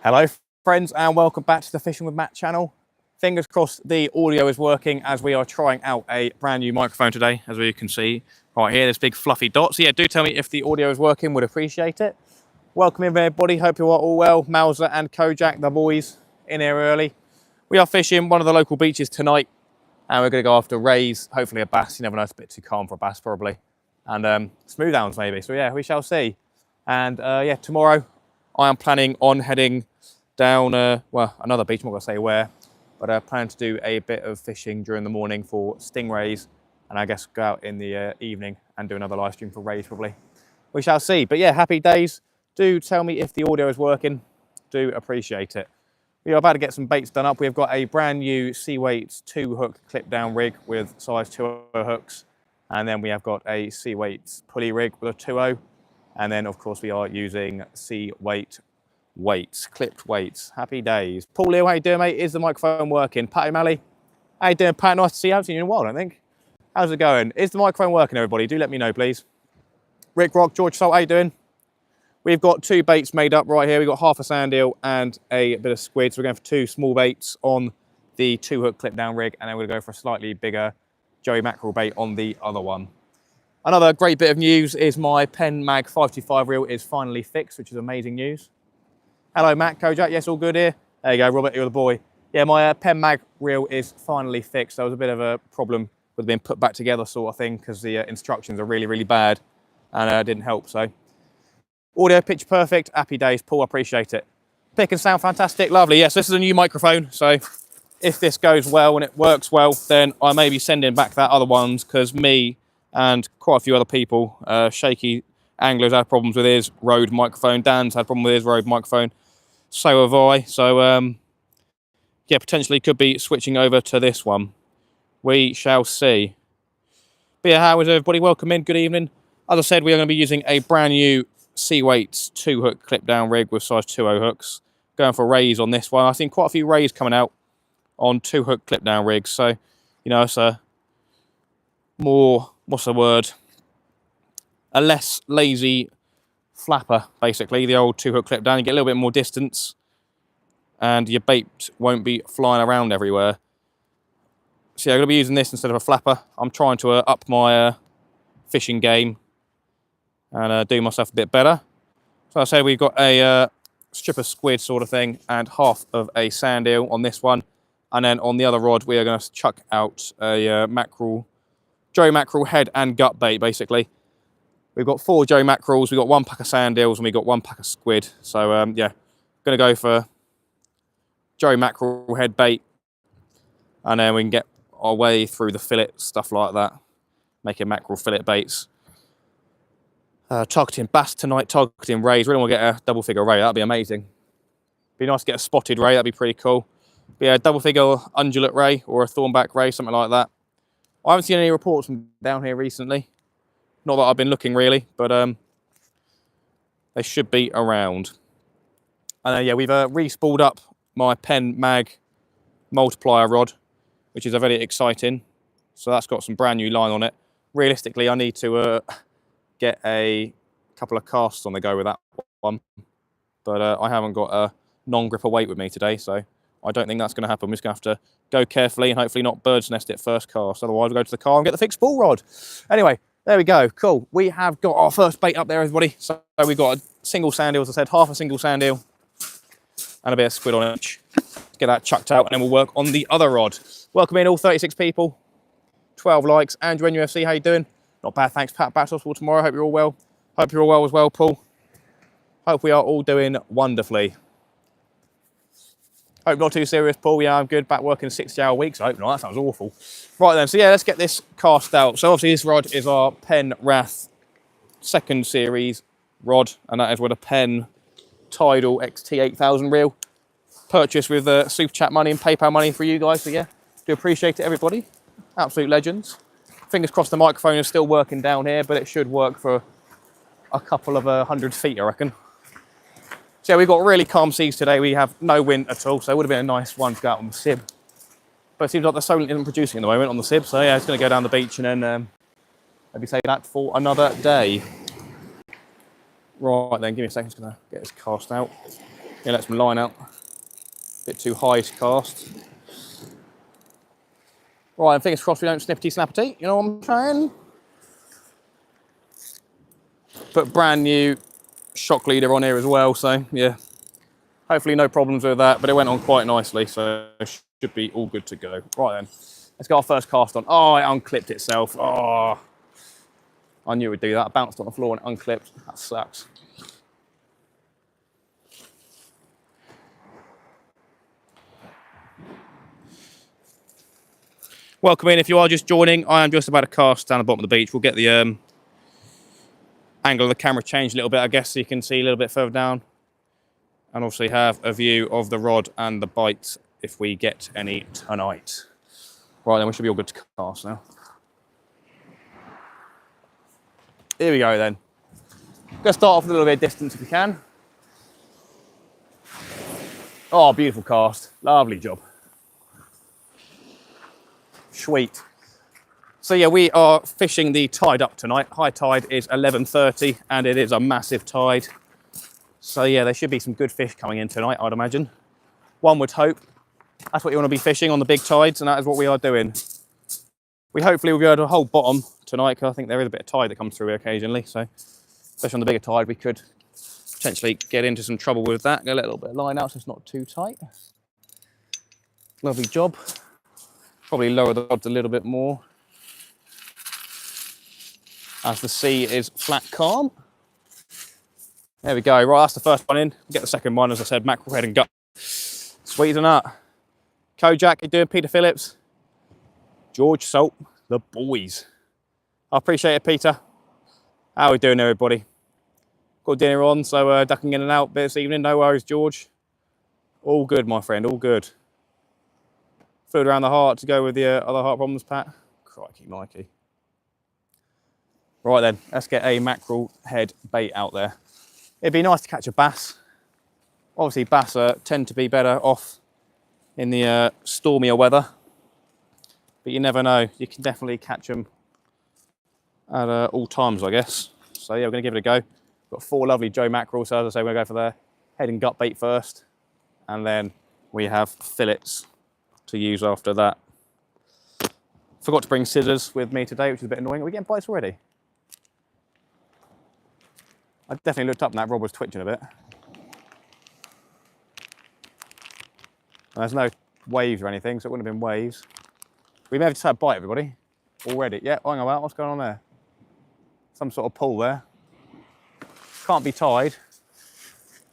Hello friends and welcome back to the Fishing with Matt channel. Fingers crossed the audio is working as we are trying out a brand new microphone today, as you can see right here, this big fluffy dot. So yeah, do tell me if the audio is working, would appreciate it. Welcome everybody, hope you are all well. Mauser and Kojak, the boys, in here early. We are fishing one of the local beaches tonight and we're going to go after rays, hopefully a bass. You never know, it's a bit too calm for a bass probably. And Smoothounds maybe, so yeah, we shall see. And yeah, tomorrow I am planning on heading down, well, another beach, I'm not going to say where, but I plan to do a bit of fishing during the morning for stingrays, and I guess go out in the evening and do another live stream for rays probably. We shall see. But yeah, happy days. Do tell me if the audio is working. Do appreciate it. We are about to get some baits done up. We've got a brand new Seaweight's 2-hook clip down rig with size 2.0 hooks, and then we have got a Seaweight's pulley rig with a 2.0, and then of course we are using Seaweight weights, clipped weights. Happy days. Paul Leo, how you doing, mate? Is the microphone working? Pat O'Malley, how you doing, Pat? Nice to see you. I haven't seen you in a while, I don't think. How's it going? Is the microphone working, everybody? Do let me know, please. Rick Rock, George Salt, how you doing? We've got two baits made up right here. We've got half a sand eel and a bit of squid. So we're going for two small baits on the 2-hook clip down rig, and then we're going to go for a slightly bigger Joey mackerel bait on the other one. Another great bit of news is my Pen Mag 525 reel is finally fixed, which is amazing news. Hello, Matt, Kojak. Yes, all good here. There you go, Robert, you're the boy. Yeah, my Pen Mag reel is finally fixed. There was a bit of a problem with being put back together sort of thing because the instructions are really, really bad and didn't help. So audio pitch perfect. Happy days, Paul. I appreciate it. Pick and sound fantastic. Lovely. Yes, this is a new microphone. So if this goes well and it works well, then I may be sending back that other ones because me and quite a few other people, Shaky Angler's had problems with his Rode microphone. Dan's had problems with his Rode microphone. So have I. So, yeah, potentially could be switching over to this one. We shall see. But yeah, how is everybody? Welcome in. Good evening. As I said, we are going to be using a brand new Seaweight's 2-hook clip down rig with size 2.0 hooks. Going for rays on this one. I've seen quite a few rays coming out on 2-hook clip down rigs. So, you know, it's a more, what's the word? A less lazy flapper, basically. The old 2-hook clip down, you get a little bit more distance and your bait won't be flying around everywhere. So yeah, I'm going to be using this instead of a flapper. I'm trying to up my fishing game and do myself a bit better. So I say we've got a strip of squid sort of thing and half of a sand eel on this one, and then on the other rod we are going to chuck out a mackerel, Joey mackerel head and gut bait basically. We've got 4 Joey mackerels, we've got 1 pack of sand eels, and we've got 1 pack of squid. So, yeah, going to go for Joey mackerel head bait, and then we can get our way through the fillet, stuff like that, making mackerel fillet baits. Targeting bass tonight, targeting rays. Really want to get a double figure ray, that'd be amazing. Be nice to get a spotted ray, that'd be pretty cool. But yeah, double figure undulate ray or a thornback ray, something like that. I haven't seen any reports from down here recently. Not that I've been looking really, but they should be around. And yeah, we've re-spooled up my Pen Mag multiplier rod, which is very exciting. So that's got some brand new line on it. Realistically, I need to get a couple of casts on the go with that one, but I haven't got a non-gripper weight with me today, so I don't think that's going to happen. We're just going to have to go carefully and hopefully not bird's nest it first cast. Otherwise, we'll go to the car and get the fixed spool rod. Anyway, there we go. Cool. We have got our first bait up there, everybody. So we've got a single sand eel, as I said, half a single sand eel and a bit of squid on each. Let's get that chucked out and then we'll work on the other rod. Welcome in all 36 people. 12 likes. Andrew NUFC, how you doing? Not bad, thanks. Pat, back to hospital tomorrow. Hope you're all well. Hope you're all well as well, Paul. Hope we are all doing wonderfully. Hope not too serious, Paul. Yeah, I'm good. Back working a 60-hour week, so I hope not. That sounds awful. Right then, so yeah, let's get this cast out. So obviously this rod is our Pen Wrath 2nd series rod, and that is with a Pen Tidal XT8000 reel. Purchased with Super Chat money and PayPal money for you guys, so yeah, do appreciate it, everybody. Absolute legends. Fingers crossed the microphone is still working down here, but it should work for a couple of 100 feet, I reckon. So yeah, we've got really calm seas today. We have no wind at all, so it would have been a nice one to go out on the Sib. But it seems like the Solent isn't producing at the moment on the Sib, so yeah, it's going to go down the beach and then maybe save that for another day. Right then, give me a second, just going to get this cast out. Yeah, let some line out. A bit too high to cast. Right, and fingers crossed we don't snippety snappity, you know what I'm saying? Put brand new shock leader on here as well, so yeah. Hopefully no problems with that, but it went on quite nicely, so it should be all good to go. Right then, let's get our first cast on. Oh, it unclipped itself. Oh, I knew it would do that. I bounced on the floor and unclipped. That sucks. Welcome in if you are just joining. I am just about to cast down the bottom of the beach. We'll get the angle of the camera changed a little bit, I guess, so you can see a little bit further down. And obviously have a view of the rod and the bites if we get any tonight. Right, then we should be all good to cast now. Here we go then. Gonna start off with a little bit of distance if we can. Oh, beautiful cast. Lovely job. Sweet. So yeah, we are fishing the tide up tonight. High tide is 11:30 and it is a massive tide. So yeah, there should be some good fish coming in tonight, I'd imagine. One would hope. That's what you want to be fishing on the big tides, and that is what we are doing. We hopefully will be able to hold bottom tonight, because I think there is a bit of tide that comes through occasionally. So especially on the bigger tide, we could potentially get into some trouble with that. Go let a little bit of line out so it's not too tight. Lovely job. Probably lower the rods a little bit more as the sea is flat calm. There we go. Right, that's the first one in. We'll get the second one, as I said, mackerel head and gut. Sweet as a nut. Kojak, you doing? Peter Phillips, George Salt, the boys. I appreciate it, Peter. How are we doing, everybody? Got dinner on, so ducking in and out this evening. No worries, George. All good, my friend, all good. Fluid around the heart to go with the other heart problems, Pat. Crikey, Mikey. Right then, let's get a mackerel head bait out there. It'd be nice to catch a bass. Obviously, bass tend to be better off in the stormier weather, but you never know. You can definitely catch them at all times, I guess. So yeah, we're gonna give it a go. Got 4 lovely Joe mackerel, so as I say, we're gonna go for the head and gut bait first, and then we have fillets to use after that. Forgot to bring scissors with me today, which is a bit annoying. Are we getting bites already? I definitely looked up and that rod was twitching a bit. There's no waves or anything, so it wouldn't have been waves. We may have just had a bite, everybody, already. Yeah, hang on, what's going on there? Some sort of pull there. Can't be tide,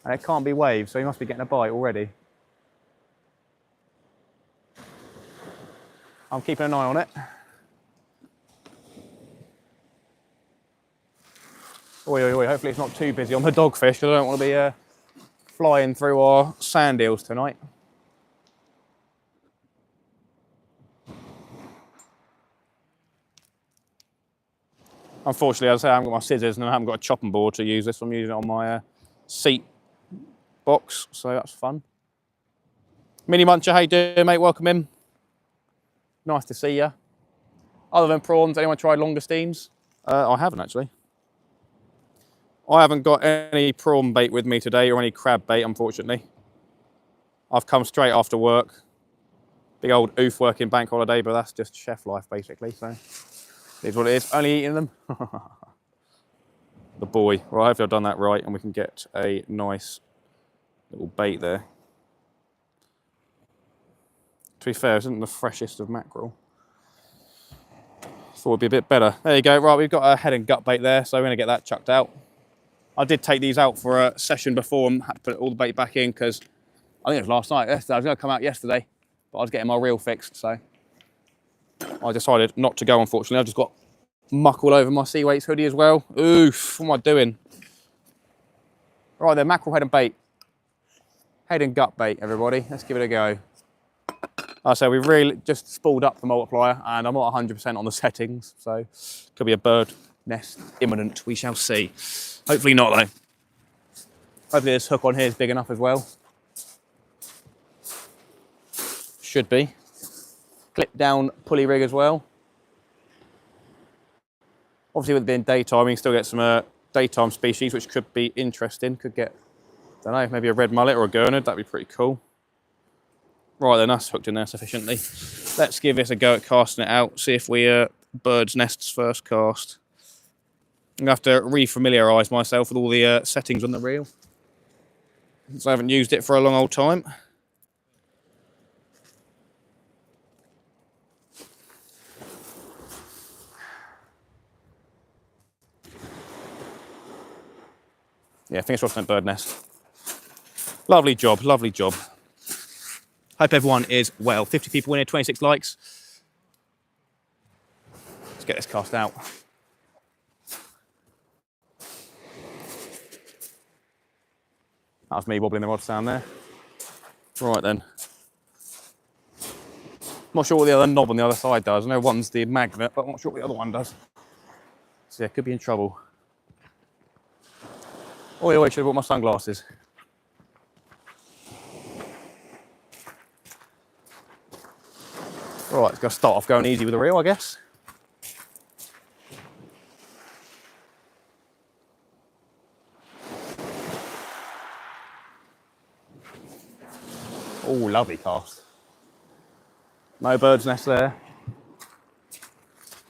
and it can't be waves, so you must be getting a bite already. I'm keeping an eye on it. Oi, oi, oi, hopefully it's not too busy on the dogfish, because I don't want to be flying through our sand eels tonight. Unfortunately, as I say, I haven't got my scissors and I haven't got a chopping board to use this. I'm using it on my seat box, so that's fun. Mini Muncher, how you doing, mate? Welcome in. Nice to see you. Other than prawns, anyone tried langoustines? I haven't, actually. I haven't got any prawn bait with me today or any crab bait, unfortunately. I've come straight after work. Big old oof working bank holiday, but that's just chef life, basically, so. It is what it is, only eating them. The boy. Right, hopefully I've done that right and we can get a nice little bait there. To be fair, it isn't the freshest of mackerel. Thought it'd be a bit better. There you go, right, we've got a head and gut bait there, so we're gonna get that chucked out. I did take these out for a session before and had to put all the bait back in because I think it was last night, yesterday. I was gonna come out yesterday, but I was getting my reel fixed, so. I decided not to go, unfortunately. I've just got muck all over my Sea Weights hoodie as well. Oof, what am I doing? Right then, mackerel head and bait. Head and gut bait, everybody. Let's give it a go. Like I say, we've really just spooled up the multiplier and I'm not 100% on the settings, so could be a bird nest imminent. We shall see. Hopefully not, though. Hopefully this hook on here is big enough as well. Should be. Clip down pulley rig as well. Obviously with it being daytime, you can still get some daytime species, which could be interesting. Could get Don't know, maybe a red mullet or a gurnard, that'd be pretty cool. Right then, that's hooked in there sufficiently. Let's give this a go at casting it out, see if we bird's nests first cast. I'm going to have to re-familiarise myself with all the settings on the reel, since I haven't used it for a long old time. Yeah, fingers crossed on bird nest. Lovely job, lovely job. Hope everyone is well. 50 people in here, 26 likes. Let's get this cast out. That was me wobbling the rods down there. Right then. Not sure what the other knob on the other side does. I know one's the magnet, but I'm not sure what the other one does. So yeah, could be in trouble. Oh, I should have brought my sunglasses. Right, it's got to start off going easy with the reel, I guess. Oh, lovely cast. No bird's nest there.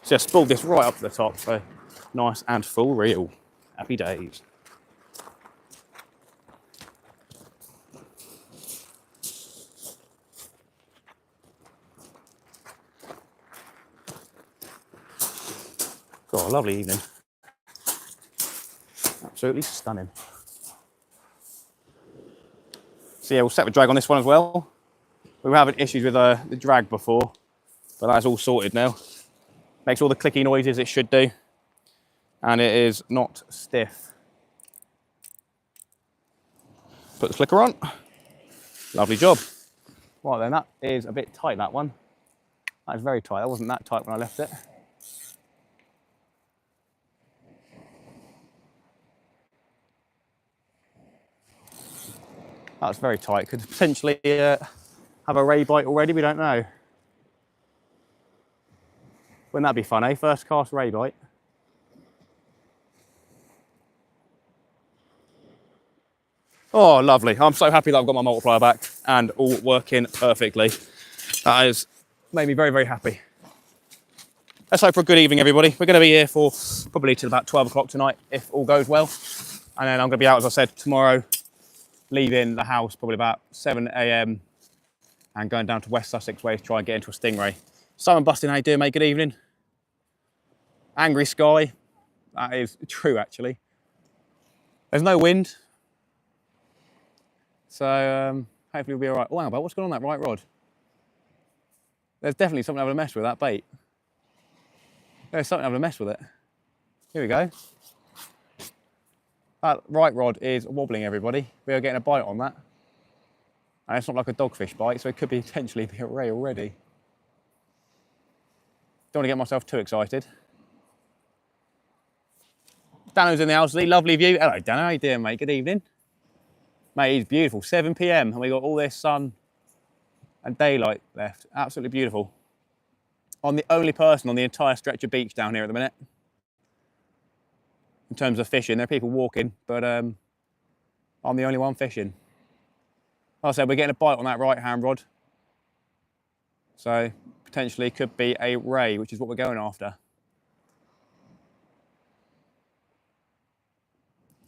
Just pulled this right up to the top, so nice and full reel. Happy days. God, a lovely evening. Absolutely stunning. So yeah, we'll set the drag on this one as well. We were having issues with the drag before, but that's all sorted now. Makes all the clicky noises it should do, and it is not stiff. Put the flicker on. Lovely job. Right then, that is a bit tight, that one. That is very tight. That wasn't that tight when I left it. That was very tight. Could potentially have a ray bite already, we don't know. Wouldn't that be fun, eh? First cast ray bite. Oh, lovely. I'm so happy that I've got my multiplier back and all working perfectly. That has made me very, very happy. Let's hope for a good evening, everybody. We're going to be here for probably till about 12 o'clock tonight, if all goes well. And then I'm going to be out, as I said, tomorrow, leaving the house probably about 7 AM and going down to West Sussex Way to try and get into a stingray. Simon Bustin, how you doing, mate? Good evening. Angry sky. That is true, actually. There's no wind. So hopefully we'll be all right. Oh, wow, but what's going on that right rod? There's definitely something having a mess with that bait. There's something having a mess with it. Here we go. That right rod is wobbling, everybody. We are getting a bite on that. And it's not like a dogfish bite, so it could potentially be a ray already. Don't want to get myself too excited. Dano's in the house, lovely view. Hello, Dano, how you doing, mate? Good evening. Mate, it's beautiful. 7 PM, and we got all this sun and daylight left. Absolutely beautiful. I'm the only person on the entire stretch of beach down here at the minute. In terms of fishing, there are people walking, but I'm the only one fishing. Like I said, we're getting a bite on that right-hand rod. So potentially could be a ray, which is what we're going after.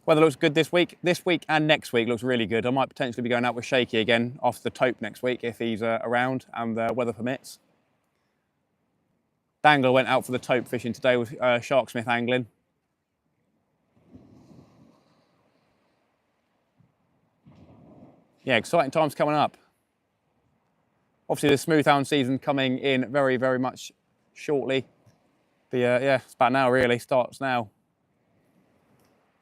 Weather looks good this week. This week and next week looks really good. I might potentially be going out with Shaky again off the tope next week if he's around and the weather permits. Dangler went out for the tope fishing today with Sharksmith angling. Yeah, exciting times coming up. Obviously the Smoothound season coming in very, very much shortly. Yeah, it's about now really, starts now.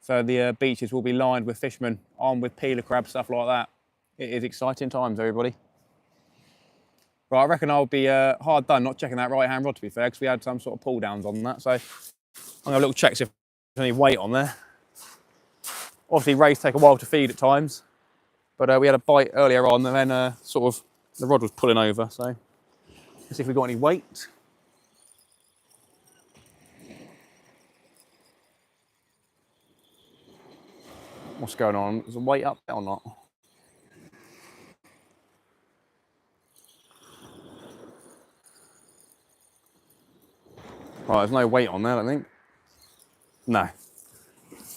So the beaches will be lined with fishermen, on with peeler crab, stuff like that. It is exciting times, everybody. Right, I reckon I'll be hard done not checking that right-hand rod, to be fair, because we had some sort of pull downs on that. So I'm going to have a little check, see if there's any weight on there. Obviously, rays take a while to feed at times, but we had a bite earlier on, and then sort of the rod was pulling over. So let's see if we've got any weight. What's going on? Is the weight up there or not? Right, there's no weight on there, I don't think. No.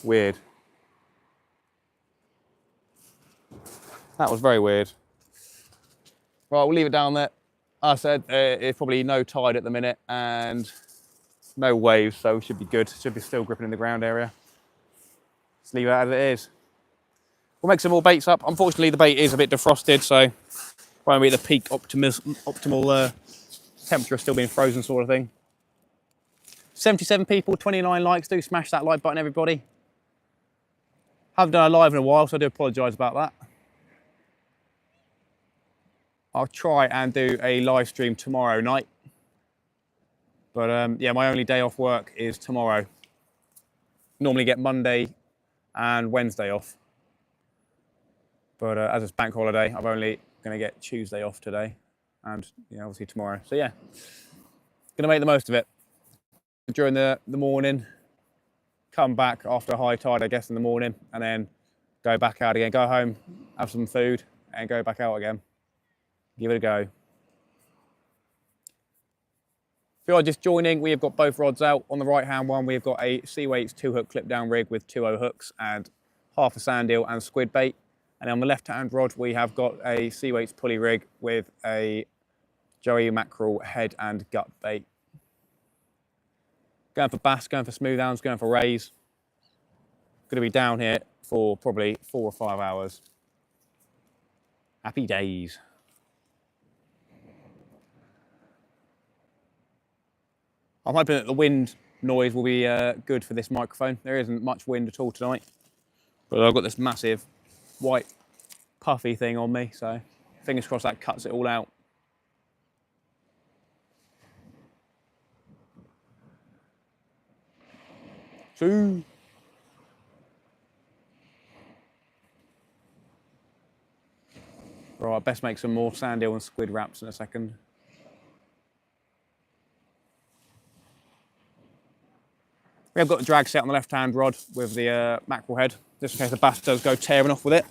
Weird. That was very weird. Right, we'll leave it down there. I said it's probably no tide at the minute and no waves, so we should be good. Should be still gripping in the ground area. Let's leave it as it is. We'll make some more baits up. Unfortunately, the bait is a bit defrosted, so won't be at the peak optimal temperature, still being frozen sort of thing. 77 people, 29 likes. Do smash that like button, everybody. Haven't done a live in a while, so I do apologise about that. I'll try and do a live stream tomorrow night. But yeah, my only day off work is tomorrow. Normally get Monday and Wednesday off. But as it's bank holiday, I'm only going to get Tuesday off today. And obviously tomorrow. So yeah, going to make the most of it. During the morning, come back after a high tide, I guess, in the morning. And then go back out again. Go home, have some food, and go back out again. Give it a go. If you are just joining, we have got both rods out. On the right-hand one, we have got a Seawaits 2-hook clip-down rig with 2.0 hooks and half a sand eel and squid bait. And on the left-hand rod, we have got a Seawaits pulley rig with a Joey mackerel head and gut bait. Going for bass, going for smoothhounds, going for rays. Going to be down here for probably 4 or 5 hours. Happy days. I'm hoping that the wind noise will be good for this microphone. There isn't much wind at all tonight. But I've got this massive white puffy thing on me, so fingers crossed that cuts it all out. Two. Right, best make some more sand eel and squid wraps in a second. We have got the drag set on the left-hand rod with the mackerel head, just in case the bass does go tearing off with it.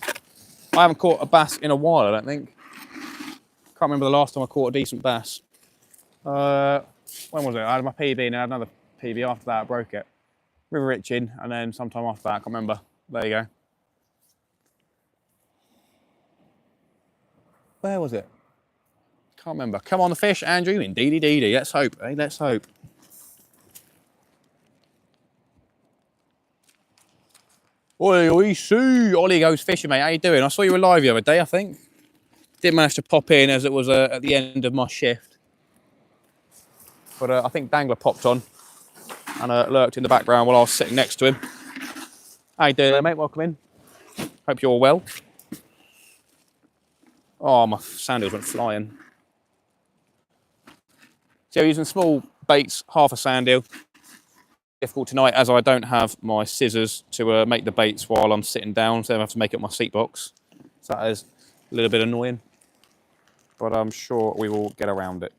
I haven't caught a bass in a while, I don't think. Can't remember the last time I caught a decent bass. When was it? I had my PB and I had another PB after that, I broke it. River Itching, and then sometime after that, I can't remember. There you go. Where was it? Can't remember. Come on the fish, Andrew. Indeedy. Let's hope, eh? Let's hope. Oi, Sue. Ollie goes fishing, mate. How you doing? I saw you were live the other day, I think. Didn't manage to pop in as it was at the end of my shift. But I think Dangler popped on and lurked in the background while I was sitting next to him. How you doing, mate? Welcome in. Hope you're all well. Oh, my sand eels went flying. So using small baits, half a sand eel. Difficult tonight as I don't have my scissors to make the baits while I'm sitting down, so I have to make up my seat box. So that is a little bit annoying, but I'm sure we will get around it.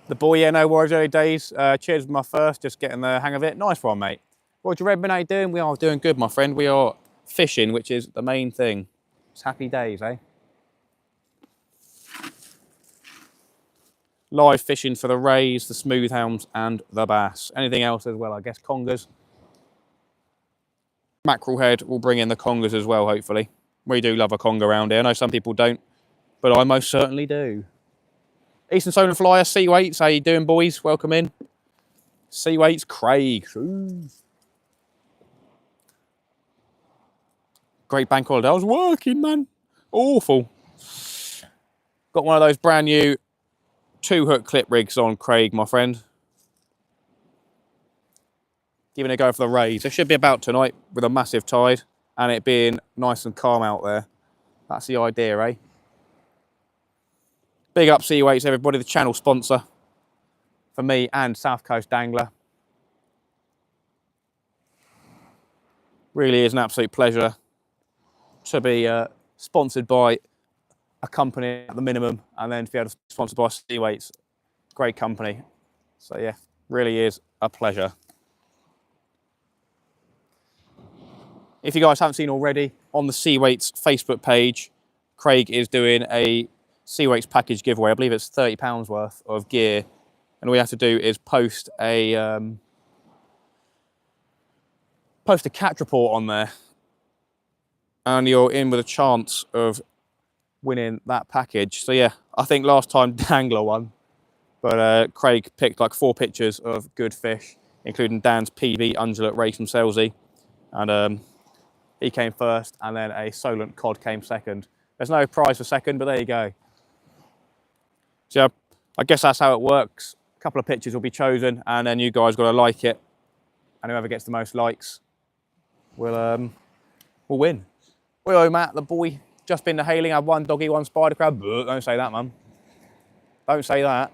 The boy, yeah, no worries, early days. Cheers with my first, just getting the hang of it. Nice one, mate. Roger Redmond, how you doing? We are doing good, my friend. We are fishing, which is the main thing. It's happy days, eh? Live fishing for the rays, the smoothhounds, and the bass. Anything else as well, I guess. Congers. Mackerel head will bring in the congers as well, hopefully. We do love a conger around here. I know some people don't, but I most certainly do. Eastern Solar Flyer, Seawaits, how you doing, boys? Welcome in. Seawaits, Craig. Ooh. Great bank holiday. I was working, man. Awful. Got one of those brand new 2-hook clip rigs on, Craig, my friend. Giving it a go for the rays. It should be about tonight with a massive tide and it being nice and calm out there. That's the idea, eh? Big up Seawaits, everybody, the channel sponsor for me and South Coast Dangler. Really is an absolute pleasure to be sponsored by a company at the minimum, and then to be able to be sponsored by Seaways. Great company. So yeah, really is a pleasure. If you guys haven't seen already, on the Seaweights Facebook page, Craig is doing a Seaweights package giveaway. I believe it's £30 worth of gear. And all you have to do is post a catch report on there. And you're in with a chance of winning that package. So yeah, I think last time Dangler won. But Craig picked like 4 pictures of good fish, including Dan's PB undulate race from Selsey. And he came first, and then a Solent cod came second. There's no prize for second, but there you go. So I guess that's how it works. A couple of pictures will be chosen, and then you guys got to like it, and whoever gets the most likes will win. Oi, Matt, the boy, just been to Hailing, had 1 doggy, 1 spider crab. Don't say that, mum. Don't say that.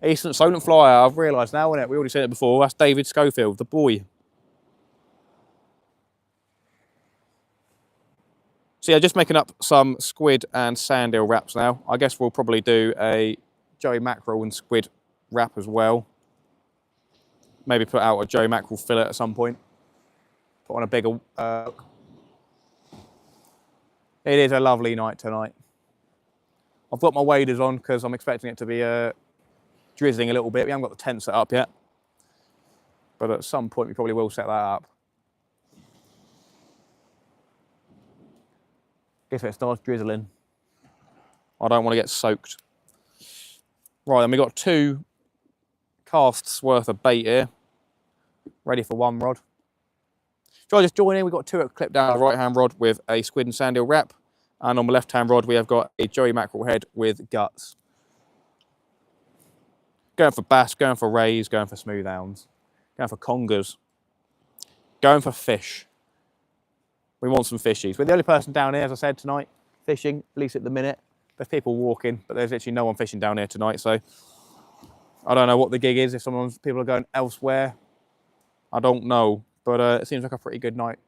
Eastern Solent flyer, I've realised now, innit? We already said it before. That's David Schofield, the boy. So yeah, just making up some squid and sand eel wraps now. I guess we'll probably do a Joey mackerel and squid wrap as well. Maybe put out a Joey mackerel fillet at some point. Put on a bigger... It is a lovely night tonight. I've got my waders on because I'm expecting it to be drizzling a little bit. We haven't got the tent set up yet. But at some point we probably will set that up. If it starts drizzling, I don't want to get soaked. Right, then we've got 2 casts worth of bait here, ready for 1 rod. Shall I just join in? We've got 2 clipped down the right-hand rod with a squid and sand eel wrap, and on the left-hand rod we have got a Joey mackerel head with guts. Going for bass, going for rays, going for smoothhounds, going for congers, going for fish. We want some fishies. We're the only person down here, as I said, tonight, fishing, at least at the minute. There's people walking, but there's literally no one fishing down here tonight, so I don't know what the gig is, if people are going elsewhere. I don't know, but it seems like a pretty good night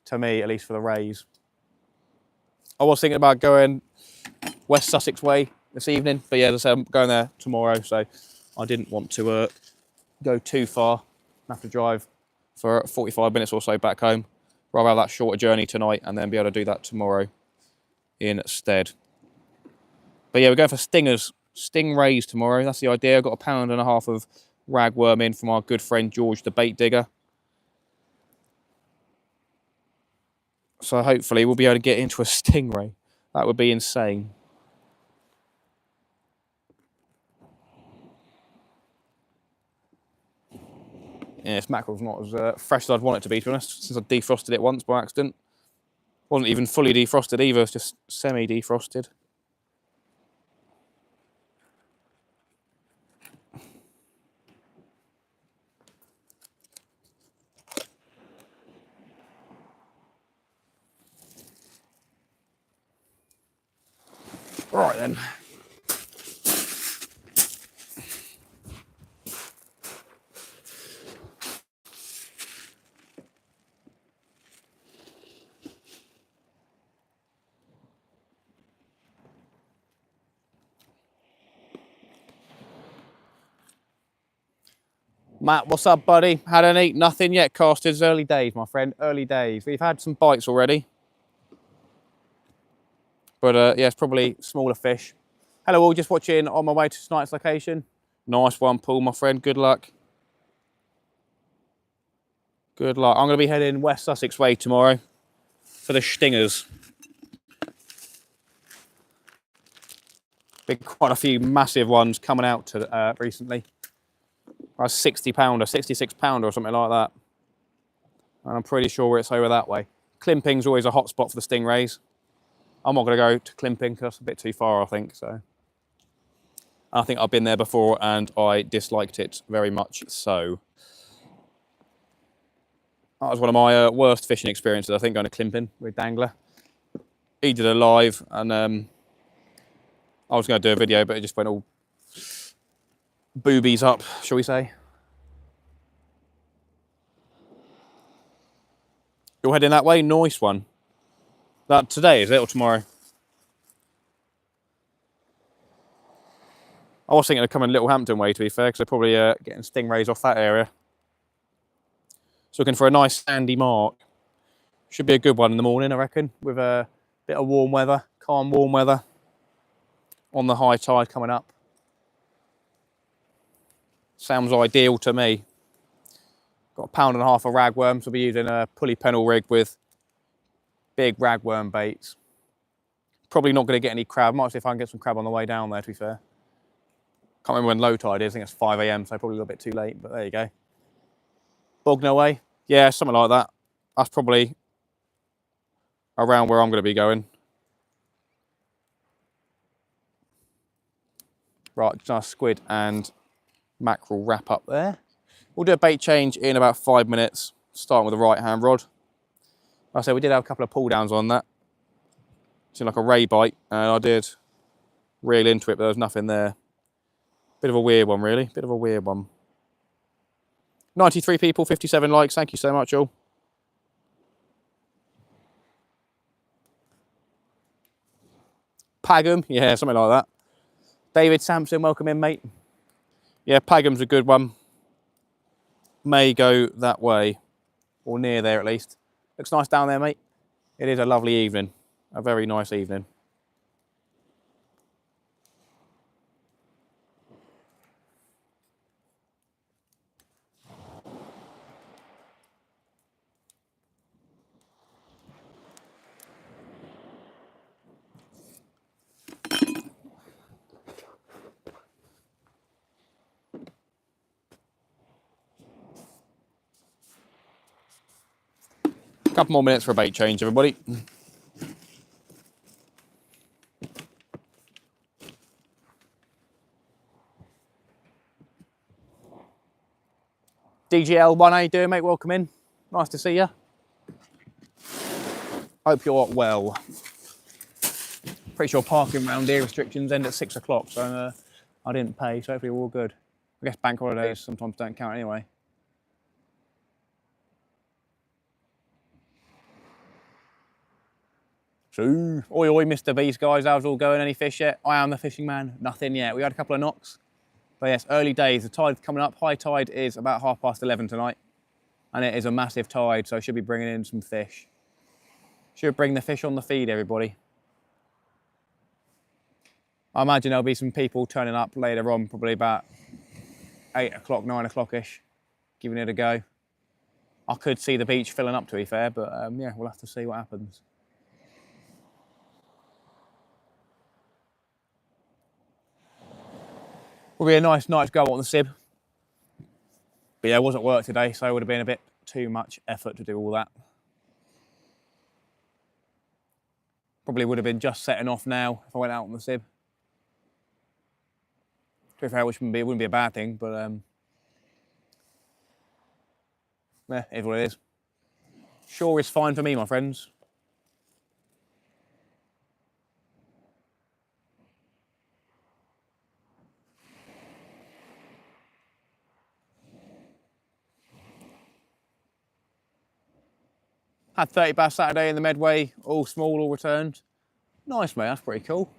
to me, at least for the rays. I was thinking about going West Sussex way this evening, but yeah, as I said, I'm going there tomorrow, so I didn't want to go too far. I have to drive for 45 minutes or so back home. Rather have that shorter journey tonight and then be able to do that tomorrow instead. But yeah, we're going for stingrays tomorrow. That's the idea. I've got 1.5 pounds of ragworm in from our good friend George, the bait digger. So hopefully we'll be able to get into a stingray. That would be insane. Yeah, this mackerel's not as fresh as I'd want it to be honest, since I defrosted it once by accident. Wasn't even fully defrosted either, it's just semi-defrosted. Right then. Matt, what's up, buddy? Had any? Nothing yet, casters. Early days, my friend. Early days. We've had some bites already. But yeah, it's probably smaller fish. Hello all, just watching on my way to tonight's location. Nice one, Paul, my friend. Good luck. Good luck. I'm going to be heading West Sussex way tomorrow for the stingers. Been quite a few massive ones coming out to, recently. A 60-pounder, 66-pounder or something like that. And I'm pretty sure it's over that way. Climping's always a hot spot for the stingrays. I'm not going to go to Climping because that's a bit too far, I think. So I think I've been there before and I disliked it very much so. That was one of my worst fishing experiences, I think, going to Climping with Dangler. He did a live and I was going to do a video, but it just went all boobies up, shall we say. You're heading that way? Nice one. That today, is it, or tomorrow? I was thinking of coming Littlehampton way, to be fair, because they're probably getting stingrays off that area. So looking for a nice sandy mark. Should be a good one in the morning, I reckon, with a bit of warm weather, calm warm weather on the high tide coming up. Sounds ideal to me. Got 1.5 pounds of ragworm, so I'll be using a pulley pennel rig with big ragworm baits. Probably not going to get any crab. Might see if I can get some crab on the way down there, to be fair. Can't remember when low tide is. I think it's 5 AM, so probably a little bit too late, but there you go. Bognor way? Yeah, something like that. That's probably around where I'm going to be going. Right, nice squid and mackerel wrap up there. We'll do a bait change in about 5 minutes, starting with the right hand rod. Like I said, we did have a couple of pull downs on that. Seemed like a ray bite, and I did reel into it, but there was nothing there. Bit of a weird one, really. Bit of a weird one. 93 people, 57 likes. Thank you so much, all. Pagham, yeah, something like that. David Sampson, welcome in, mate. Yeah, Pagham's a good one. May go that way, or near there at least. Looks nice down there, mate. It is a lovely evening, a very nice evening. Couple more minutes for a bait change, everybody. DGL1, how you doing, mate? Welcome in. Nice to see you. Hope you're well. Pretty sure parking around here restrictions end at 6 o'clock, so I didn't pay, so hopefully we're all good. I guess bank holidays sometimes don't count anyway. So, oi oi, Mr. Beast, guys, how's it all going? Any fish yet? I am the fishing man. Nothing yet. We had a couple of knocks. But yes, early days. The tide's coming up. High tide is about 11:30 tonight. And it is a massive tide, so I should be bringing in some fish. Should bring the fish on the feed, everybody. I imagine there'll be some people turning up later on, probably about 8 o'clock, 9 o'clock-ish, giving it a go. I could see the beach filling up, to be fair, but yeah, we'll have to see what happens. Will be a nice night to go on the sib. But yeah, I wasn't at work today, so it would have been a bit too much effort to do all that. Probably would have been just setting off now if I went out on the sib. To be fair, which wouldn't be a bad thing, but yeah, it is what it is. Shore is fine for me, my friends. Had 30 bass Saturday in the Medway, all small, all returned. Nice, mate, that's pretty cool.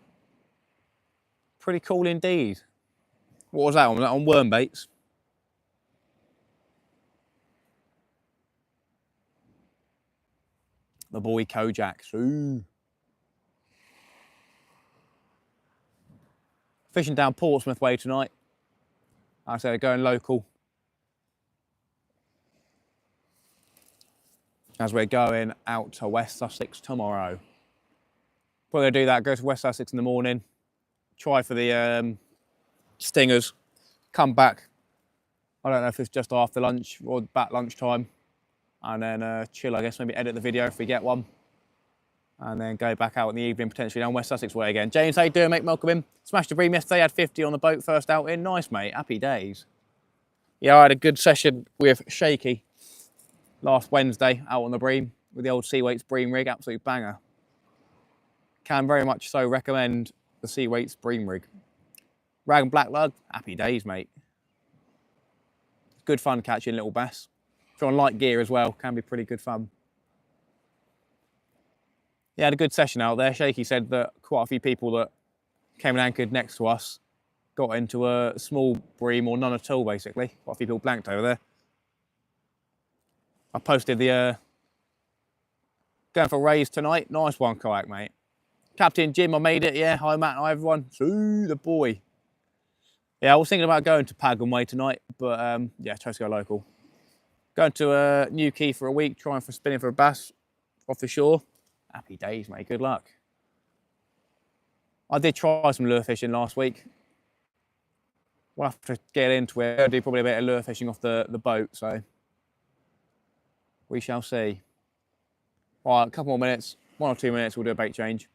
Pretty cool indeed. What was that on? Was that on worm baits? The boy Kojaks. Ooh. Fishing down Portsmouth way tonight. Like I said, going local. As we're going out to West Sussex tomorrow. Probably gonna do that, go to West Sussex in the morning, try for the stingers, come back. I don't know if it's just after lunch or back lunchtime, and then chill, I guess, maybe edit the video if we get one. And then go back out in the evening, potentially down West Sussex way again. James, how you doing, mate? Welcome in. Smashed the bream yesterday, had 50 on the boat first out in. Nice, mate, happy days. Yeah, I had a good session with Shaky last Wednesday out on the bream with the old Seaweights bream rig, absolute banger. Can very much so recommend the Seaweights bream rig. Rag and black lug, happy days, mate. Good fun catching little bass. If you're on light gear as well, can be pretty good fun. He had a good session out there. Shaky said that quite a few people that came and anchored next to us got into a small bream or none at all, basically. Quite a few people blanked over there. I posted the going for rays tonight. Nice one, kayak, mate. Captain Jim, I made it. Yeah, hi Matt, hi everyone. See the boy. Yeah, I was thinking about going to Pagham Way tonight, but yeah, try to go local. Going to Newquay for a week, trying for spinning for a bass off the shore. Happy days, mate. Good luck. I did try some lure fishing last week. We'll have to get into it. I'll do probably a bit of lure fishing off the boat, so we shall see. All right, a couple more minutes, 1 or 2 minutes, we'll do a bait change.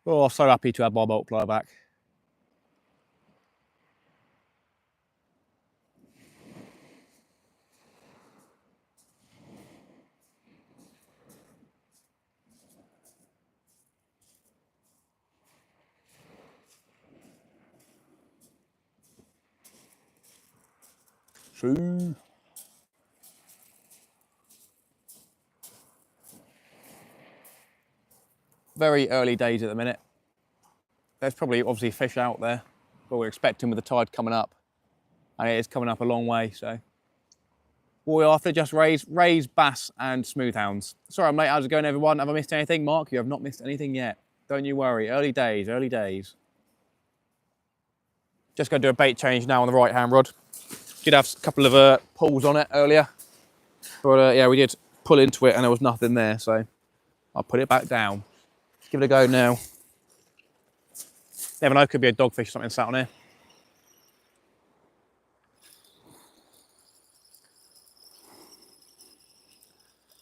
Oh, so happy to have my multiplier back. See. Very early days at the minute. There's probably obviously fish out there, but we're expecting with the tide coming up, and it is coming up a long way, so. We'll have to just raise bass and smoothhounds. Sorry I'm late, how's it going everyone? Have I missed anything? Mark, you have not missed anything yet. Don't you worry, early days, early days. Just going to do a bait change now on the right hand rod. Did have a couple of pulls on it earlier, but yeah, we did pull into it and there was nothing there, so I'll put it back down. Let's give it a go now. Never know, could be a dogfish or something sat on here.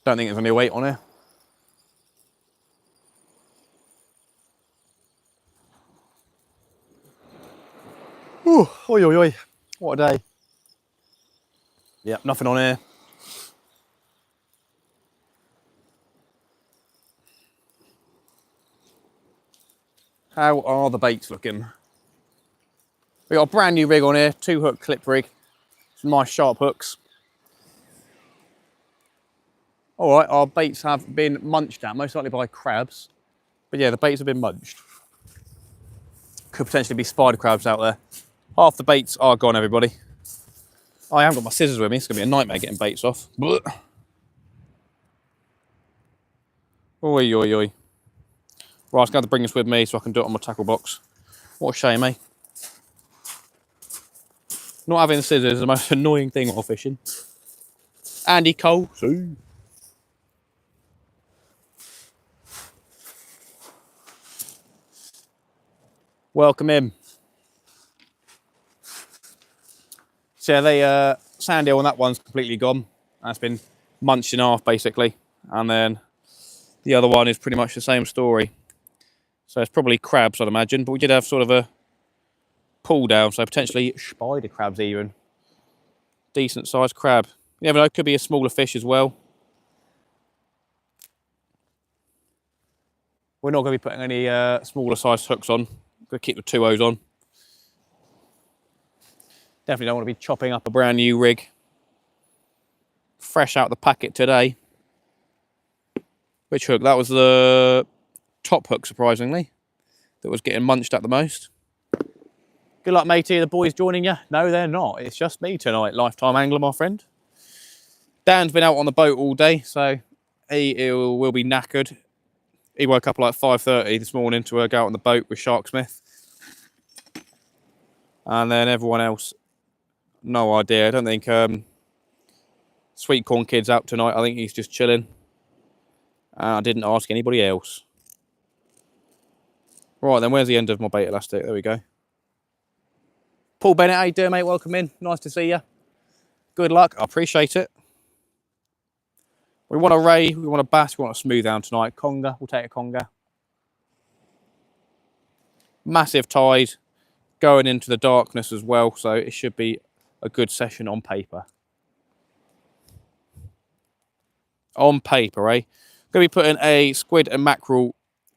Don't think there's any weight on here. Ooh, oi, oi, oi. What a day. Yep, nothing on here. How are the baits looking? We got a brand new rig on here, 2-hook clip rig. Some nice sharp hooks. All right, our baits have been munched at, most likely by crabs. But yeah, the baits have been munched. Could potentially be spider crabs out there. Half the baits are gone, everybody. I haven't got my scissors with me. It's going to be a nightmare getting baits off. Oi, oi, oi. Right, I'm going to have to bring this with me so I can do it on my tackle box. What a shame, eh? Not having scissors is the most annoying thing while fishing. Andy Cole. See. Welcome in. So yeah, the sand eel on that one's completely gone. That's been munched in half basically. And then the other one is pretty much the same story. So it's probably crabs, I'd imagine, but we did have sort of a pull down, so potentially spider crabs even. Decent sized crab. You never know, could be a smaller fish as well. We're not going to be putting any smaller sized hooks on. We're going to keep the 2-0s on. Definitely don't want to be chopping up a brand new rig. Fresh out the packet today. Which hook? That was the top hook, surprisingly, that was getting munched at the most. Good luck, matey. Are the boys joining you? No, they're not. It's just me tonight. Lifetime angler, my friend. Dan's been out on the boat all day, so he will be knackered. He woke up like 5:30 this morning to go out on the boat with Sharksmith. And then everyone else, no idea. I don't think Sweet Corn Kid's out tonight. I think he's just chilling. I didn't ask anybody else. Right then, where's the end of my bait elastic? There we go. Paul Bennett, how you doing, mate? Welcome in. Nice to see you. Good luck. I appreciate it. We want a ray, we want a bass, we want a smoothhound tonight. Conger, we'll take a conger. Massive tide going into the darkness as well, so it should be a good session on paper. On paper, eh? Going to be putting a squid and mackerel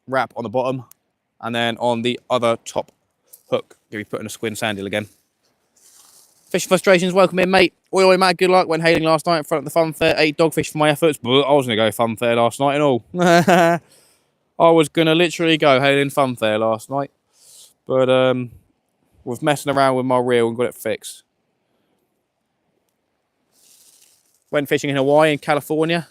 wrap on the bottom, and then on the other top hook, going to be putting a squid and sand eel again. Fishing frustrations, welcome in, mate. Oi, Matt, good luck. Went hailing last night in front of the fun fair. 8 dogfish for my efforts, but I was going to go fun fair last night and all. I was going to literally go hailing fun fair last night, but was messing around with my reel and got it fixed. Went fishing in Hawaii and California.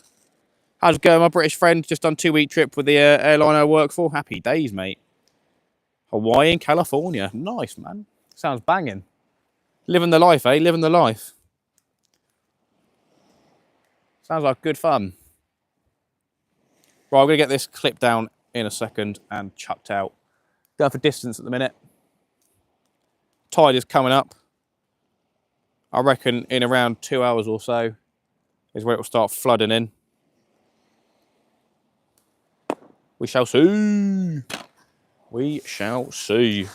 How's it going, my British friend? Just done a 2-week trip with the airline I work for. Happy days, mate. Hawaii and California. Nice, man. Sounds banging. Living the life, eh? Living the life. Sounds like good fun. Right, I'm going to get this clipped down in a second and chucked out. Going for distance at the minute. Tide is coming up. I reckon in around 2 hours or so is where it will start flooding in. We shall see. We shall see.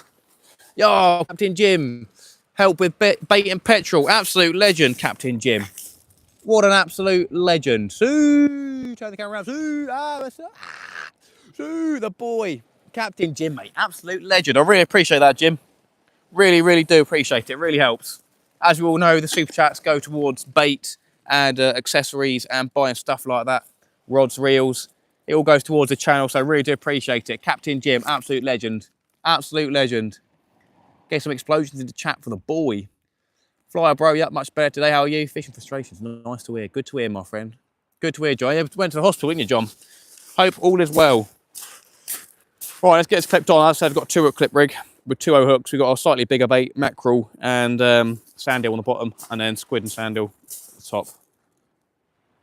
Yo, Captain Jim. Help with bait and petrol. Absolute legend, Captain Jim. What an absolute legend. Sue. Turn the camera around. Sue. Sue, the boy. Captain Jim, mate. Absolute legend. I really appreciate that, Jim. Really, really do appreciate it. It really helps. As we all know, the super chats go towards bait and accessories and buying stuff like that. Rods, reels. It all goes towards the channel, so I really do appreciate it. Captain Jim, absolute legend. Absolute legend. Get some explosions in the chat for the boy. Flyer, bro, you up much better today? How are you? Fishing frustrations. Nice to hear. Good to hear, my friend. Good to hear, John. You went to the hospital, didn't you, John? Hope all is well. Right, let's get this clipped on. As I said, I've got a 2-hook clip rig with 2 hooks. We've got a slightly bigger bait, mackerel, and sand eel on the bottom, and then squid and sand eel at the top.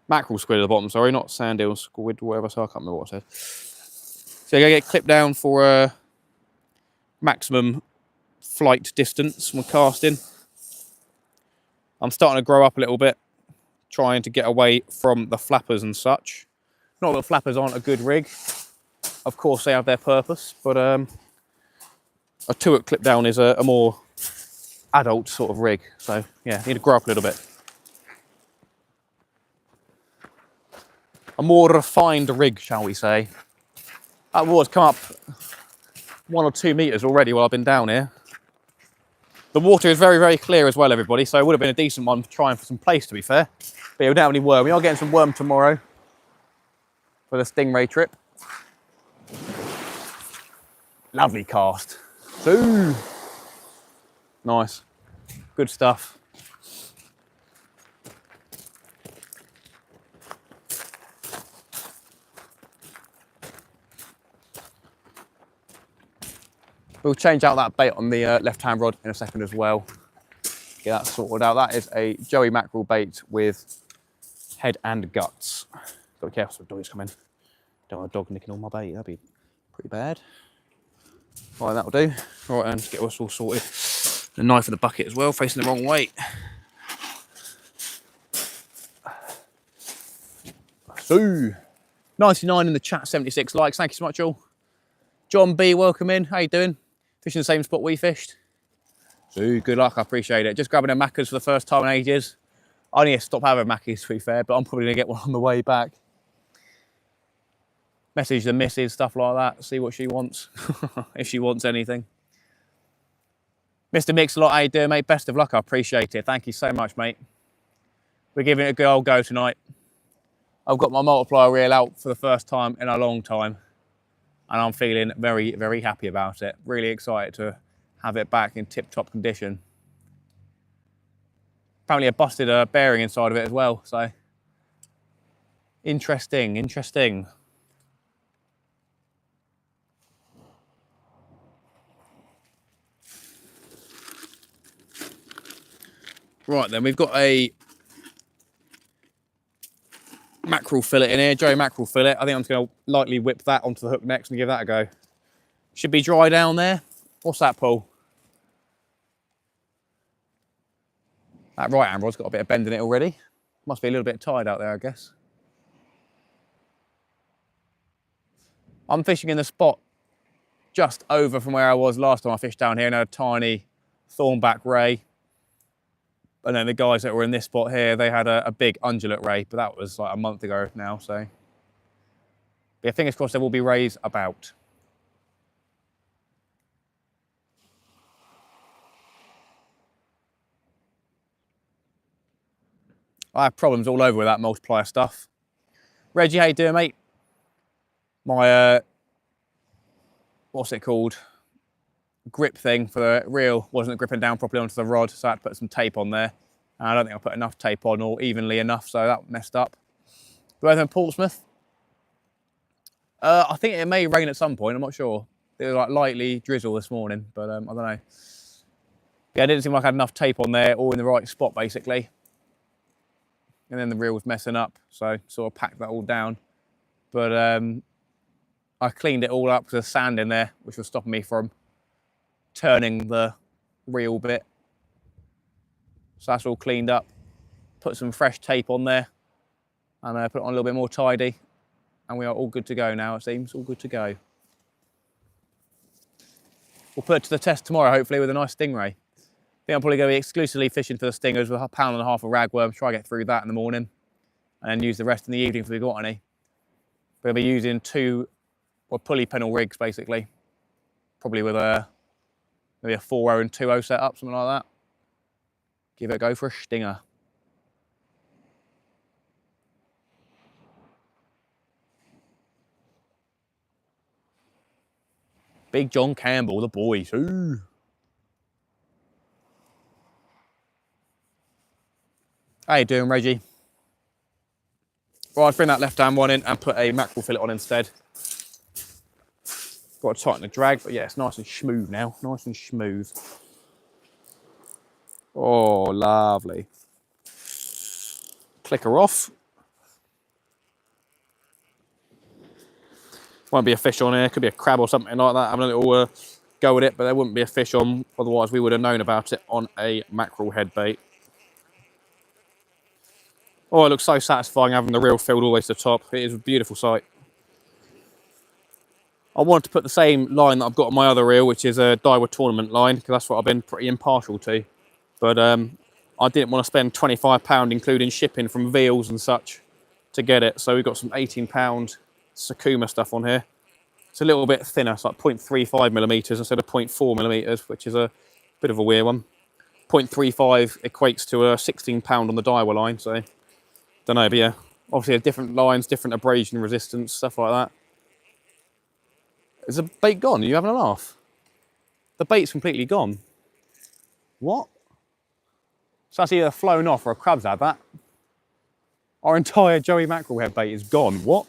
Mackerel squid at the bottom, sorry, not sand eel, squid, whatever, so I can't remember what I said. So you're going to get clipped down for maximum flight distance when casting. I'm starting to grow up a little bit, trying to get away from the flappers and such. Not that flappers aren't a good rig. Of course they have their purpose, but a 2-hook clip down is a more adult sort of rig. So yeah, need to grow up a little bit. A more refined rig, shall we say. That water's come up 1 or 2 meters already while I've been down here. The water is very, very clear as well, everybody, so it would have been a decent one trying for some place, to be fair. But yeah, we don't have any worm. We are getting some worm tomorrow for the stingray trip. Lovely cast. So nice. Good stuff. We'll change out that bait on the left-hand rod in a second as well. Get that sorted out. That is a Joey mackerel bait with head and guts. Got to be careful so the dog's coming. Don't want a dog nicking all my bait. That'd be pretty bad. Right, that'll do. Right, and get us all sorted. The knife in the bucket as well, facing the wrong way. So, 99 in the chat, 76 likes. Thank you so much, all. John B, welcome in. How you doing? Fishing the same spot we fished. So, good luck. I appreciate it. Just grabbing a Maccas for the first time in ages. I need to stop having Mackies, to be fair, but I'm probably going to get one on the way back. Message the missus, stuff like that. See what she wants, if she wants anything. Mr. Mix-a-Lot, how you doing, mate? Best of luck. I appreciate it. Thank you so much, mate. We're giving it a good old go tonight. I've got my multiplier reel out for the first time in a long time, and I'm feeling very, very happy about it. Really excited to have it back in tip-top condition. Apparently I busted a bearing inside of it as well, so interesting, interesting. Right then, we've got a mackerel fillet in here, Joey mackerel fillet. I think I'm just going to lightly whip that onto the hook next and give that a go. Should be dry down there. What's that, Paul? That right hand rod's got a bit of bend in it already. Must be a little bit tired out there, I guess. I'm fishing in the spot just over from where I was last time I fished down here, and had a tiny thornback ray. And then the guys that were in this spot here, they had a big undulate ray, but that was like a month ago now, so. But yeah, fingers crossed there will be rays about. I have problems all over with that multiplier stuff. Reggie, how you doing, mate? My, what's it called? Grip thing for the reel wasn't gripping down properly onto the rod, so I had to put some tape on there. And I don't think I put enough tape on or evenly enough, so that messed up. The weather in Portsmouth? I think it may rain at some point, I'm not sure. It was like lightly drizzle this morning, but I don't know. Yeah, it didn't seem like I had enough tape on there, all in the right spot basically. And then the reel was messing up, so sort of packed that all down. But I cleaned it all up because there's sand in there, which was stopping me from turning the reel bit. So that's all cleaned up. Put some fresh tape on there and put it on a little bit more tidy. And we are all good to go now, it seems, all good to go. We'll put it to the test tomorrow, hopefully, with a nice stingray. I think I'm probably going to be exclusively fishing for the stingers with £1.5 pound of ragworm, try to get through that in the morning, and then use the rest in the evening if we've got any. We'll be using 2 pulley pennel rigs, basically. Probably with maybe a 4.0 and 2.0 setup, something like that. Give it a go for a stinger. Big John Campbell, the boys. Ooh. How you doing, Reggie? Right, I'll bring that left-hand one in and put a mackerel fillet on instead. Got to tighten the drag, but yeah, it's nice and smooth now. Nice and smooth. Oh, lovely. Click her off. Won't be a fish on here. Could be a crab or something like that. Having a little go with it, but there wouldn't be a fish on. Otherwise, we would have known about it on a mackerel head bait. Oh, it looks so satisfying having the reel filled all the way to the top. It is a beautiful sight. I wanted to put the same line that I've got on my other reel, which is a Daiwa tournament line, because that's what I've been pretty impartial to. But I didn't want to spend £25, including shipping from Veals and such, to get it. So we've got some £18 Sakuma stuff on here. It's a little bit thinner, it's like 0.35 millimeters instead of 0.4 millimeters, which is a bit of a weird one. 0.35 equates to a £16 on the Daiwa line, so don't know, but yeah, obviously different lines, different abrasion resistance, stuff like that. Is the bait gone? Are you having a laugh? The bait's completely gone. What? So that's either flown off or a crab's had that. Our entire Joey mackerel head bait is gone. What?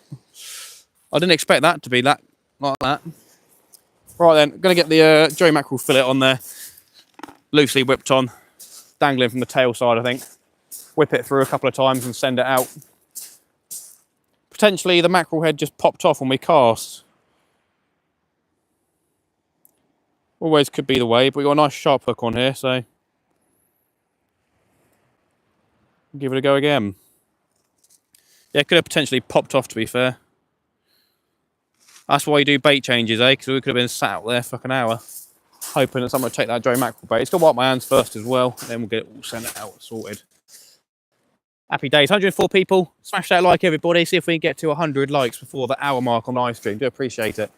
I didn't expect that to be that like that. Right then, going to get the Joey mackerel fillet on there, loosely whipped on, dangling from the tail side, I think. Whip it through a couple of times and send it out. Potentially the mackerel head just popped off when we cast. Always could be the way, but we've got a nice sharp hook on here, so give it a go again. Yeah, it could have potentially popped off, to be fair. That's why you do bait changes, eh? Because we could have been sat out there for like an hour, hoping that someone would take that Joey mackerel bait. It's got to wipe my hands first as well, and then we'll get it all sent out, sorted. Happy days, 104 people. Smash that like, everybody. See if we can get to 100 likes before the hour mark on the live stream. Do appreciate it.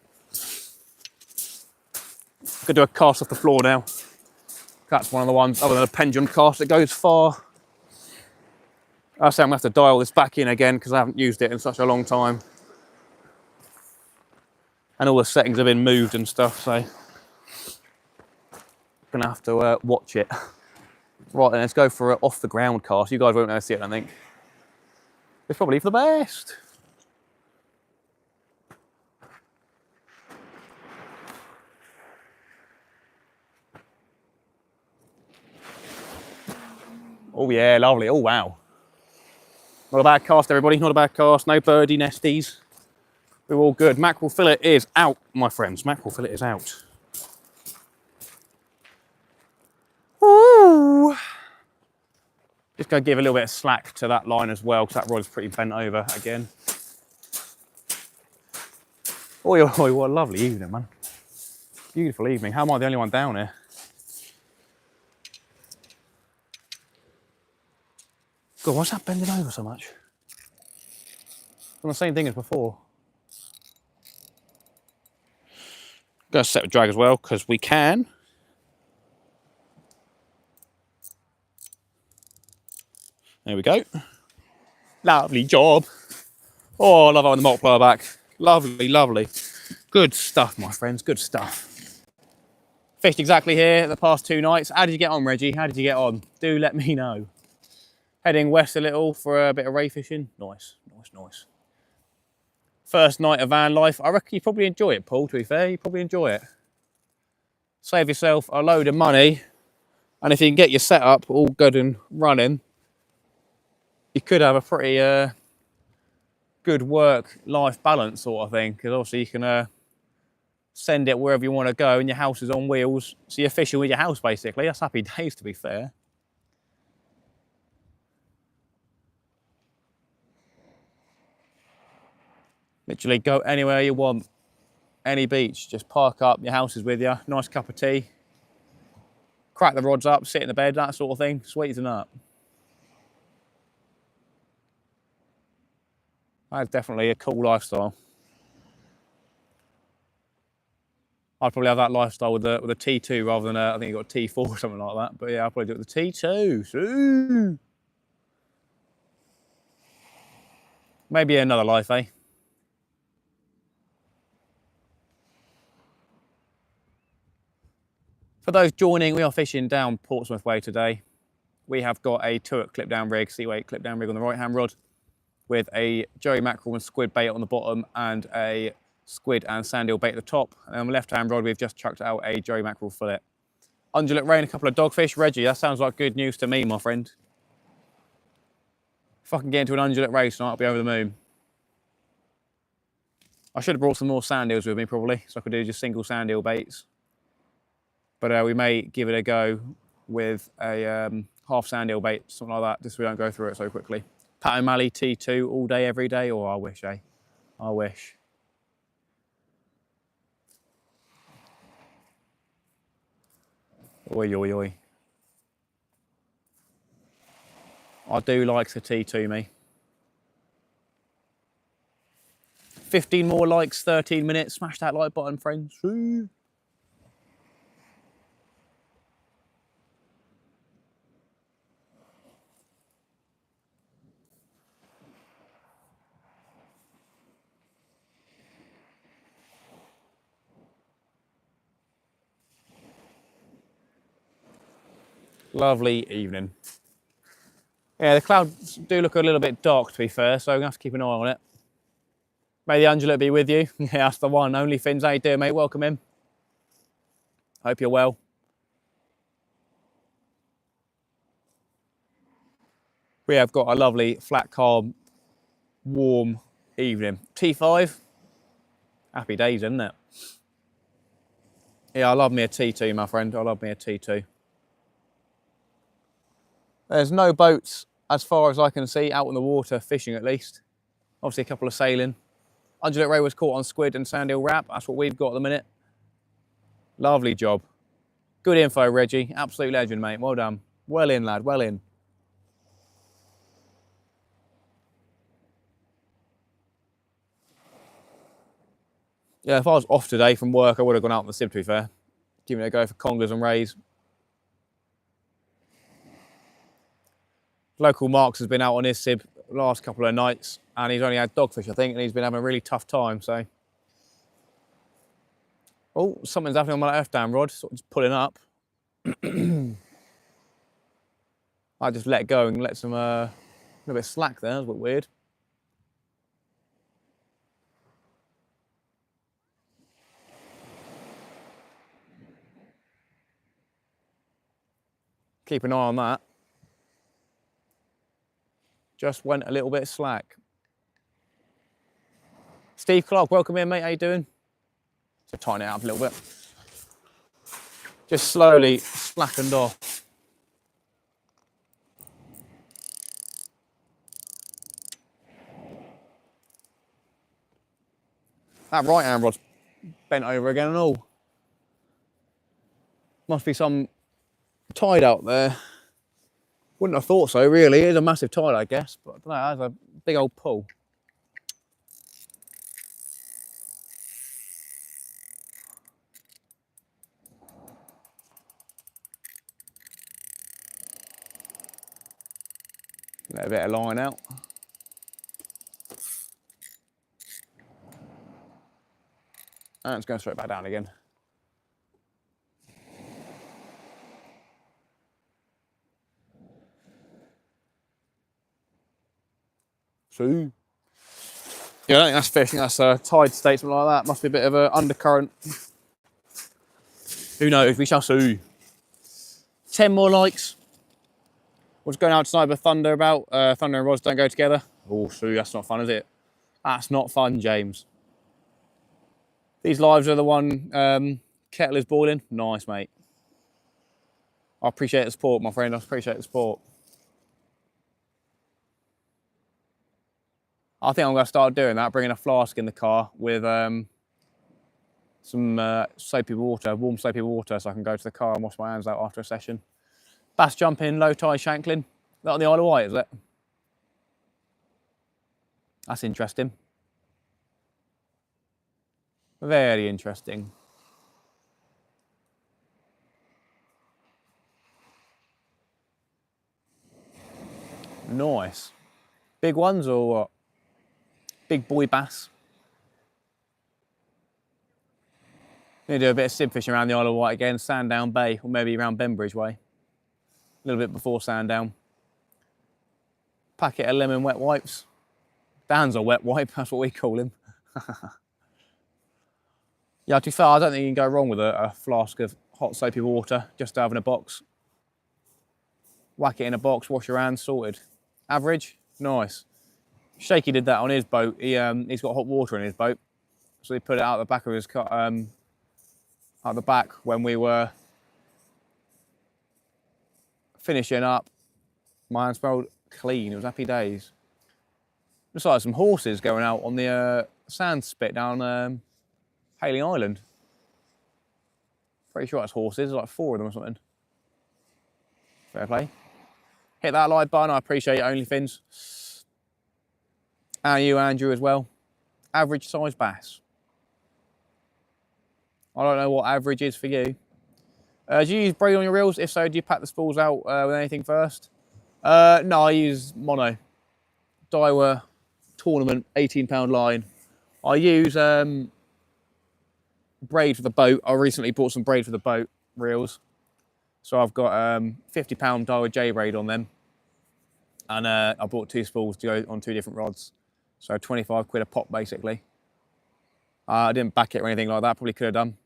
Could do a cast off the floor now. That's one of the ones, other than a pendulum cast, that goes far. I say I'm going to have to dial this back in again because I haven't used it in such a long time. And all the settings have been moved and stuff, so I'm going to have to watch it. Right then, let's go for an off the ground cast. You guys won't know to see it, I think. It's probably for the best. Oh yeah, lovely. Oh wow. Not a bad cast, everybody. Not a bad cast. No birdie nesties. We're all good. Mackerel fillet is out, my friends. Mackerel fillet is out. Ooh. Just going to give a little bit of slack to that line as well, because that rod's pretty bent over again. Oi, oi, what a lovely evening, man. Beautiful evening. How am I the only one down here? God, what's that bending over so much? It's on the same thing as before. Gonna set the drag as well because we can. There we go. Lovely job. Oh, I love having the multiplier back. Lovely, lovely. Good stuff, my friends. Good stuff. Fished exactly here the past 2 nights. How did you get on, Reggie? How did you get on? Do let me know. Heading west a little for a bit of ray fishing. Nice, nice, nice. First night of van life. I reckon you probably enjoy it, Paul, to be fair. You probably enjoy it. Save yourself a load of money. And if you can get your setup all good and running, you could have a pretty good work-life balance sort of thing. Because obviously you can send it wherever you want to go and your house is on wheels. So you're fishing with your house, basically. That's happy days, to be fair. Literally go anywhere you want. Any beach. Just park up, your house is with you. Nice cup of tea. Crack the rods up, sit in the bed, that sort of thing. Sweeten up. That's definitely a cool lifestyle. I'd probably have that lifestyle with a T2 rather than I think you got a T4 or something like that. But yeah, I'll probably do it with the T2. Ooh. Maybe another life, eh? For those joining, we are fishing down Portsmouth way today. We have got a Tuick clip down rig, Seaway clip down rig on the right hand rod, with a Joey mackerel and squid bait on the bottom and a squid and sand eel bait at the top. And on the left hand rod, we've just chucked out a Joey mackerel fillet. Undulate ray and a couple of dogfish. Reggie, that sounds like good news to me, my friend. If I can get into an undulate ray tonight, I'll be over the moon. I should have brought some more sand eels with me probably, so I could do just single sand eel baits. But we may give it a go with a half sand eel bait, something like that, just so we don't go through it so quickly. Pat O'Malley T2 all day, every day. Oh, I wish, eh? I wish. Oi, oi, oi. I do like the T2, me. 15 more likes, 13 minutes. Smash that like button, friends. Woo. Lovely evening. Yeah, the clouds do look a little bit dark, to be fair, so I'm going to have to keep an eye on it. May the undulate be with you. Yeah, that's the one. Only Fins. How you doing, mate? Welcome in. Hope you're well. We have got a lovely, flat, calm, warm evening. T5. Happy days, isn't it? Yeah, I love me a T2, my friend. I love me a T2. There's no boats, as far as I can see, out in the water, fishing at least. Obviously a couple of sailing. Undulate ray was caught on squid and sand eel wrap. That's what we've got at the minute. Lovely job. Good info, Reggie. Absolute legend, mate. Well done. Well in, lad. Well in. Yeah, if I was off today from work, I would have gone out on the sib, to be fair. Giving it a go for congers and rays. Local Marks has been out on his sib the last couple of nights, and he's only had dogfish, I think, and he's been having a really tough time, so. Oh, something's happening on my left hand rod, sort of just pulling up. I just let go and let some, a little bit of slack there, that was a bit weird. Keep an eye on that. Just went a little bit slack. Steve Clark, welcome in, mate. How you doing? So tighten it up a little bit. Just slowly slackened off. That right hand rod's bent over again and all. Must be some tide out there. Wouldn't have thought so, really. It is a massive tide, I guess, but I don't know, that's a big old pull. Let a bit of line out. And it's going straight back down again. See? Yeah, I don't think that's fish. I think that's a tide state, something like that. Must be a bit of an undercurrent. Who knows? We shall see. 10 more likes. What's going out tonight with Thunder about? Thunder and rods don't go together. Oh, Sue, that's not fun, is it? That's not fun, James. These lives are the one kettle is boiling. Nice, mate. I appreciate the support, my friend. I appreciate the support. I think I'm going to start doing that, bringing a flask in the car with some soapy water, warm soapy water, so I can go to the car and wash my hands out after a session. Bass jumping, low tide shankling. That on the Isle of Wight, is it? That's interesting. Very interesting. Nice. Big ones or what? Big boy bass. Gonna do a bit of sim fishing around the Isle of Wight again, Sandown Bay, or maybe around Benbridge way. A little bit before Sandown. Packet of lemon wet wipes. Dan's a wet wipe, that's what we call him. Yeah, to be fair, I don't think you can go wrong with a flask of hot soapy water just to have in a box. Whack it in a box, wash your hands, sorted. Average, nice. Shaky did that on his boat. He's got hot water in his boat, so he put it out the back of his car, out the back when we were finishing up. My hand smelled clean. It was happy days. Just like some horses going out on the sand spit down Haley Island. Pretty sure that's horses, like 4 of them or something. Fair play. Hit that like button, I appreciate it, OnlyFins. And you, Andrew, as well. Average size bass. I don't know what average is for you. Do you use braid on your reels? If so, do you pack the spools out with anything first? No, I use mono. Daiwa tournament 18-pound line. I use braid for the boat. I recently bought some braid for the boat reels. So I've got 50-pound Daiwa J braid on them. And I bought 2 spools to go on 2 different rods. So 25 quid a pop, basically. I didn't back it or anything like that. Probably could have done.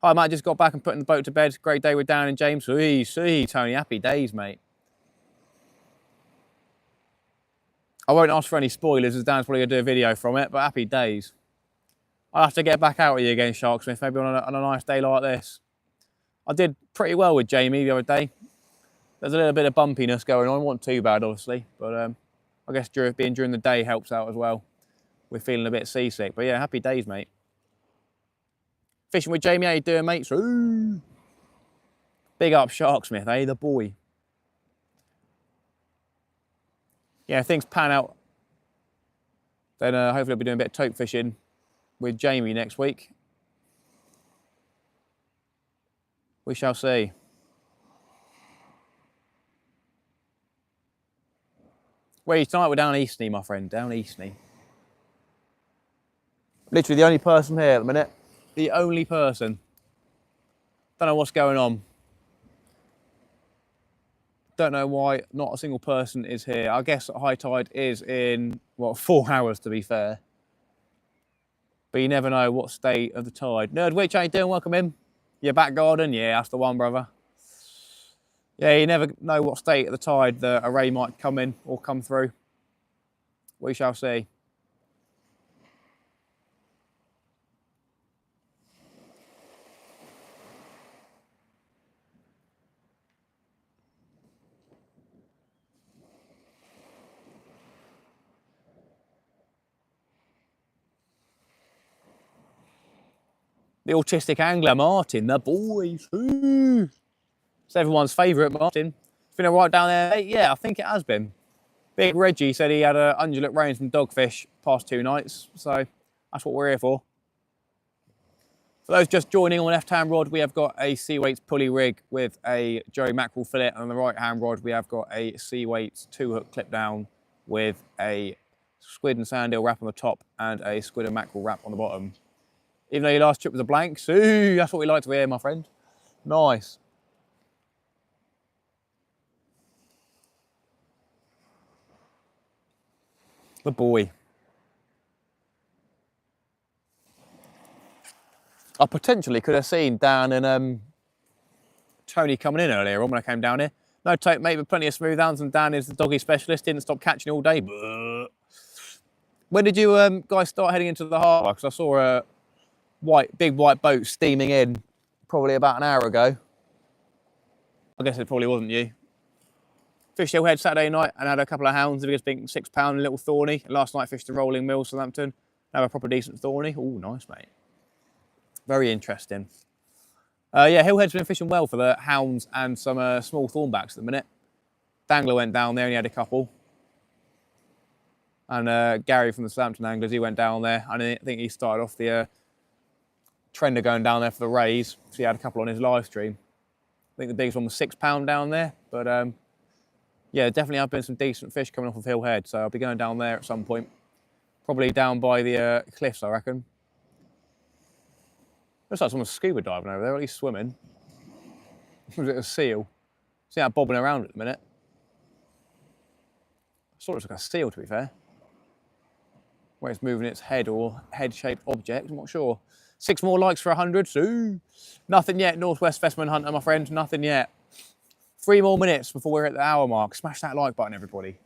Hi, Matt. Just got back and putting the boat to bed. Great day with Dan and James. See, Tony. Happy days, mate. I won't ask for any spoilers as Dan's probably going to do a video from it, but happy days. I'll have to get back out with you again, Sharksmith, maybe on a nice day like this. I did pretty well with Jamie the other day. There's a little bit of bumpiness going on. It wasn't too bad, obviously, but I guess being during the day helps out as well. We're feeling a bit seasick, but yeah, happy days, mate. Fishing with Jamie, how you doing, mates? Ooh. Big up Sharksmith, eh? The boy. Yeah, if things pan out, then hopefully I'll be doing a bit of tope fishing with Jamie next week. We shall see. Where are you tonight? We're down Eastney, my friend, down Eastney. Literally the only person here at the minute. The only person. Don't know what's going on. Don't know why not a single person is here. I guess high tide is in, what, 4 hours to be fair. But you never know what state of the tide. Nerdwitch, how you doing? Welcome in. Your back garden? Yeah, that's the one, brother. Yeah, you never know what state of the tide the array might come in or come through. We shall see. The autistic angler, Martin, the boys. Ooh. It's everyone's favourite, Martin. It's been right down there, mate. Yeah, I think it has been. Big Reggie said he had a undulate range from dogfish past 2 nights, so that's what we're here for. For those just joining, on the left-hand rod, we have got a Seaweights pulley rig with a Joey mackerel fillet, and on the right-hand rod, we have got a Seaweights 2-hook clip down with a squid and sand eel wrap on the top and a squid and mackerel wrap on the bottom. Even though your last trip was a blank, so that's what we like to hear, my friend. Nice. The boy. I potentially could have seen Dan and Tony coming in earlier on when I came down here. No tape, mate, but plenty of Smoothounds, and Dan is the doggy specialist. Didn't stop catching all day. When did you guys start heading into the harbour? Because I saw a big white boat steaming in probably about an hour ago. I guess it probably wasn't you. Fished Hillhead Saturday night and had a couple of hounds. The biggest being £6, little thorny. Last night fished the Rolling Mill, Southampton. Have a proper decent thorny. Oh, nice, mate. Very interesting. Yeah, Hillhead's been fishing well for the hounds and some small thornbacks at the minute. Dangler went down there and he had a couple. And Gary from the Southampton Anglers, he went down there. And I think he started off the trend of going down there for the rays. So he had a couple on his live stream. I think the biggest one was £6 down there. But yeah, definitely have been some decent fish coming off of Hillhead. So I'll be going down there at some point. Probably down by the cliffs, I reckon. Looks like someone's scuba diving over there, or at least swimming. Was it a seal? See that bobbing around at the minute? Sort of looks like a seal, to be fair. Where it's moving its head or head-shaped object, I'm not sure. 6 more likes for 100, so nothing yet, Northwest Specimen Hunter, my friend, nothing yet. 3 more minutes before we're at the hour mark. Smash that like button, everybody.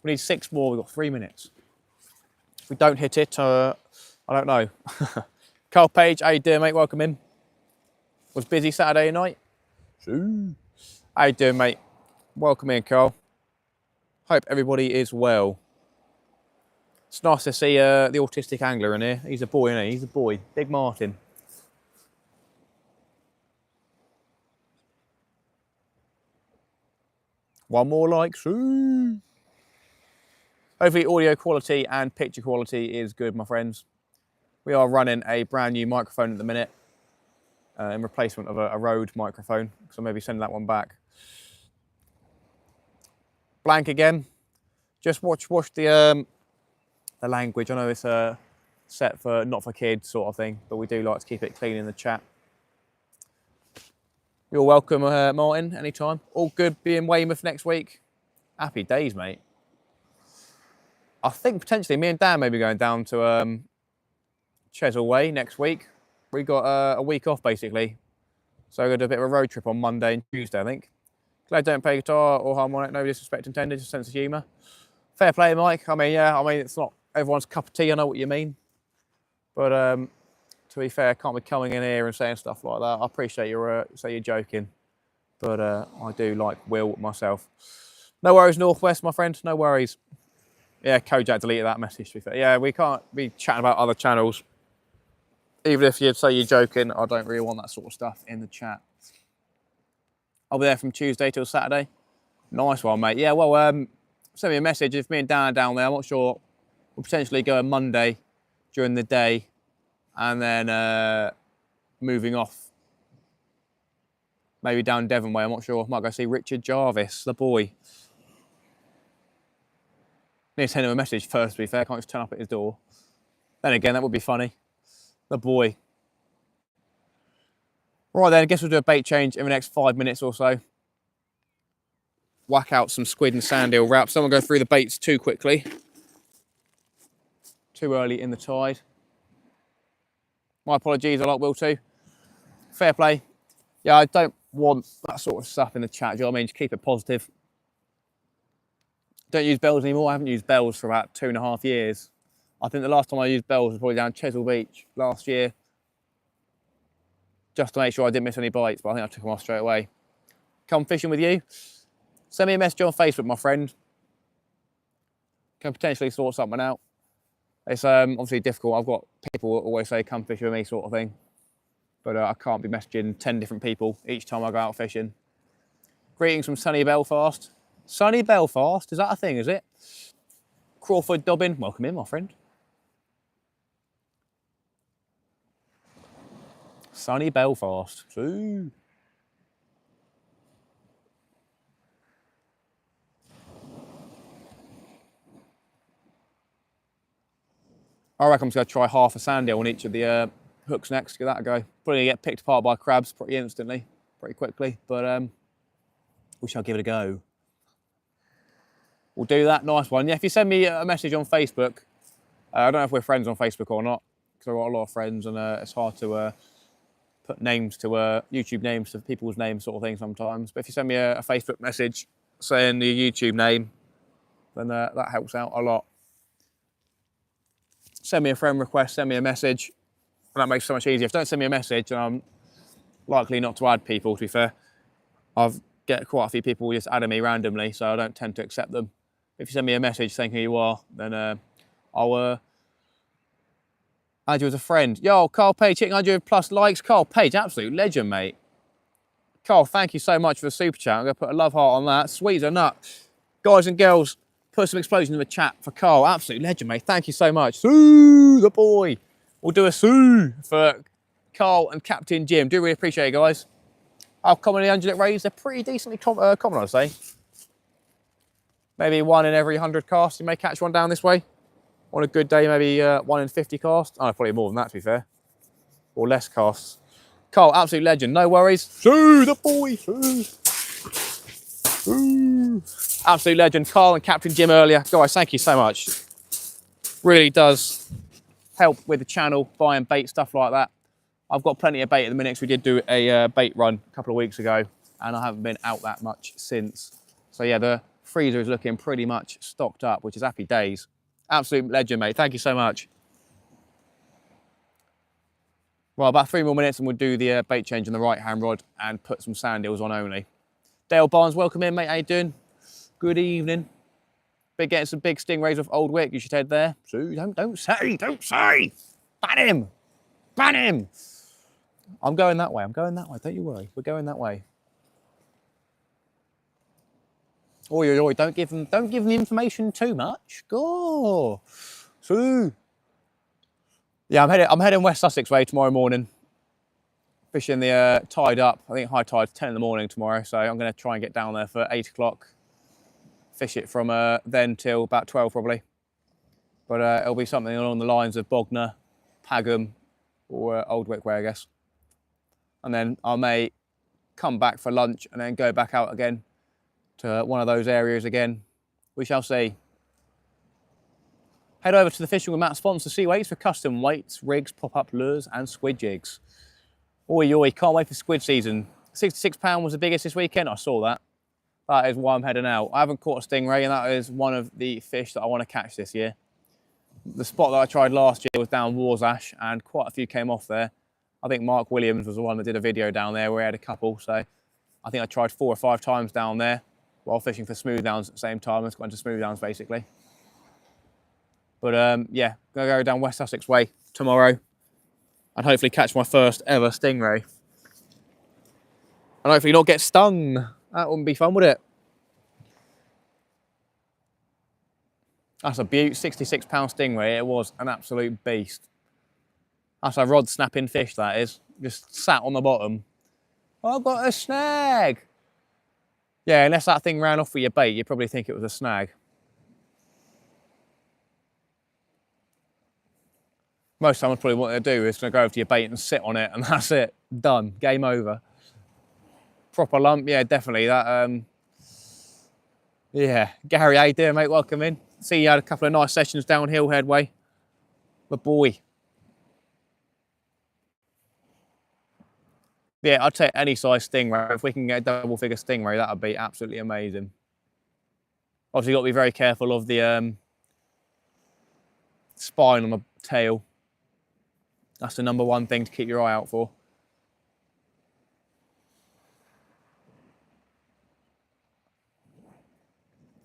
We need 6 more, we've got 3 minutes. If we don't hit it, I don't know. Carl Page, how you doing, mate? Welcome in. Was busy Saturday night? Sure. How you doing, mate? Welcome in, Carl. Hope everybody is well. It's nice to see the autistic angler in here. He's a boy, isn't he? He's a boy. Big Martin. One more like. Sure. Hopefully audio quality and picture quality is good, my friends. We are running a brand new microphone at the minute in replacement of a Rode microphone, so maybe send that one back. Blank again. Just watch the language. I know it's set for not for kids sort of thing, but we do like to keep it clean in the chat. You're welcome, Martin, anytime. All good, be in Weymouth next week. Happy days, mate. I think potentially me and Dan may be going down to Chesil Way next week. We got a week off basically, so we're gonna do a bit of a road trip on Monday and Tuesday, I think. Glad don't play guitar or harmonic, no disrespect intended, just sense of humour. Fair play, Mike. I mean, yeah, I mean it's not everyone's cup of tea. I know what you mean, but to be fair, I can't be coming in here and saying stuff like that. I appreciate your say you're joking, but I do like Will myself. No worries, Northwest, my friend. No worries. Yeah, Kojak deleted that message. To be fair, yeah, we can't be chatting about other channels. Even if you'd say you're joking, I don't really want that sort of stuff in the chat. I'll be there from Tuesday till Saturday. Nice one, mate. Yeah, well, send me a message. If me and Dan are down there, I'm not sure. We'll potentially go on Monday during the day and then moving off. Maybe down Devon way, I'm not sure. Might go see Richard Jarvis, the boy. Need to send him a message first, to be fair. Can't just turn up at his door. Then again, that would be funny. The boy. Right then, I guess we'll do a bait change in the next 5 minutes or so. Whack out some squid and sand eel wraps. Don't want to go through the baits too quickly. Too early in the tide. My apologies, I like Will too. Fair play. Yeah, I don't want that sort of stuff in the chat, do you know what I mean? Just keep it positive. Don't use bells anymore. I haven't used bells for about 2.5 years. I think the last time I used bells was probably down Chesil Beach last year. Just to make sure I didn't miss any bites, but I think I took them off straight away. Come fishing with you. Send me a message on Facebook, my friend. Can potentially sort something out. It's obviously difficult. I've got people that always say, come fish with me sort of thing. But I can't be messaging 10 different people each time I go out fishing. Greetings from sunny Belfast. Sunny Belfast, is that a thing, is it? Crawford Dobbin, welcome in, my friend. Sunny Belfast. Ooh. I reckon I'm just going to try half a sand eel on each of the hooks next. Give that a go. Probably get picked apart by crabs pretty instantly, pretty quickly, but we shall give it a go. We'll do that. Nice one. Yeah, if you send me a message on Facebook, I don't know if we're friends on Facebook or not, because I've got a lot of friends and it's hard to put names to YouTube names to people's names sort of thing sometimes. But if you send me a Facebook message saying your YouTube name, then that helps out a lot. Send me a friend request, send me a message, and that makes it so much easier. If you don't send me a message, then I'm likely not to add people, to be fair. I've get quite a few people just adding me randomly, so I don't tend to accept them. If you send me a message saying who you are, then I'll add you as a friend. Yo, Carl Page hitting 100+ likes. Carl Page, absolute legend, mate. Carl, thank you so much for the super chat. I'm going to put a love heart on that. Sweet as a nut. Guys and girls, put some explosions in the chat for Carl. Absolute legend, mate. Thank you so much. Sue, the boy. We'll do a sue for Carl and Captain Jim. Do really appreciate it, guys. How common are the undulate rays? They're pretty decently common, I'd say. Maybe 1 in every 100 casts, you may catch one down this way. On a good day, maybe 1 in 50 casts. Oh, probably more than that, to be fair. Or less casts. Carl, absolute legend. No worries. Sue, the boy. Sue. Sue. Absolute legend. Carl and Captain Jim earlier. Guys, thank you so much. Really does help with the channel, buying bait, stuff like that. I've got plenty of bait at the minute, because we did do a bait run a couple of weeks ago, and I haven't been out that much since. So yeah, the freezer is looking pretty much stocked up, which is happy days. Absolute legend, mate. Thank you so much. Well, about 3 more minutes and we'll do the bait change on the right-hand rod and put some sand eels on only. Dale Barnes, welcome in, mate. How you doing? Good evening. Been getting some big stingrays off Old Wick. You should head there. So don't say. Ban him. Ban him. I'm going that way. Don't you worry. We're going that way. Oi, don't give them the information too much. Go. So. Yeah, I'm heading West Sussex way tomorrow morning. Fishing the tide up. I think high tide's 10 in the morning tomorrow, so I'm going to try and get down there for 8 o'clock. Fish it from then till about 12 probably. But it'll be something along the lines of Bognor, Pagham, or Old Wick way, I guess. And then I may come back for lunch and then go back out again to one of those areas again. We shall see. Head over to the Fishing with Matt sponsor Sea Weights for custom weights, rigs, pop-up lures and squid jigs. Oi, can't wait for squid season. £66 was the biggest this weekend. I saw that. That is why I'm heading out. I haven't caught a stingray, and that is one of the fish that I want to catch this year. The spot that I tried last year was down Warsash, and quite a few came off there. I think Mark Williams was the one that did a video down there where he had a couple, so I think I tried 4 or 5 times down there while fishing for Smoothdowns at the same time. It's got into Smoothdowns basically. But yeah, gonna go down West Sussex way tomorrow and hopefully catch my first ever stingray. And hopefully not get stung. That wouldn't be fun, would it? That's a beaut, £66 stingray. It was an absolute beast. That's a rod snapping fish, that is. Just sat on the bottom. I've got a snag. Yeah, unless that thing ran off with your bait, you'd probably think it was a snag. Most times probably what they'll do is going to go over to your bait and sit on it, and that's it. Done. Game over. Proper lump, yeah, definitely. That, yeah. Gary, how you doing, mate? Welcome in. See you had a couple of nice sessions downhill headway. But boy. Yeah, I'd take any size stingray. If we can get a double figure stingray, that would be absolutely amazing. Obviously, you've got to be very careful of the spine on the tail. That's the #1 thing to keep your eye out for.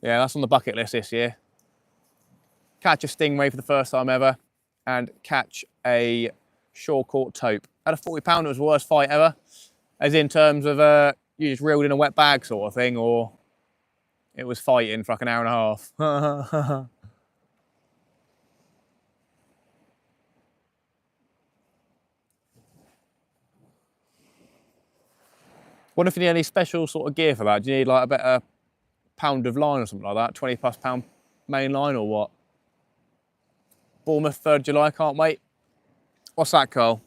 Yeah, that's on the bucket list this year. Catch a stingray for the first time ever and catch a shore caught tope. At a £40, it was the worst fight ever. As in terms of you just reeled in a wet bag sort of thing, or it was fighting for like an hour and a half. Wonder if you need any special sort of gear for that. Do you need like a better pound of line or something like that? 20+ pound main line or what? Bournemouth, 3rd July, can't wait. What's that, Carl?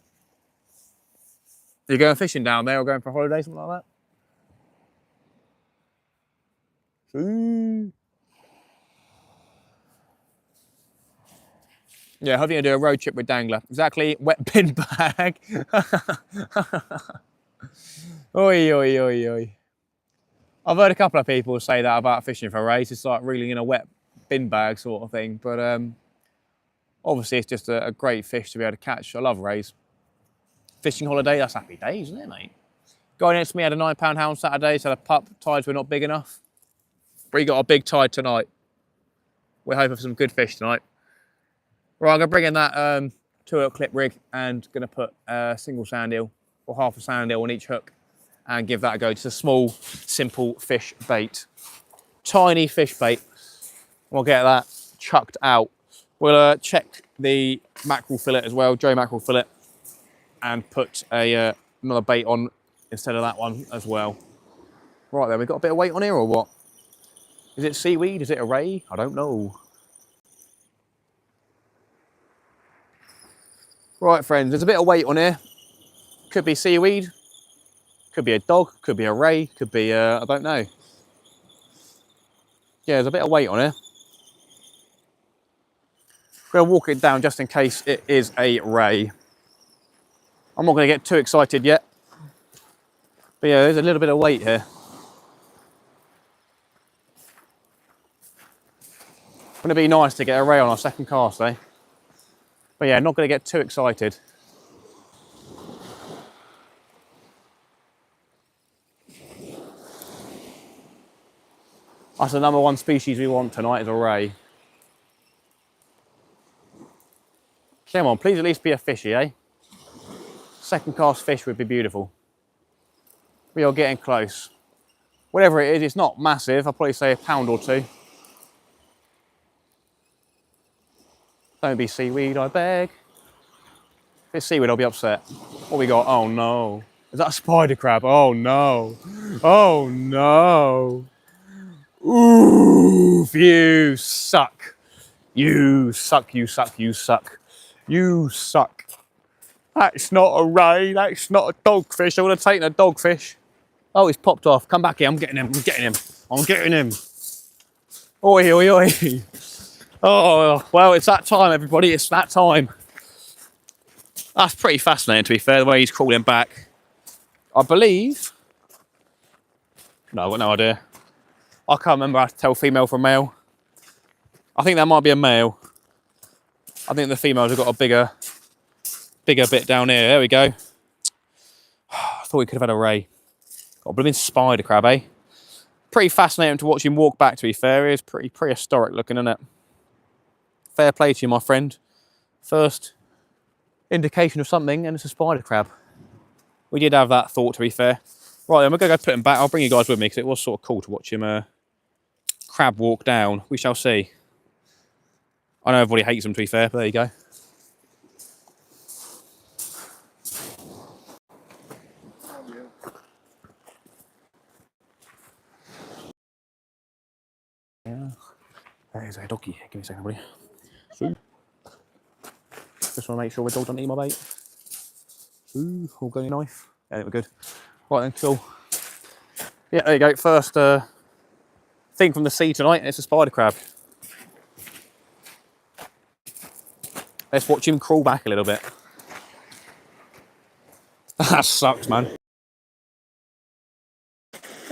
Are you going fishing down there or going for a holiday, something like that? Ooh. Yeah, hopefully you're going to do a road trip with Dangler. Exactly, wet bin bag. Oi, oi, oi, oi. I've heard a couple of people say that about fishing for rays. It's like reeling in a wet bin bag sort of thing. But obviously it's just a great fish to be able to catch. I love rays. Fishing holiday, that's happy days, isn't it, mate? Guy next to me had a £9 hound Saturday, so the pup tides were not big enough. We got a big tide tonight. We're hoping for some good fish tonight. Right, I'm going to bring in that 2-hook clip rig and going to put a single sand eel or half a sand eel on each hook and give that a go. Just a small, simple fish bait. Tiny fish bait. We'll get that chucked out. We'll check the mackerel fillet as well, Joe mackerel fillet, and put another bait on instead of that one as well. Right then, we've got a bit of weight on here or what? Is it seaweed? Is it a ray? I don't know. Right, friends, there's a bit of weight on here. Could be seaweed, could be a dog, could be a ray, could be, I don't know. Yeah, there's a bit of weight on here. I'm going to walk it down just in case it is a ray. I'm not going to get too excited yet. But yeah, there's a little bit of weight here. Going to be nice to get a ray on our second cast, eh? But yeah, not going to get too excited. That's the #1 species we want tonight, is a ray. Come on, please at least be a fishy, eh? Second cast fish would be beautiful. We are getting close. Whatever it is, it's not massive. I'll probably say a pound or two. Don't be seaweed, I beg. If it's seaweed, I'll be upset. What we got? Oh no. Is that a spider crab? Oh no. Oh no. Ooh, you suck. You suck, you suck, you suck. You suck. That's not a ray, that's not a dogfish. I would have taken a dogfish. Oh, he's popped off. Come back here, I'm getting him, I'm getting him. I'm getting him. Oi, oi, oi. Oh, well, it's that time, everybody, it's that time. That's pretty fascinating, to be fair, the way he's crawling back. I believe... No, I've got no idea. I can't remember how to tell female from male. I think that might be a male. I think the females have got a bigger bit down here. There we go. I thought we could have had a ray. Got a blooming spider crab, eh? Pretty fascinating to watch him walk back, to be fair. He is pretty prehistoric looking, isn't it? Fair play to you, my friend. First indication of something, and it's a spider crab. We did have that thought, to be fair. Right, then we're going to go put him back. I'll bring you guys with me, because it was sort of cool to watch him crab walk down. We shall see. I know everybody hates them, to be fair, but there you go. Yeah. There's a doggy. Give me a second, buddy. Just want to make sure my dog doesn't eat my bait. Ooh, all going knife. Yeah, we're good. Right then, cool. Yeah, there you go. First thing from the sea tonight, it's a spider crab. Let's watch him crawl back a little bit. That sucks, man.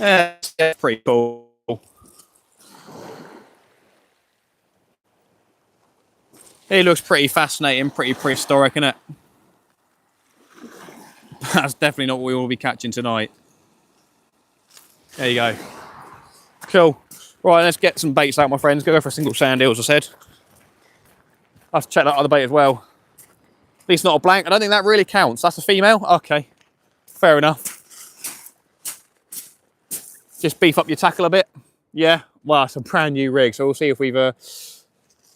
Yeah, it's pretty cool. He looks pretty fascinating, pretty prehistoric, isn't it? That's definitely not what we will be catching tonight. There you go. Cool. Right, let's get some baits out, my friends. Go for a single sand eel, as I said. I'll have to check that other bait as well. At least not a blank. I don't think that really counts. That's a female? Okay. Fair enough. Just beef up your tackle a bit. Yeah. Well, it's a brand new rig, so we'll see if we've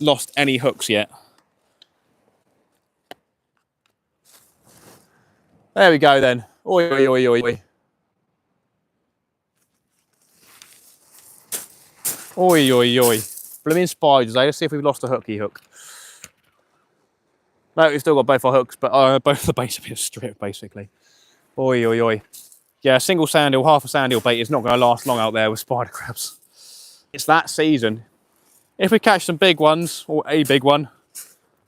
lost any hooks yet. There we go then. Oi, oi, oi, oi, oi. Oi, oi, oi. Blooming spiders, eh? Let's see if we've lost a hooky hook. No, we've still got both our hooks, but both the baits have been stripped, basically. Oi, oi, oi. Yeah, a single sand eel, half a sand eel bait is not going to last long out there with spider crabs. It's that season. If we catch some big ones, or a big one,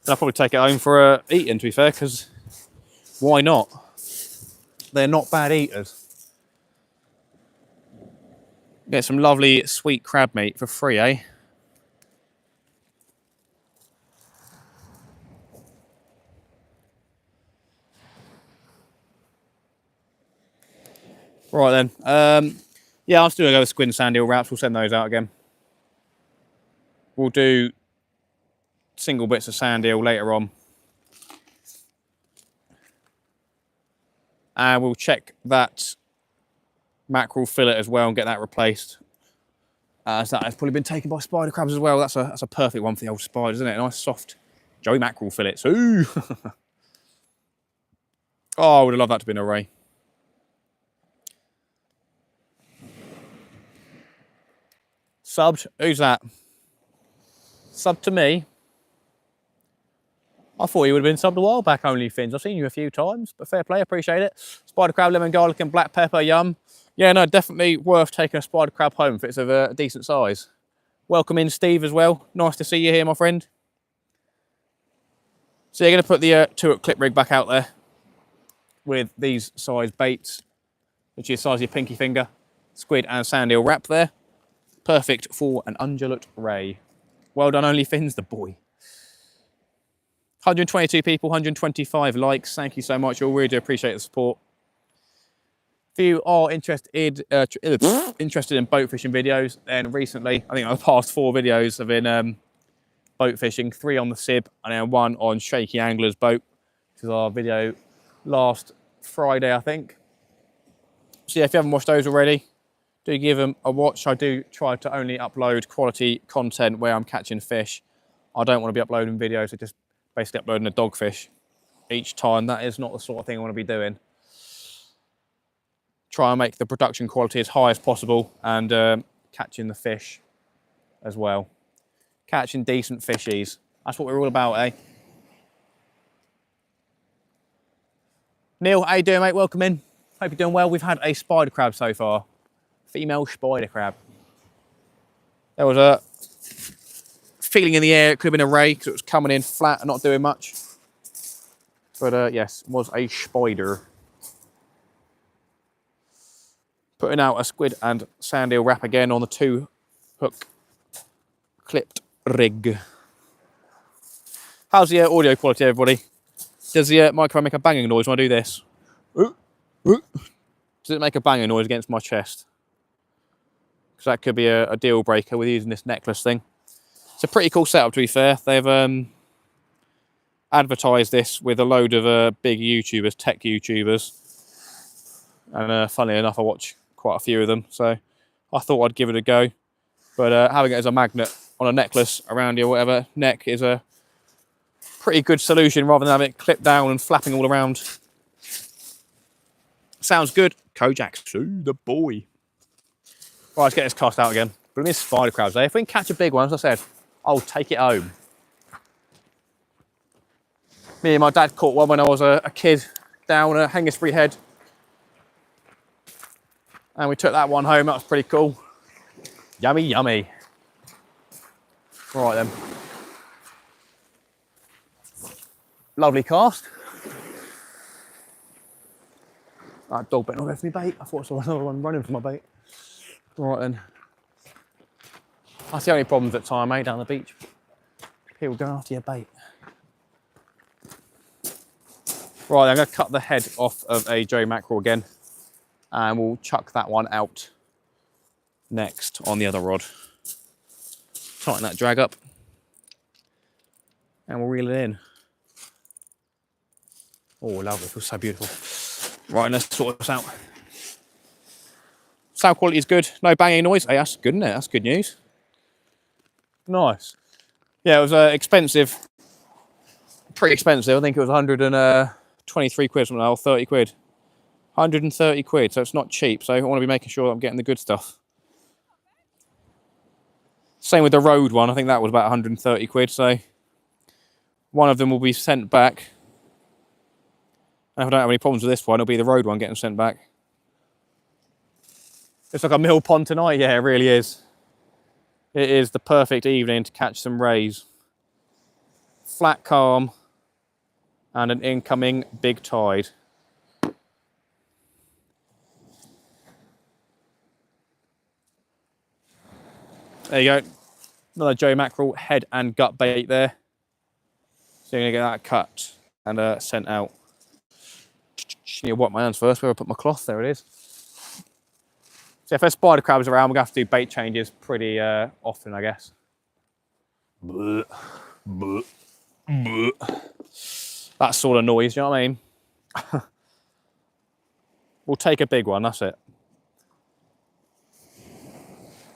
then I'll probably take it home for eating, to be fair, because why not? They're not bad eaters. Get some lovely sweet crab meat for free, eh? Right then. Yeah, I'm still going to go with squid and sand eel wraps. We'll send those out again. We'll do single bits of sand eel later on. And we'll check that mackerel fillet as well and get that replaced. As that has probably been taken by spider crabs as well. That's a perfect one for the old spiders, isn't it? Nice soft Joey mackerel fillets. Ooh! Oh, I would have loved that to be an array. Subbed? Who's that? Subbed to me? I thought you would have been subbed a while back, OnlyFins. I've seen you a few times, but fair play, appreciate it. Spider crab, lemon garlic and black pepper, yum. Yeah, no, definitely worth taking a spider crab home if it's of a decent size. Welcome in, Steve, as well. Nice to see you here, my friend. So you're going to put the 2-hook clip rig back out there with these size baits, which is the size of your pinky finger. Squid and sand eel wrap there. Perfect for an undulate ray. Well done, OnlyFins, the boy. 122 people, 125 likes. Thank you so much. I really do appreciate the support. If you are interested in boat fishing videos, then recently, I think the past 4 videos have been boat fishing, 3 on the Sib and then 1 on Shaky Angler's boat, which is our video last Friday, I think. So yeah, if you haven't watched those already, do give them a watch. I do try to only upload quality content where I'm catching fish. I don't want to be uploading videos of just basically uploading a dogfish each time. That is not the sort of thing I want to be doing. Try and make the production quality as high as possible and catching the fish as well. Catching decent fishies. That's what we're all about, eh? Neil, how you doing, mate? Welcome in. Hope you're doing well. We've had a spider crab so far. Female spider crab. There was a feeling in the air. It could have been a ray because it was coming in flat and not doing much. But yes, it was a spider. Putting out a squid and sand eel wrap again on the 2-hook clipped rig. How's the audio quality, everybody? Does the microphone make a banging noise when I do this? Does it make a banging noise against my chest? Because that could be a deal breaker with using this necklace thing. It's a pretty cool setup, to be fair. They've advertised this with a load of big YouTubers, tech YouTubers. And funnily enough, I watch quite a few of them. So I thought I'd give it a go. But having it as a magnet on a necklace around your whatever neck is a pretty good solution rather than having it clipped down and flapping all around. Sounds good. Kojaksu, the boy. Right, let's get this cast out again. But we miss spider crabs, eh? If we can catch a big one, as I said, I'll take it home. Me and my dad caught one when I was a kid down at Hengistbury Head. And we took that one home. That was pretty cool. Yummy, yummy. Right then. Lovely cast. That dog better not go for me bait. I thought I saw another one running for my bait. Right then. That's the only problems at time, mate, down the beach. People going after your bait. Right, I'm going to cut the head off of a Joey mackerel again. And we'll chuck that one out next on the other rod. Tighten that drag up. And we'll reel it in. Oh, lovely. It feels so beautiful. Right, let's sort this out. Sound quality is good. No banging noise. Hey, that's good, isn't it? That's good news. Nice. Yeah, it was expensive. Pretty expensive. I think it was 123 quid, something like that, or 30 quid. 130 quid, so it's not cheap. So I want to be making sure that I'm getting the good stuff. Same with the road one. I think that was about 130 quid. So One of them will be sent back. And if I don't have any problems with this one, it'll be the road one getting sent back. It's like a mill pond tonight. Yeah, it really is. It is the perfect evening to catch some rays. Flat calm and an incoming big tide. There you go. Another Joe Mackerel head and gut bait there. So you're going to get that cut and sent out. Just need to wipe my hands first. Where I put my cloth, there it is. So if there's spider crabs around, we're going to have to do bait changes pretty often, I guess. Bleh, bleh, bleh. That sort of noise, you know what I mean? We'll take a big one, that's it.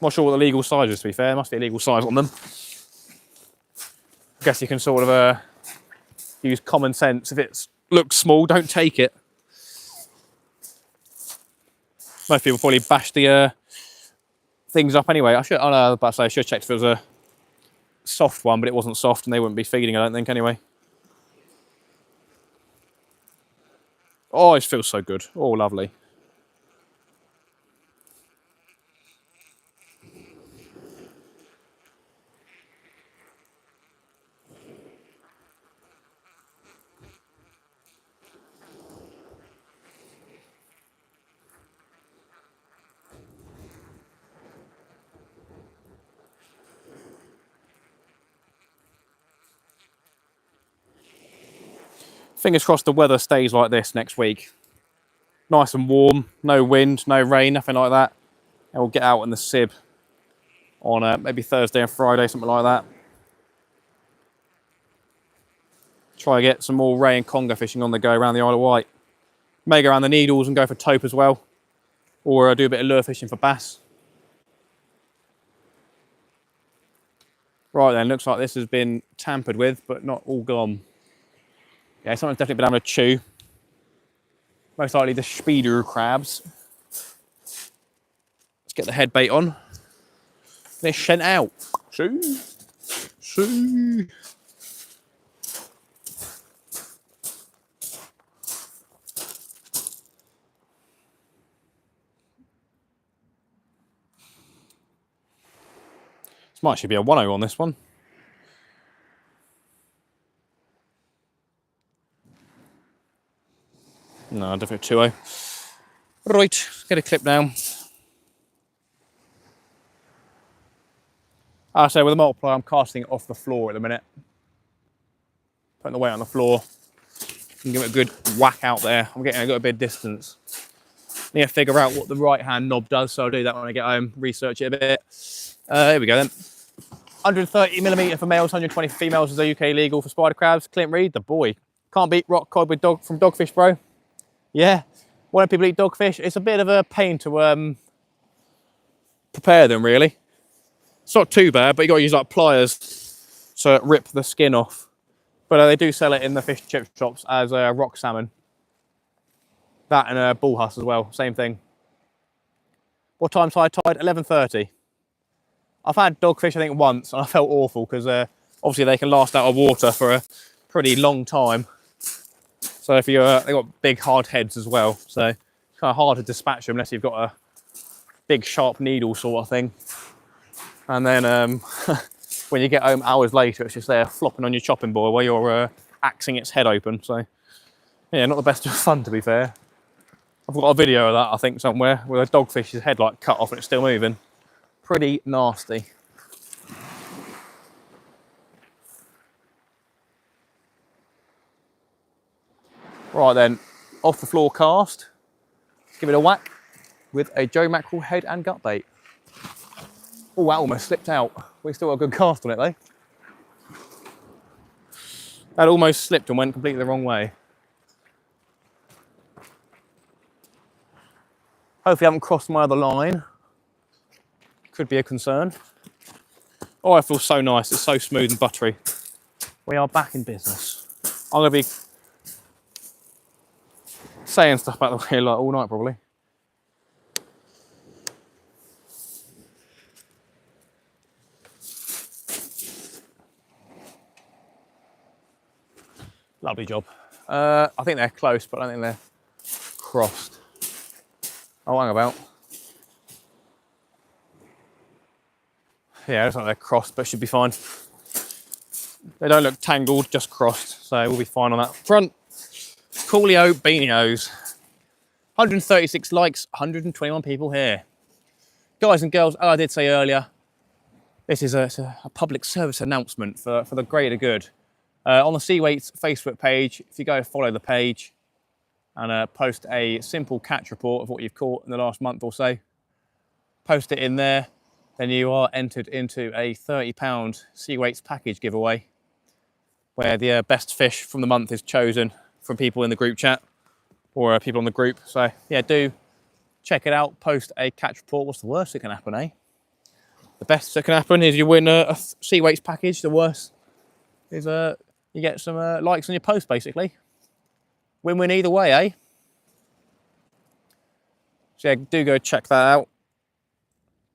Not sure what the legal size is, to be fair. There must be a legal size on them. I guess you can sort of use common sense. If it looks small, don't take it. Most people probably bash the things up anyway. I should have checked if it was a soft one, but it wasn't soft and they wouldn't be feeding, I don't think, anyway. Oh, it feels so good. Oh, lovely. Fingers crossed the weather stays like this next week. Nice and warm, no wind, no rain, nothing like that. And we'll get out in the Sib on maybe Thursday and Friday, something like that. Try to get some more ray and conger fishing on the go around the Isle of Wight. May go around the Needles and go for tope as well. Or do a bit of lure fishing for bass. Right then, looks like this has been tampered with, but not all gone. Yeah, someone's definitely been having a chew. Most likely the speeder crabs. Let's get the head bait on. They're sent out. See? See? This might actually be a 1-0 on this one. No, definitely 2-0. Right, get a clip down. So with the multiplier, I'm casting it off the floor at the minute. Putting the weight on the floor. And give it a good whack out there. I'm getting a good bit of distance. Need to figure out what the right-hand knob does, so I'll do that when I get home, research it a bit. Here we go then. 130mm for males, 120 for females is UK legal for spider crabs. Clint Reed, the boy. Can't beat rock cod with from Dogfish, bro. Yeah. Why don't people eat dogfish? It's a bit of a pain to prepare them, really. It's not too bad, but you got to use like pliers to rip the skin off. But they do sell it in the fish and chip shops as rock salmon. That and bull huss as well, same thing. What time's high tide? 11:30. I've had dogfish, I think, once, and I felt awful because obviously they can last out of water for a pretty long time. So if you're, they've got big hard heads as well, so it's kind of hard to dispatch them unless you've got a big sharp needle sort of thing. And then when you get home hours later, it's just there flopping on your chopping board while you're axing its head open. So yeah, not the best of fun, to be fair. I've got a video of that, I think, somewhere, with a dogfish's head like cut off and it's still moving. Pretty nasty. Right then, off the floor cast. Let's give it a whack with a Joe Mackerel head and gut bait. Oh, that almost slipped out. We still got a good cast on it though. That almost slipped and went completely the wrong way. Hopefully I haven't crossed my other line. Could be a concern. Oh, it feels so nice. It's so smooth and buttery. We are back in business. I'm going to be saying stuff about the wheel like all night probably. Lovely job. I think they're close, but I don't think they're crossed. Oh, hang about. Yeah, looks like they're crossed, but should be fine. They don't look tangled, just crossed, so we'll be fine on that front. Coolio Beanios. 136 likes, 121 people here. Guys and girls, as I did say earlier, this is a public service announcement for the greater good. On the Seaweights Facebook page, if you go follow the page and post a simple catch report of what you've caught in the last month or so, post it in there, then you are entered into a £30 Seaweights package giveaway, where the best fish from the month is chosen from people in the group chat or people on the group. So yeah, do check it out, post a catch report. What's the worst that can happen, eh? The best that can happen is you win a Seaweights package. The worst is you get some likes on your post, basically. Win-win either way, eh? So yeah, do go check that out.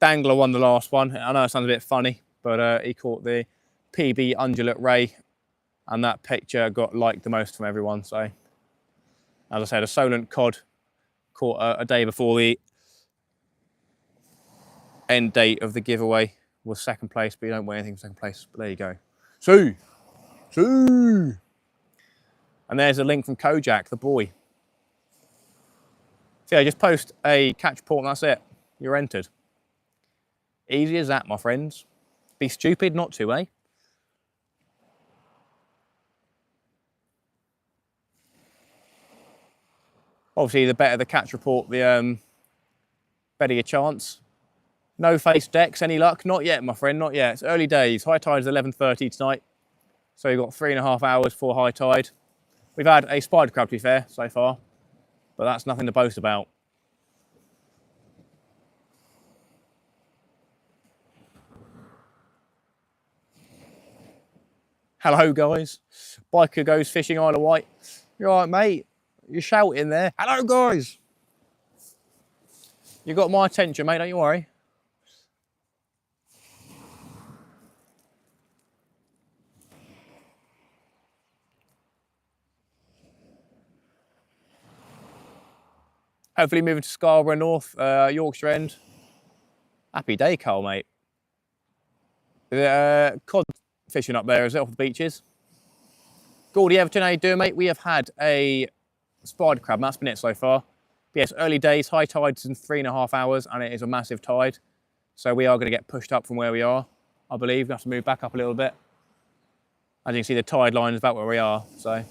Dangler won the last one. I know it sounds a bit funny, but he caught the PB undulate ray, and that picture got liked the most from everyone. So, as I said, a Solent cod caught a day before the end date of the giveaway was second place, but you don't win anything for second place. But there you go. See. And there's a link from Kojak, the boy. So yeah, just post a catch report and that's it. You're entered. Easy as that, my friends. Be stupid not to, eh? Obviously, the better the catch report, the better your chance. No face decks, any luck? Not yet, my friend, not yet. It's early days. High tide is 11:30 tonight. So you've got 3.5 hours for high tide. We've had a spider crab, to be fair, so far. But that's nothing to boast about. Hello, guys. Biker goes fishing Isle of Wight. You're all right, mate. You're shouting there. Hello, guys. You got my attention, mate, don't you worry. Hopefully moving to Scarborough North, Yorkshire End. Happy day, Carl, mate. Cod fishing up there, is it, off the beaches? Gordy Everton, how you doing, mate? We have had a spider crab, and that's been it so far. But yes, early days, high tides in 3.5 hours, and it is a massive tide. So we are going to get pushed up from where we are, I believe. We have to move back up a little bit. As you can see, the tide line is about where we are, so.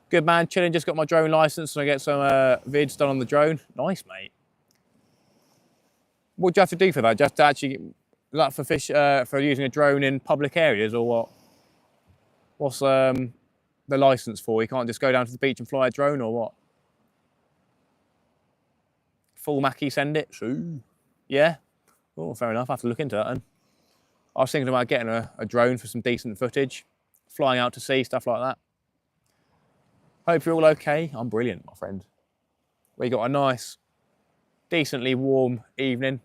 Good man, chilling, just got my drone license, so I get some vids done on the drone. Nice, mate. What do you have to do for that? Just to actually, is that for fish, for using a drone in public areas, or what? What's the license for? You can't just go down to the beach and fly a drone, or what? Full Mackie send it? Ooh. Yeah? Oh, fair enough, I have to look into that then. I was thinking about getting a drone for some decent footage, flying out to sea, stuff like that. Hope you're all okay. I'm brilliant, my friend. We got a nice, decently warm evening,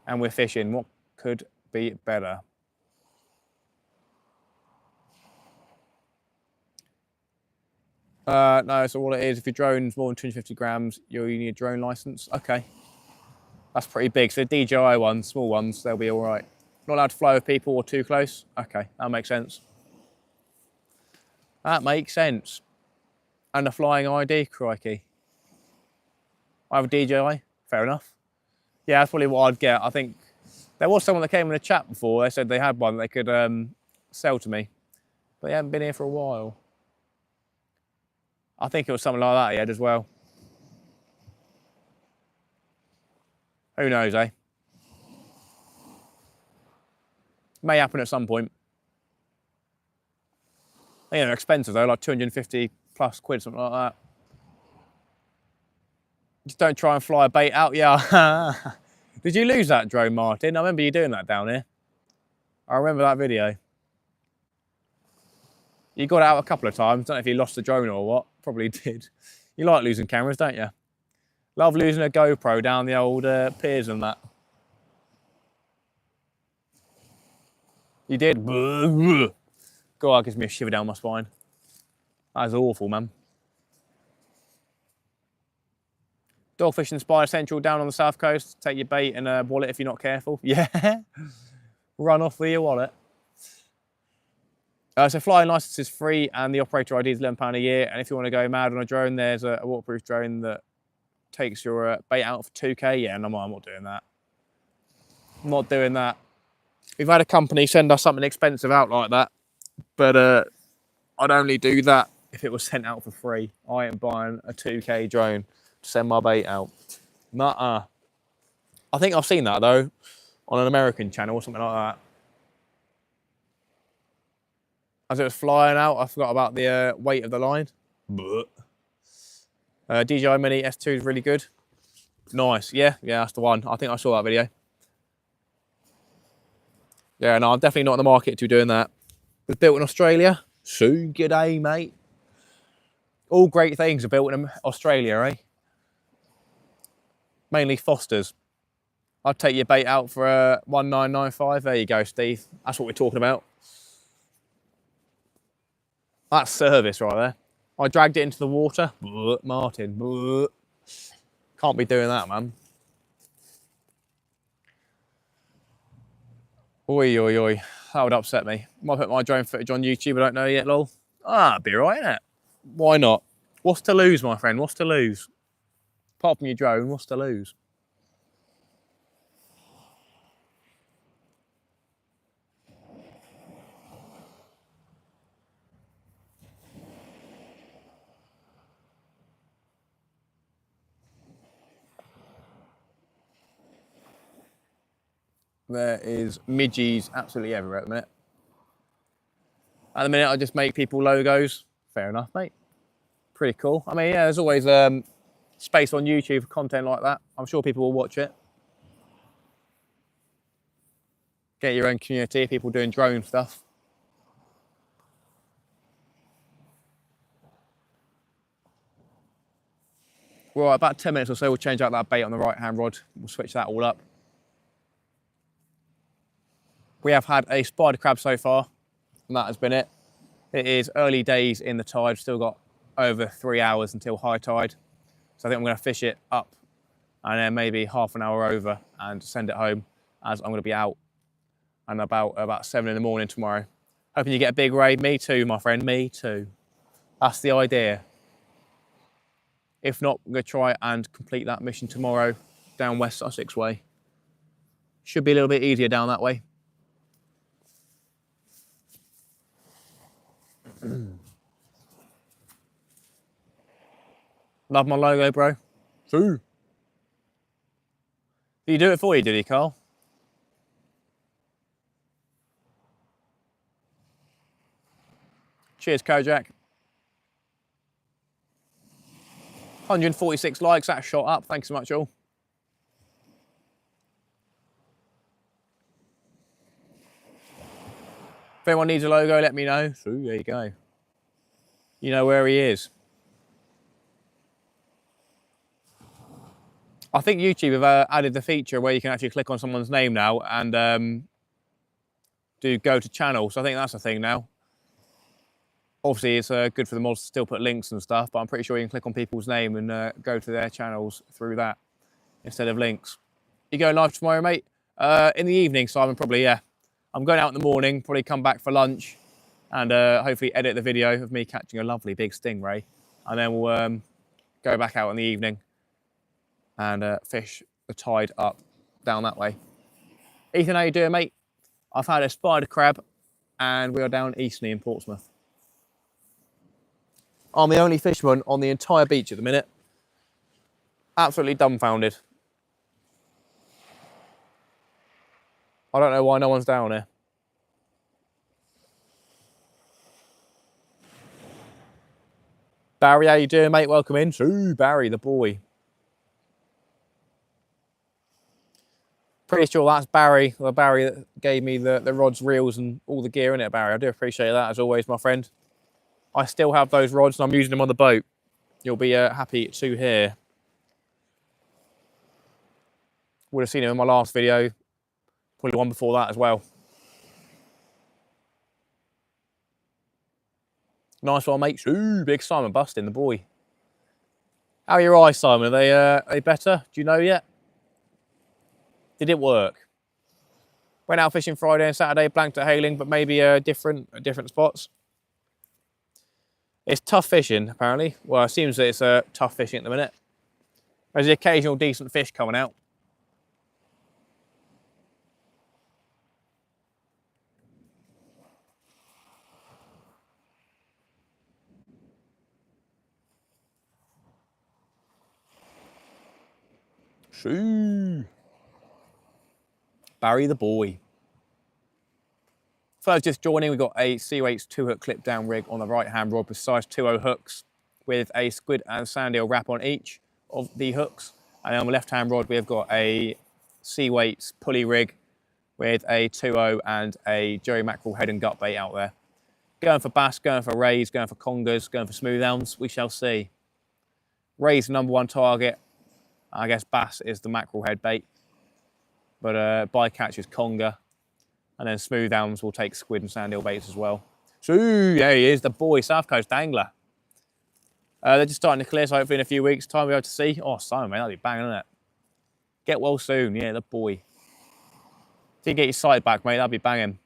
and we're fishing. What could be better? No, so all it is, if your drone's more than 250 grams, you need a drone license. Okay. That's pretty big. So the DJI ones, small ones, they'll be all right. Not allowed to fly with people or too close? Okay, that makes sense. That makes sense. And a flying ID, crikey. I have a DJI, fair enough. Yeah, that's probably what I'd get. I think there was someone that came in a chat before. They said they had one they could sell to me, but they haven't been here for a while. I think it was something like that he had as well. Who knows, eh? May happen at some point. You know, they're expensive though, like 250 plus quid, something like that. Just don't try and fly a bait out. Yeah. Did you lose that drone, Martin? I remember you doing that down here. I remember that video. You got it out a couple of times. Don't know if you lost the drone or what. Probably did. You like losing cameras, don't you? Love losing a GoPro down the old piers and that. You did? God, that gives me a shiver down my spine. That is awful, man. Dog fishing Spider Central down on the south coast. Take your bait and a wallet if you're not careful. Yeah. Run off with your wallet. So flying license is free and the operator ID is £11 a year. And if you want to go mad on a drone, there's a waterproof drone that takes your bait out for 2K. Yeah, no, I'm not doing that. I'm not doing that. We've had a company send us something expensive out like that, but I'd only do that if it was sent out for free. I ain't buying a 2K drone to send my bait out. Nuh-uh. I think I've seen that though on an American channel or something like that. As it was flying out, I forgot about the weight of the line. DJI Mini S2 is really good. Nice, yeah, that's the one. I think I saw that video. Yeah, no, I'm definitely not in the market to be doing that. It was built in Australia. So g'day, mate. All great things are built in Australia, eh? Mainly Fosters. I'd take your bait out for 1995. There you go, Steve. That's what we're talking about. That's service right there. I dragged it into the water. Martin. Can't be doing that, man. Oi, oi, oi. That would upset me. Might put my drone footage on YouTube, I don't know yet, lol. Ah, be right, innit? Why not? What's to lose, my friend? What's to lose? Apart from your drone, what's to lose? There is midgies absolutely everywhere at the minute. At the minute, I just make people logos. Fair enough, mate. Pretty cool. I mean, yeah, there's always space on YouTube for content like that. I'm sure people will watch it. Get your own community, people doing drone stuff. Well, about 10 minutes or so, we'll change out that bait on the right-hand rod. We'll switch that all up. We have had a spider crab so far, and that has been it. It is early days in the tide. Still got over 3 hours until high tide. So I think I'm going to fish it up and then maybe half an hour over and send it home, as I'm going to be out and about 7 in the morning tomorrow. Hoping you get a big raid. Me too, my friend, me too. That's the idea. If not, I'm going to try and complete that mission tomorrow down West Sussex way. Should be a little bit easier down that way. Love my logo, bro. True. Did he do it for you, did he, Carl? Cheers, Kojak. 146 likes, that shot up. Thanks so much, all. If anyone needs a logo, let me know. Ooh, there you go. You know where he is. I think YouTube have added the feature where you can actually click on someone's name now and do go to channel. So I think that's a thing now. Obviously, it's good for the mods to still put links and stuff, but I'm pretty sure you can click on people's name and go to their channels through that instead of links. You going live tomorrow, mate? In the evening, Simon, probably, yeah. I'm going out in the morning, probably come back for lunch and hopefully edit the video of me catching a lovely big stingray. And then we'll go back out in the evening and fish the tide up down that way. Ethan, how you doing, mate? I've had a spider crab and we are down Eastney in Portsmouth. I'm the only fisherman on the entire beach at the minute. Absolutely dumbfounded. I don't know why no one's down here. Barry, how you doing, mate? Welcome in. Ooh, Barry, the boy. Pretty sure that's Barry, the Barry that gave me the rods, reels, and all the gear in it, Barry. I do appreciate that, as always, my friend. I still have those rods, and I'm using them on the boat. You'll be happy to hear. Would have seen him in my last video. Probably the one before that as well. Nice one, mate. Ooh, big Simon busting the boy. How are your eyes, Simon? Are they better? Do you know yet? Did it work? Went out fishing Friday and Saturday, blanked at Hailing, but maybe different spots. It's tough fishing, apparently. Well, it seems that it's tough fishing at the minute. There's the occasional decent fish coming out. Shoo! Barry the boy. First, just joining, we've got a C8's 2-hook clip down rig on the right-hand rod with size 2.0 hooks with a squid and sand eel wrap on each of the hooks. And on the left-hand rod, we've got a C8's pulley rig with a 2.0 and a Jerry mackerel head and gut bait out there. Going for bass, going for rays, going for congers, going for smoothhounds, we shall see. Rays the #1 target. I guess bass is the mackerel head bait. But bycatch is conger. And then smoothhounds will take squid and sand eel baits as well. So there he is, the boy, South Coast Angler. They're just starting to clear, so hopefully in a few weeks' time we'll be able to see. Oh, Simon, mate, that'll be banging, isn't it? Get well soon, yeah, the boy. If you get your sight back, mate, that'll be banging.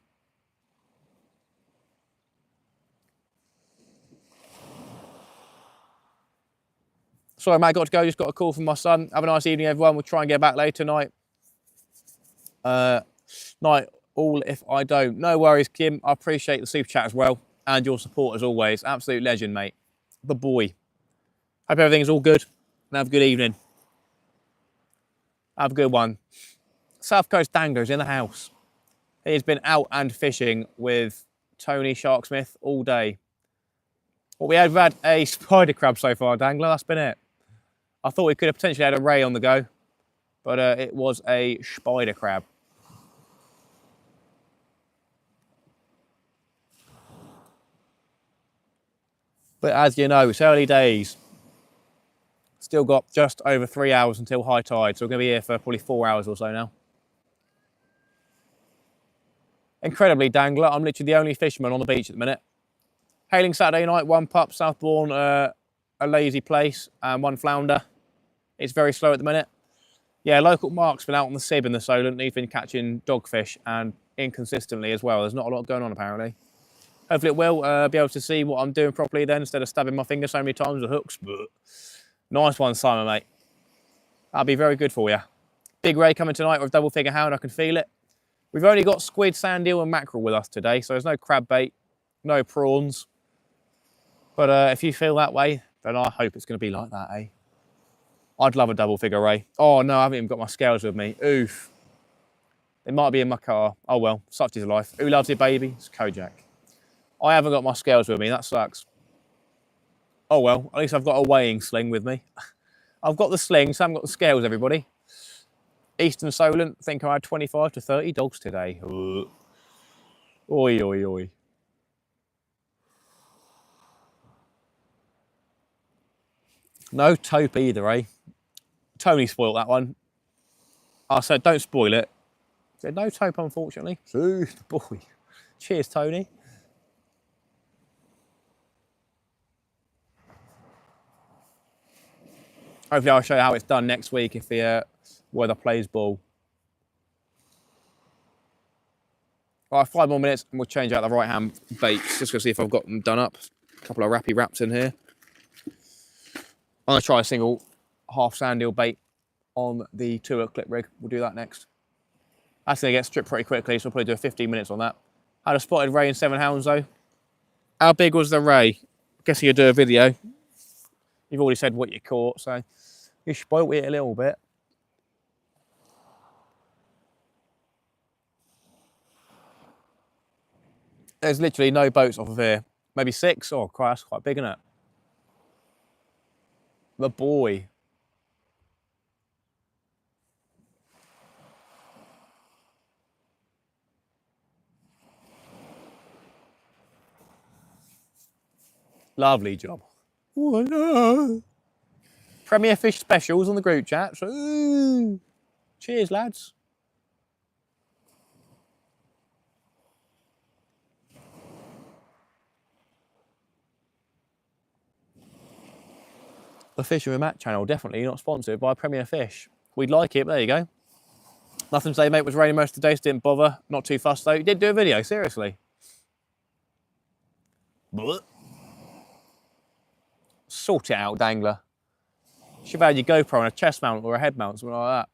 Sorry, mate, got to go. Just got a call from my son. Have a nice evening, everyone. We'll try and get back later tonight. Night all if I don't. No worries, Kim. I appreciate the super chat as well and your support as always. Absolute legend, mate. The boy. Hope everything's all good and have a good evening. Have a good one. South Coast Angler's in the house. He's been out and fishing with Tony Sharksmith all day. Well, we've had a spider crab so far, Dangler. That's been it. I thought we could have potentially had a ray on the go, but it was a spider crab. But as you know, it's early days. Still got just over 3 hours until high tide, so we're going to be here for probably 4 hours or so now. Incredibly, Dangler, I'm literally the only fisherman on the beach at the minute. Hailing Saturday night, 1 pup, Southbourne, a lazy place, and 1 flounder. It's very slow at the minute. Yeah, local Mark's been out on the Sib in the Solent. He's been catching dogfish and inconsistently as well. There's not a lot going on apparently. Hopefully it will be able to see what I'm doing properly then instead of stabbing my finger so many times with hooks. But nice one, Simon, mate. That'll be very good for you. Big ray coming tonight with double figure hound. I can feel it. We've only got squid, sand eel and mackerel with us today, so there's no crab bait, no prawns. But if you feel that way, then I hope it's going to be like that, eh? I'd love a double figure ray. Oh no, I haven't even got my scales with me. Oof. They might be in my car. Oh well, such is life. Who loves your baby? It's Kojak. I haven't got my scales with me, that sucks. Oh well, at least I've got a weighing sling with me. I've got the sling, so I haven't got the scales, everybody. Eastern Solent, I think I had 25 to 30 dogs today. Ugh. Oi, oi, oi. No taupe either, eh? Tony spoiled that one. I said, don't spoil it. I said, no taupe, unfortunately. Ooh, boy. Cheers, Tony. Hopefully I'll show you how it's done next week if the weather plays ball. All right, 5 more minutes and we'll change out the right-hand baits. Just to see if I've got them done up. A couple of rappy wraps in here. I'm going to try a single half sand eel bait on the 2-hook clip rig. We'll do that next. That's going to get stripped pretty quickly, so we'll probably do 15 minutes on that. Had a spotted ray and 7 hounds though. How big was the ray? Guessing you'll do a video. You've already said what you caught, so you spoilt it a little bit. There's literally no boats off of here. Maybe 6. Oh, Christ, that's quite big, isn't it? The boy. Lovely job. Oh, no. Premier Fish specials on the group chat. Ooh. Cheers, lads. The Fishing with Matt channel, definitely not sponsored by Premier Fish. We'd like it, but there you go. Nothing to say, mate. It was raining most of the day, so didn't bother. Not too fussed, though. You did do a video, seriously. Blech. Sort it out, dangler. Should have had your GoPro on a chest mount or a head mount, something like that.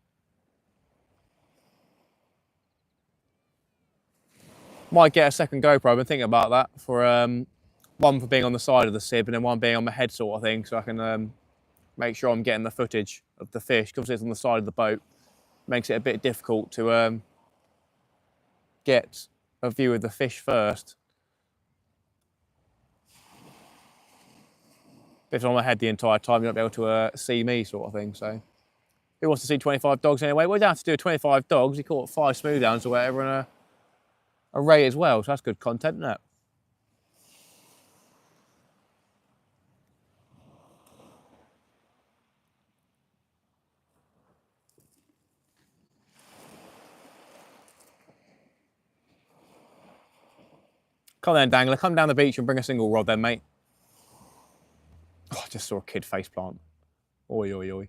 Might get a second GoPro. I've been thinking about that for one for being on the side of the sib and then one being on my head sort of thing, so I can make sure I'm getting the footage of the fish. Because it's on the side of the boat, makes it a bit difficult to get a view of the fish first. If it's on my head the entire time, you won't be able to see me sort of thing. So who wants to see 25 dogs anyway? Well, you don't have to do 25 dogs. You caught 5 Smoothounds or whatever and a ray as well. So that's good content, isn't it? Come then, dangler. Come down the beach and bring a single rod then, mate. Oh, I just saw a kid face plant. Oi, oi, oi.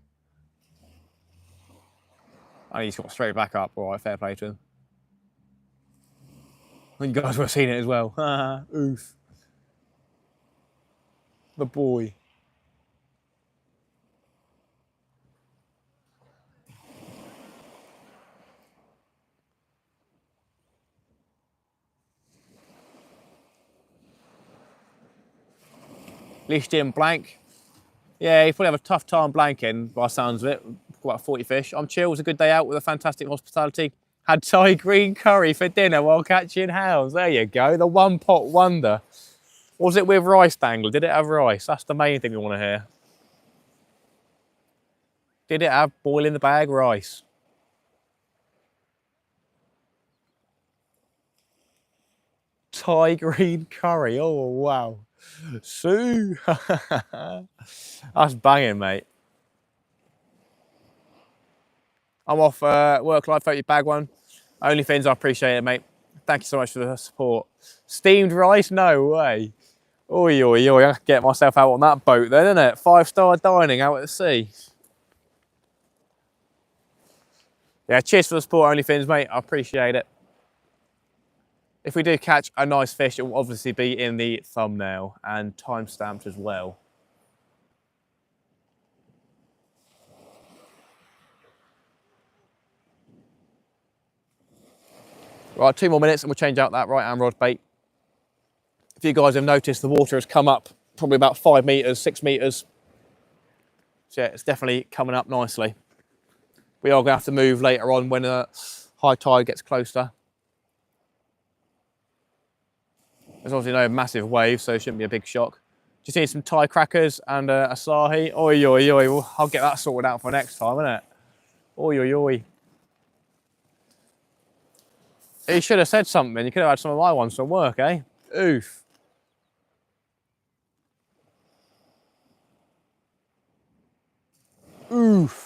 And he's got straight back up. All right, fair play to him. You guys would have seen it as well. Oof. The boy. Leashed in blank. Yeah, you probably have a tough time blanking by the sounds of it. About 40 fish. I'm chill. It was a good day out with a fantastic hospitality. Had Thai green curry for dinner while catching hounds. There you go. The one pot wonder. Was it with rice, dangler? Did it have rice? That's the main thing we want to hear. Did it have boil in the bag rice? Thai green curry. Oh, wow. Sue. That's banging, mate. I'm off work life, hope you bag one. OnlyFins, I appreciate it, mate. Thank you so much for the support. Steamed rice? No way. Oi, oi, oi. I can get myself out on that boat then, isn't it? 5-star dining out at the sea. Yeah, cheers for the support, OnlyFins, mate. I appreciate it. If we do catch a nice fish, it will obviously be in the thumbnail and time-stamped as well. Right, 2 more minutes and we'll change out that right-hand rod bait. If you guys have noticed, the water has come up probably about 5 metres, 6 metres. So yeah, it's definitely coming up nicely. We are going to have to move later on when high tide gets closer. There's obviously no massive wave, so it shouldn't be a big shock. Just need some Thai crackers and a Asahi. Oi, oi, oi. Well, I'll get that sorted out for next time, innit? Oi, oi, oi. He should have said something. You could have had some of my ones from work, eh? Oof. Oof.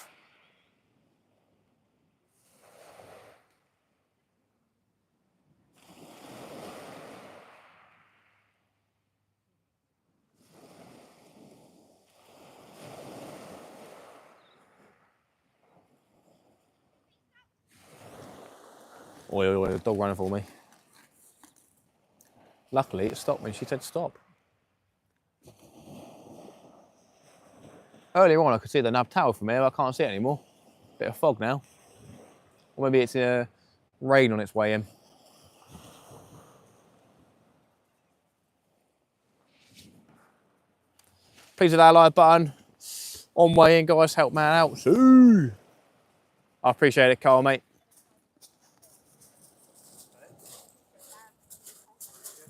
Oi, oi, oi, the dog running for me. Luckily, it stopped when she said stop. Earlier on, I could see the nab tower from here, but I can't see it anymore. Bit of fog now. Or maybe it's rain on its way in. Please hit that like button. On way in, guys. Help man out. Sue. I appreciate it, Carl, mate.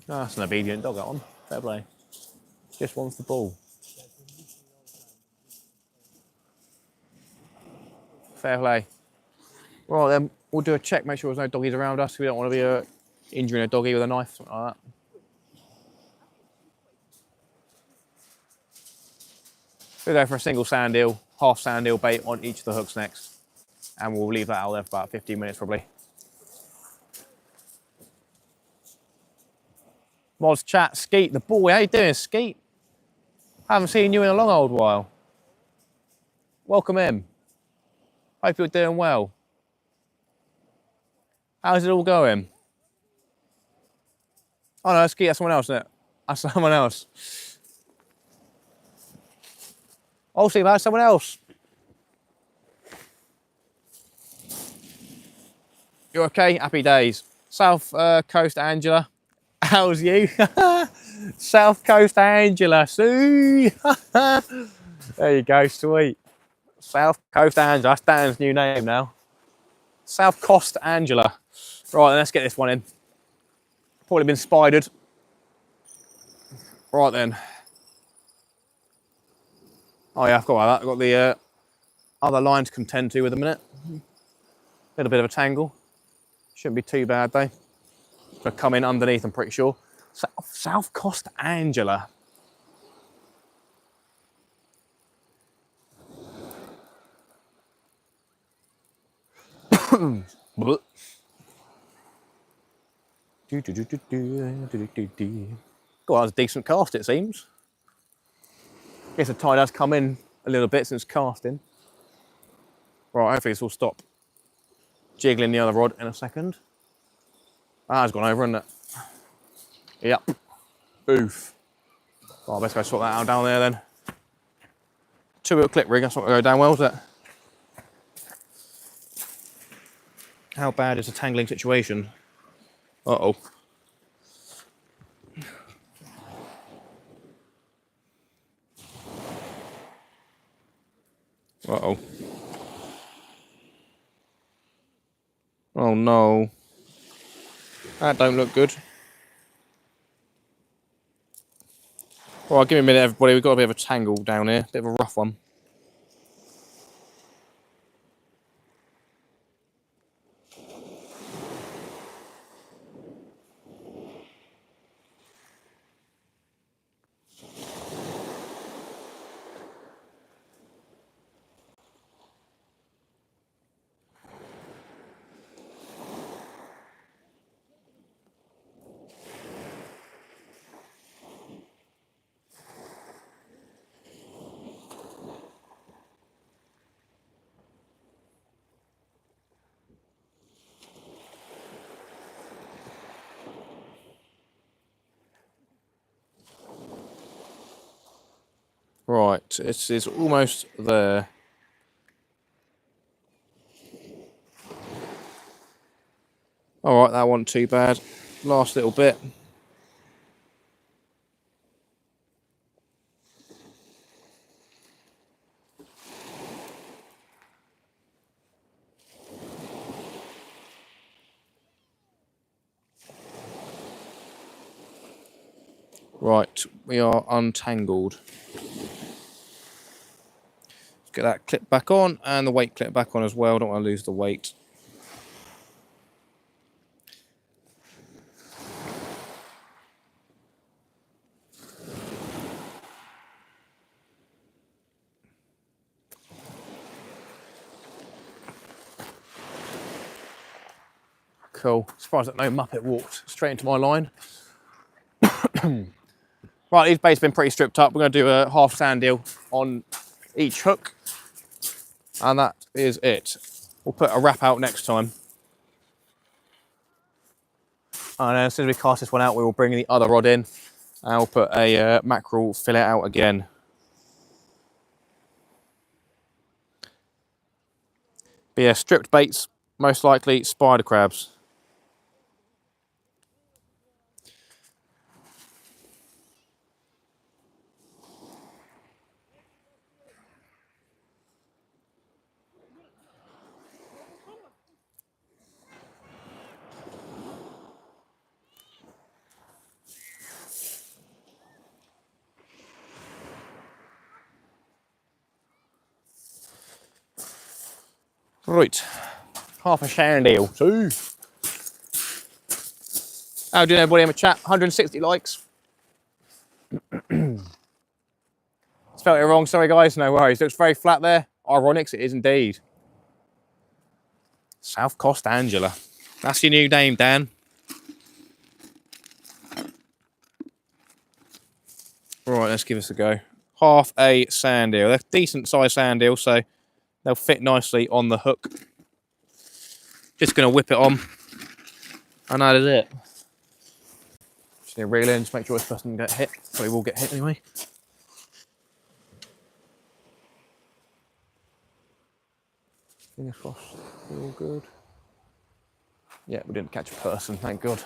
Oh, that's an obedient dog, that one. Fair play. Just wants the ball. Fair play. Right then, we'll do a check, make sure there's no doggies around us. We don't want to be injuring a doggy with a knife, something like that. We'll go for a single sand eel, half sand eel bait on each of the hooks next. And we'll leave that out there for about 15 minutes probably. Moz chat, Skeet, the boy, how you doing, Skeet? Haven't seen you in a long old while. Welcome in. Hope you're doing well. How's it all going? Oh no, that's someone else, isn't it? That's someone else. Oh, see, that's someone else. You're okay? Happy days. South Coast Angela. How's you? South Coast Angela. See? There you go, sweet. South Coast Angela. That's Dan's new name now. South Coast Angela. Right, let's get this one in. Probably been spidered. Right then. Oh yeah, I forgot about that. I've got the other line to contend to with a minute. Little bit of a tangle. Shouldn't be too bad though. Gonna come in underneath, I'm pretty sure. South Coast Angela. God, that was a decent cast, it seems. Guess the tide has come in a little bit since casting. Right, hopefully this will stop jiggling the other rod in a second. Ah, it's gone over, isn't it? Yep. Oof. Oh, best go sort that out down there then. 2-wheel clip rig, that's not going to go down well, is it? How bad is the tangling situation? Uh-oh. Uh-oh. Oh no. That don't look good. Right, give me a minute everybody, we've got a bit of a tangle down here, bit of a rough one. Right, it is almost there. All right, that wasn't too bad. Last little bit. Right, we are untangled. Let's get that clip back on and the weight clip back on as well. Don't want to lose the weight. Cool. Surprised that no Muppet walked straight into my line. Right, these baits have been pretty stripped up. We're going to do a half sand deal on each hook. And that is it. We'll put a wrap out next time. And then as soon as we cast this one out, we will bring the other rod in. And we'll put a mackerel fillet out again. But yeah, stripped baits, most likely spider crabs. Right, half a sand deal. Two. How do you know, everybody in the chat? 160 likes. Spelled it wrong, sorry guys, no worries. Looks very flat there. Ironics, it is indeed. South Coast Angela. That's your new name, Dan. Right, let's give this a go. Half a sand eel. They're decent sized sand eel, so They'll fit nicely on the hook. Just going to whip it on, and that is it. Just need to reel in, just make sure this person doesn't get hit. Probably will get hit anyway. Fingers crossed, all good. Yeah, we didn't catch a person, thank God.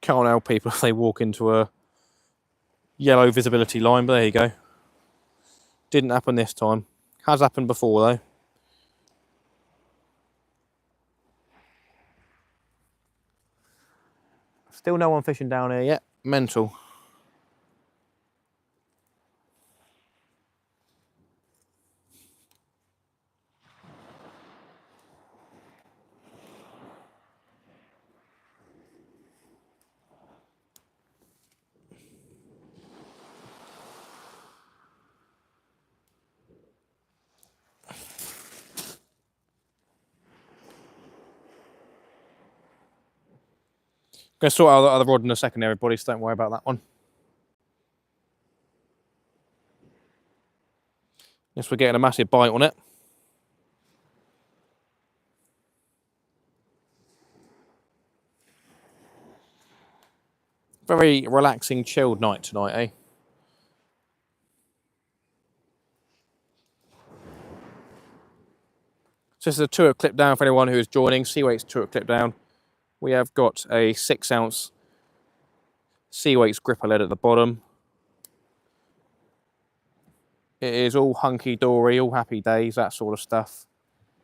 Can't help people if they walk into a yellow visibility line, but there you go. Didn't happen this time. Has happened before though. Still no one fishing down here yet. Mental. Going to sort out the other rod in a second, everybody, so don't worry about that one. Yes, we're getting a massive bite on it. Very relaxing, chilled night tonight, eh? So this is a 2-hook clip down for anyone who is joining. Seaweight's 2-hook clip down. We have got a 6-ounce Seaweight's gripper lead at the bottom. It is all hunky-dory, all happy days, that sort of stuff.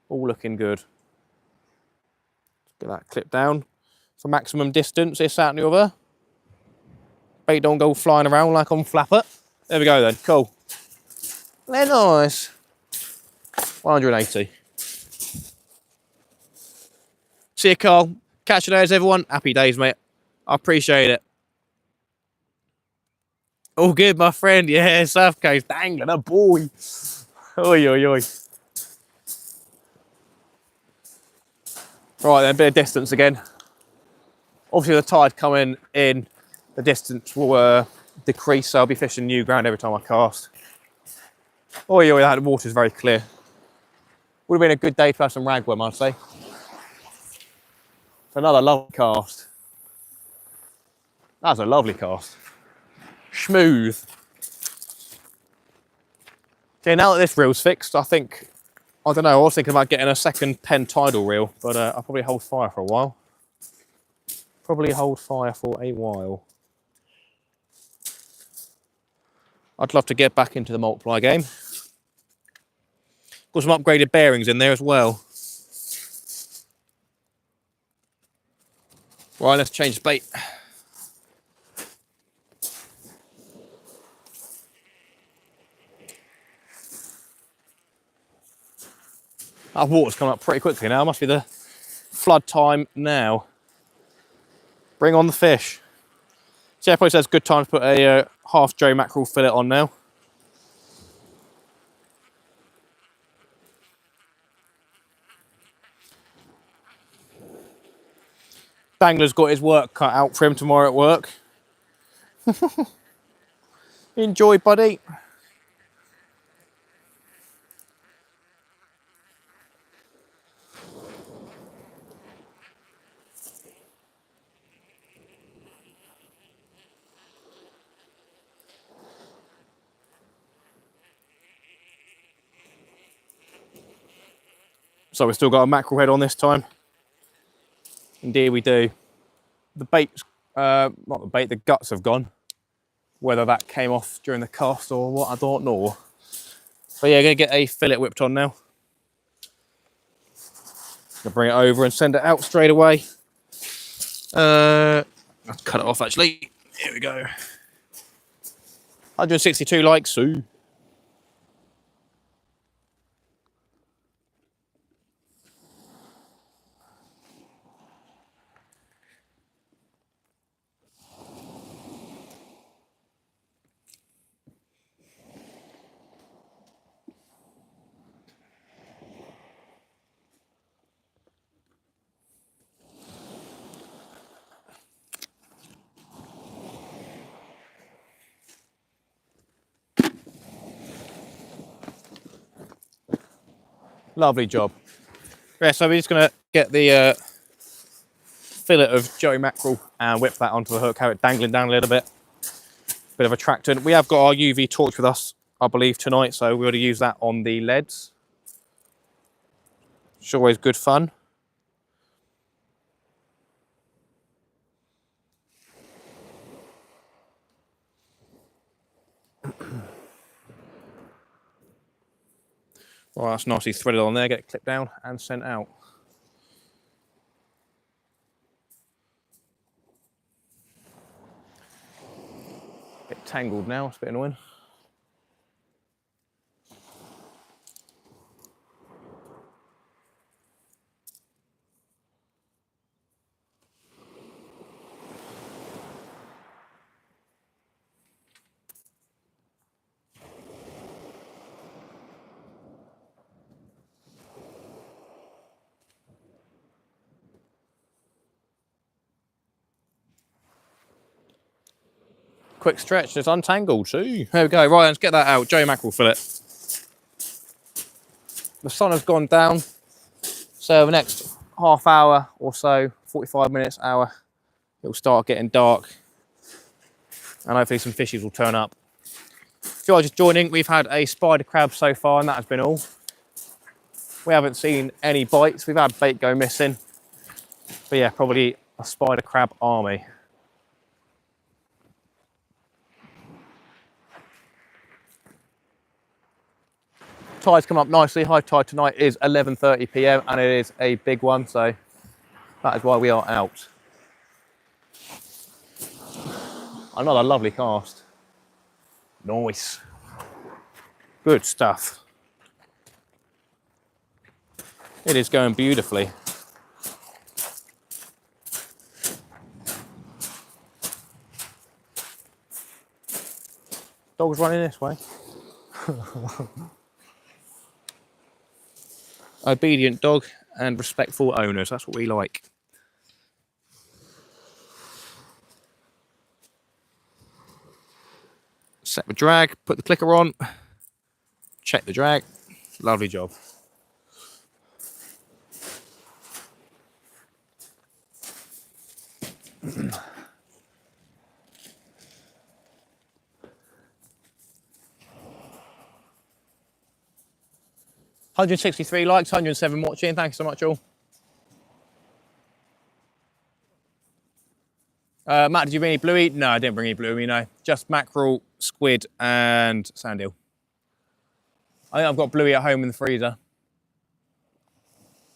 All looking good. Get that clip down. For maximum distance, this, that and the other. Bait don't go flying around like on flapper. There we go then, cool. They're nice. 180. See you, Carl. Catch you later, everyone. Happy days, mate. I appreciate it. All good, my friend. Yeah, South Coast. Dangling a boy. Oi, oi, oi. Right then, bit of distance again. Obviously, the tide coming in, the distance will decrease, so I'll be fishing new ground every time I cast. Oi, oi, that water's very clear. Would have been a good day to have some ragworm, I'd say. Another lovely cast. That's a lovely cast. Smooth. Okay, now that this reel's fixed, I think, I don't know, I was thinking about getting a second Penn tidal reel, but I'll probably hold fire for a while. Probably hold fire for a while. I'd love to get back into the multiply game. Got some upgraded bearings in there as well. Right, let's change bait. That water's coming up pretty quickly now. Must be the flood time now. Bring on the fish. So yeah, probably says good time to put a half Joe mackerel fillet on now. Dangler's got his work cut out for him tomorrow at work. Enjoy, buddy. So we've still got a mackerel head on this time. Indeed we do. The bait's, not the bait, the guts have gone. Whether that came off during the cast or what, I don't know. But yeah, gonna get a fillet whipped on now. Gonna bring it over and send it out straight away. I'll cut it off actually. Here we go. 162 likes, Sue. Lovely job. Yeah, so we're just going to get the fillet of Joey mackerel and whip that onto the hook, have it dangling down a little bit. Bit of attractant. We have got our UV torch with us, I believe, tonight, so we're going to use that on the leads. It's always good fun. Well, that's nicely threaded on there, get it clipped down and sent out. Bit tangled now, it's a bit annoying. Quick stretch, it's untangled too. There we go, right, let's get that out. Joey mackerel fillet. The sun has gone down, so the next half hour or so, 45 minutes, hour, it'll start getting dark and hopefully some fishes will turn up. If you are just joining, we've had a spider crab so far and that has been all. We haven't seen any bites, we've had bait go missing, but yeah, probably a spider crab army. Tide's come up nicely. High tide tonight is 11:30 p.m. and it is a big one, so that is why we are out. Another lovely cast. Nice. Good stuff. It is going beautifully. Dog's running this way. Obedient dog and respectful owners, that's what we like. Set the drag, put the clicker on, check the drag. Lovely job. $163 likes, 107 watching. Thank you so much, all. Matt, did you bring any bluey? No, I didn't bring any bluey, no. Just mackerel, squid, and sand eel. I think I've got bluey at home in the freezer.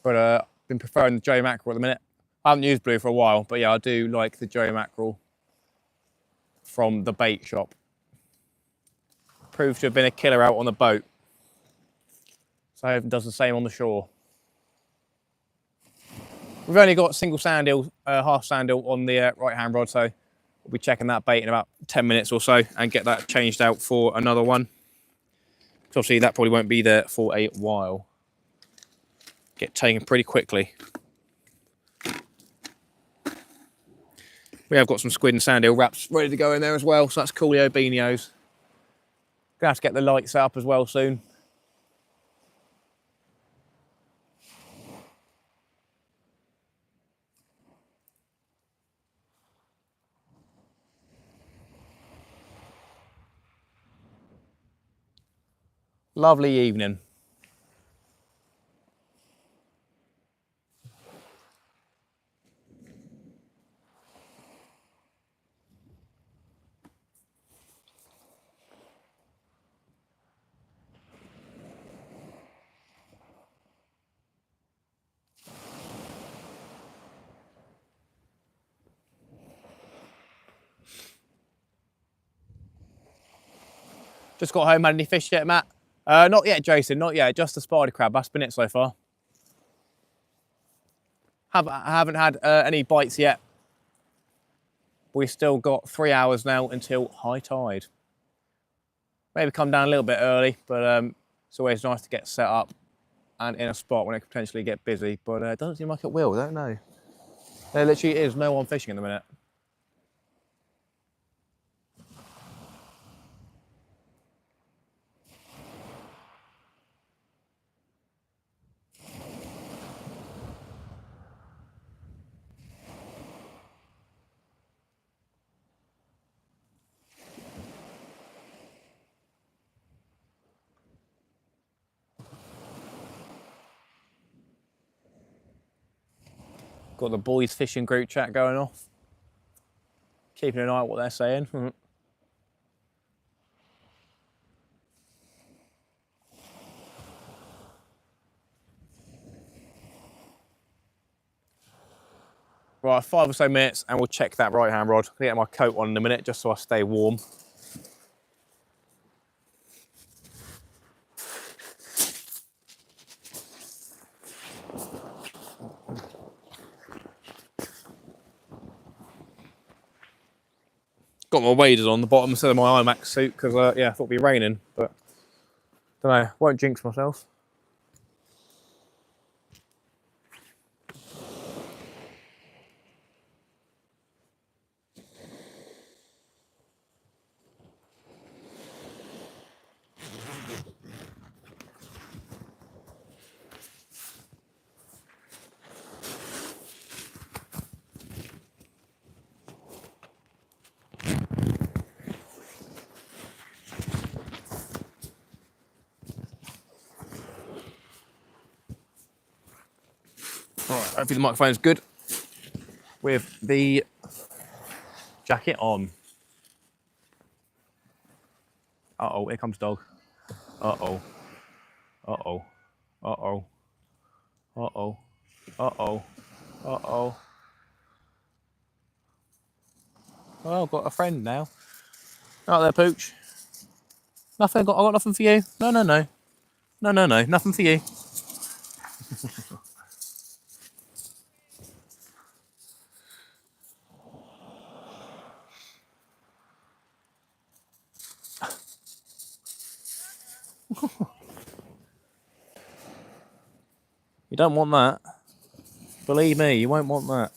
But I've been preferring the Joey mackerel at the minute. I haven't used bluey for a while, but yeah, I do like the Joey mackerel from the bait shop. Proves to have been a killer out on the boat. So it does the same on the shore. We've only got single sand eel, half sand eel on the right hand rod, so we'll be checking that bait in about 10 minutes or so and get that changed out for another one. So obviously that probably won't be there for a while. Get taken pretty quickly. We have got some squid and sand eel wraps ready to go in there as well, so that's coolio beanios. Gonna have to get the light set up as well soon. Lovely evening. Just got home, had any fish yet, Matt? Not yet, Jason, not yet. Just the spider crab, that's been it so far. I haven't had any bites yet. We've still got 3 hours now until high tide. Maybe come down a little bit early, but it's always nice to get set up and in a spot when it could potentially get busy, but it doesn't seem like it will, I don't know. There literally is no one fishing in the minute. Got the boys fishing group chat going off. Keeping an eye on what they're saying. Right, 5 or so minutes and we'll check that right hand rod. I'll get my coat on in a minute just so I stay warm. Got my waders on the bottom instead of my IMAX suit because yeah, I thought it'd be raining, but don't know, won't jinx myself. All right, hopefully the microphone's good with the jacket on. Uh-oh, here comes dog. Uh-oh. Uh-oh. Uh-oh. Uh-oh. Uh-oh. Uh-oh. Oh, I've got a friend now. Out there, Pooch. Nothing, I got nothing for you. No, no, no. No, no, no, nothing for you. You don't want that. Believe me, you won't want that.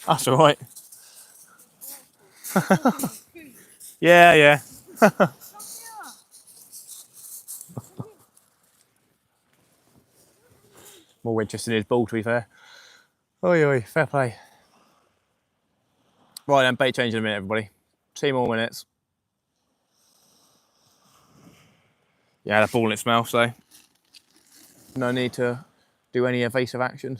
That's all right. Yeah, yeah. More interested in his ball, to be fair. Oi, oi, fair play. Right then, bait change in a minute, everybody. 2 more minutes. Yeah, the ball in its mouth, so no need to do any evasive action.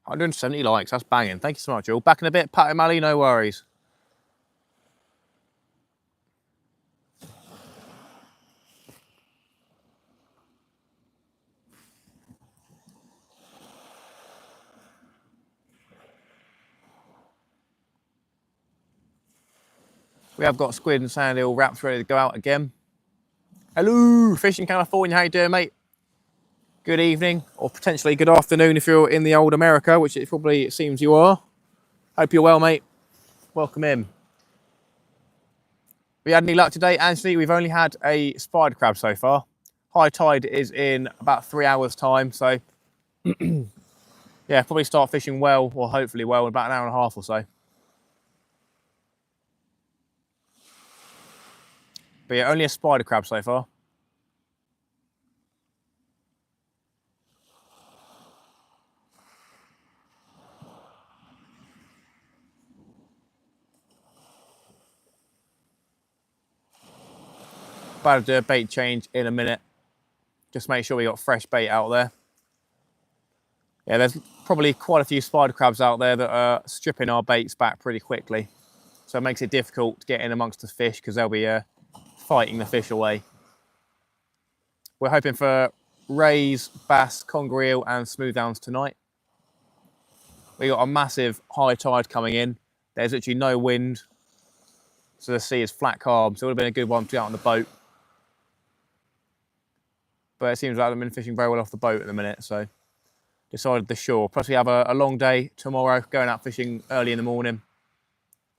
$170 likes, that's banging. Thank you so much, all. Back in a bit, Pat O'Malley, no worries. We have got squid and sandhill wraps ready to go out again. Hello, Fishing California, how you doing, mate? Good evening, or potentially good afternoon if you're in the old America, which it probably seems you are. Hope you're well, mate. Welcome in. We had any luck today, Anthony? We've only had a spider crab so far. High tide is in about 3 hours' time, so yeah, probably start fishing well, or hopefully well, in about an hour and a half or so. But yeah, only a spider crab so far. About to do a bait change in a minute. Just make sure we got fresh bait out there. Yeah, there's probably quite a few spider crabs out there that are stripping our baits back pretty quickly. So it makes it difficult to get in amongst the fish because they'll be fighting the fish away. We're hoping for rays, bass, conger eel and smoothhounds tonight. We got a massive high tide coming in. There's literally no wind. So the sea is flat calm. So it would have been a good one to get out on the boat. But it seems like I've been fishing very well off the boat at the minute. So decided the shore. Plus we have a long day tomorrow, going out fishing early in the morning.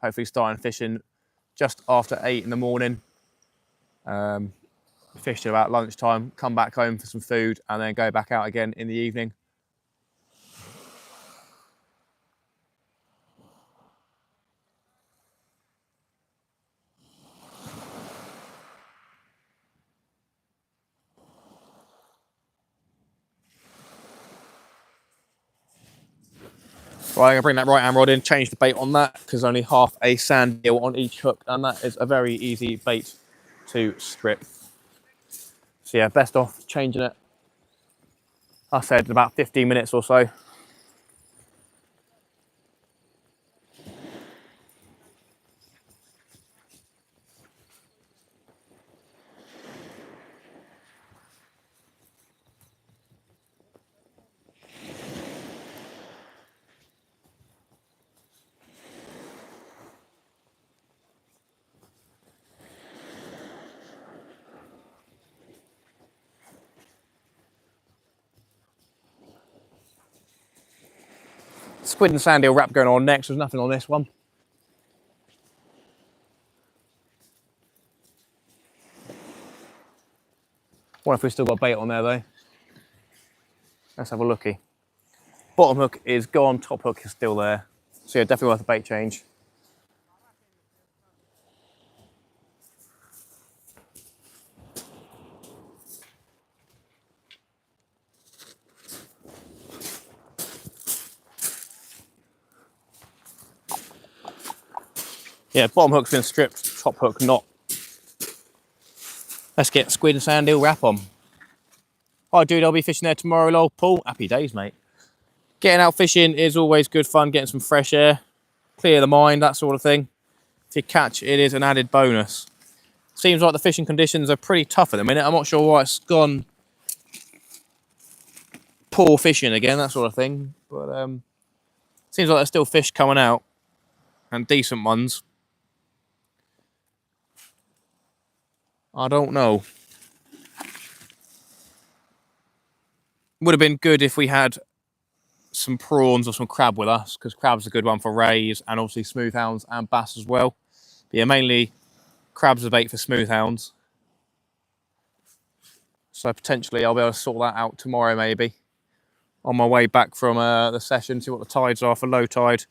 Hopefully starting fishing just after 8 in the morning. Fish till about lunchtime, come back home for some food and then go back out again in the evening. Right, I'm going to bring that right hand rod in, change the bait on that, because only half a sand eel on each hook, and that is a very easy bait to strip. So yeah, best off changing it, I said, in about 15 minutes or so. Squid and sand eel wrap going on next. There's nothing on this one. Wonder if we've still got bait on there though. Let's have a looky. Bottom hook is gone, top hook is still there. So yeah, definitely worth a bait change. Yeah, bottom hook's been stripped, top hook not. Let's get squid and sand eel wrap on. Hi dude, I'll be fishing there tomorrow, lol. Paul, happy days, mate. Getting out fishing is always good fun, getting some fresh air, clear the mind, that sort of thing. If you catch, it is an added bonus. Seems like the fishing conditions are pretty tough at the minute. I'm not sure why it's gone poor fishing again, that sort of thing. But seems like there's still fish coming out, and decent ones. I don't know. Would have been good if we had some prawns or some crab with us, because crab's a good one for rays, and obviously smoothhounds and bass as well. But yeah, mainly crab's a bait for smoothhounds. So potentially I'll be able to sort that out tomorrow maybe. On my way back from the session, see what the tides are for low tide.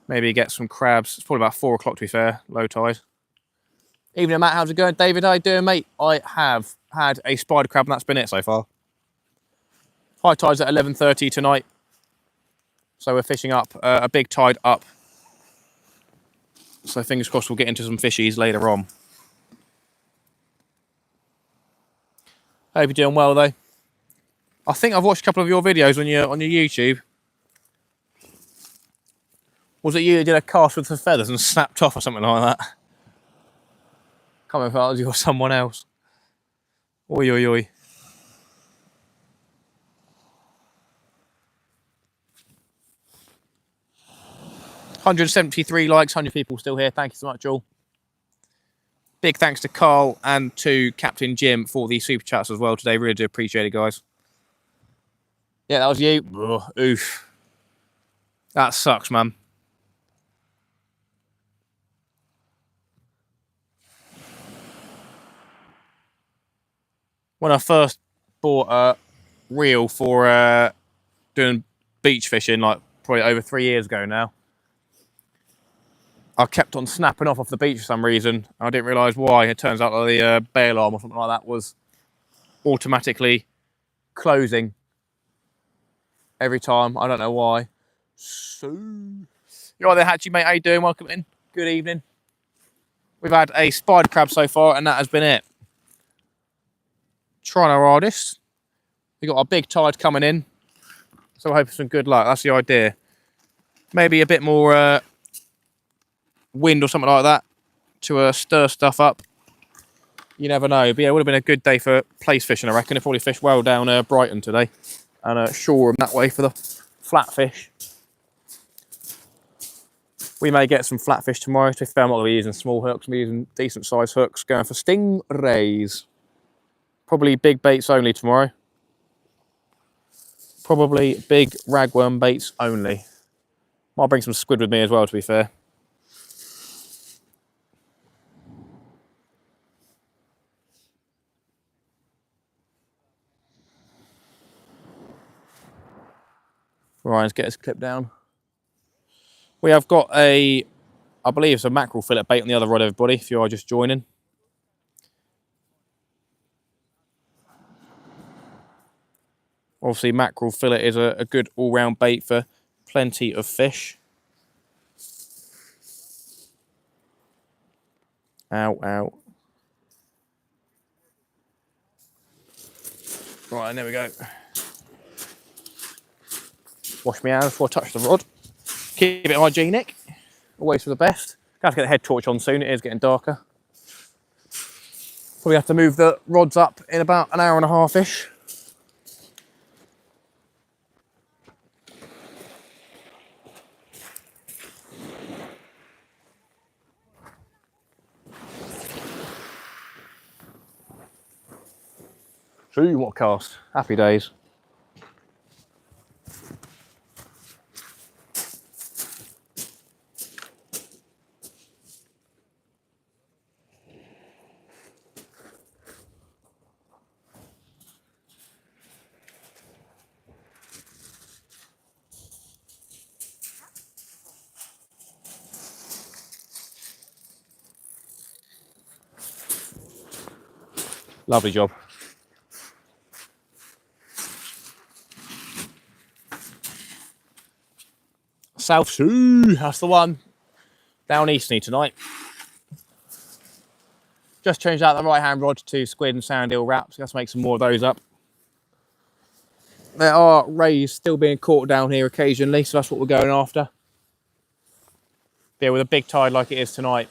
Maybe get some crabs. It's probably about 4 o'clock to be fair, low tide. Evening, Matt, how's it going? David, how you doing, mate? I have had a spider crab, and that's been it so far. High tide's at 11:30 tonight. So we're fishing up a big tide up. So fingers crossed we'll get into some fishies later on. Hope you're doing well, though. I think I've watched a couple of your videos on your YouTube. Was it you who did a cast with the feathers and snapped off or something like that? Can't remember if it was you or someone else. Oi, oi, oi. $173 likes, 100 people still here. Thank you so much, all. Big thanks to Carl and to Captain Jim for the super chats as well today. Really do appreciate it, guys. Yeah, that was you. Ugh, oof. That sucks, man. When I first bought a reel for doing beach fishing, like probably over 3 years ago now, I kept on snapping off the beach for some reason. I didn't realise why. It turns out that the bail arm or something like that was automatically closing every time. I don't know why. So, you're right there, Hatchie, mate. How you doing? Welcome in. Good evening. We've had a spider crab so far, and that has been it. Trying our hardest. We've got a big tide coming in, so we're hoping for some good luck. That's the idea. Maybe a bit more wind or something like that to stir stuff up. You never know. But yeah, it would have been a good day for place fishing, I reckon. They probably fished well down Brighton today, and Shoreham that way for the flatfish. We may get some flatfish tomorrow. To be fair, I'm not going to be using small hooks. I'm using decent size hooks, going for stingrays. Probably big baits only tomorrow. Probably big ragworm baits only. Might bring some squid with me as well, to be fair. Right, let's get this clip down. We have got I believe it's a mackerel fillet bait on the other rod, everybody, if you are just joining. Obviously, mackerel fillet is a good all-round bait for plenty of fish. Ow, ow. Right, and there we go. Wash my hands before I touch the rod. Keep it hygienic. Always for the best. Gonna have to get the head torch on soon. It is getting darker. Probably have to move the rods up in about an hour and a half-ish. See what cast. Happy days. Lovely job. South Sea, that's the one. Down Eastney tonight. Just changed out the right hand rod to squid and sand eel wraps. Let's make some more of those up. There are rays still being caught down here occasionally, so that's what we're going after. Yeah, with a big tide like it is tonight,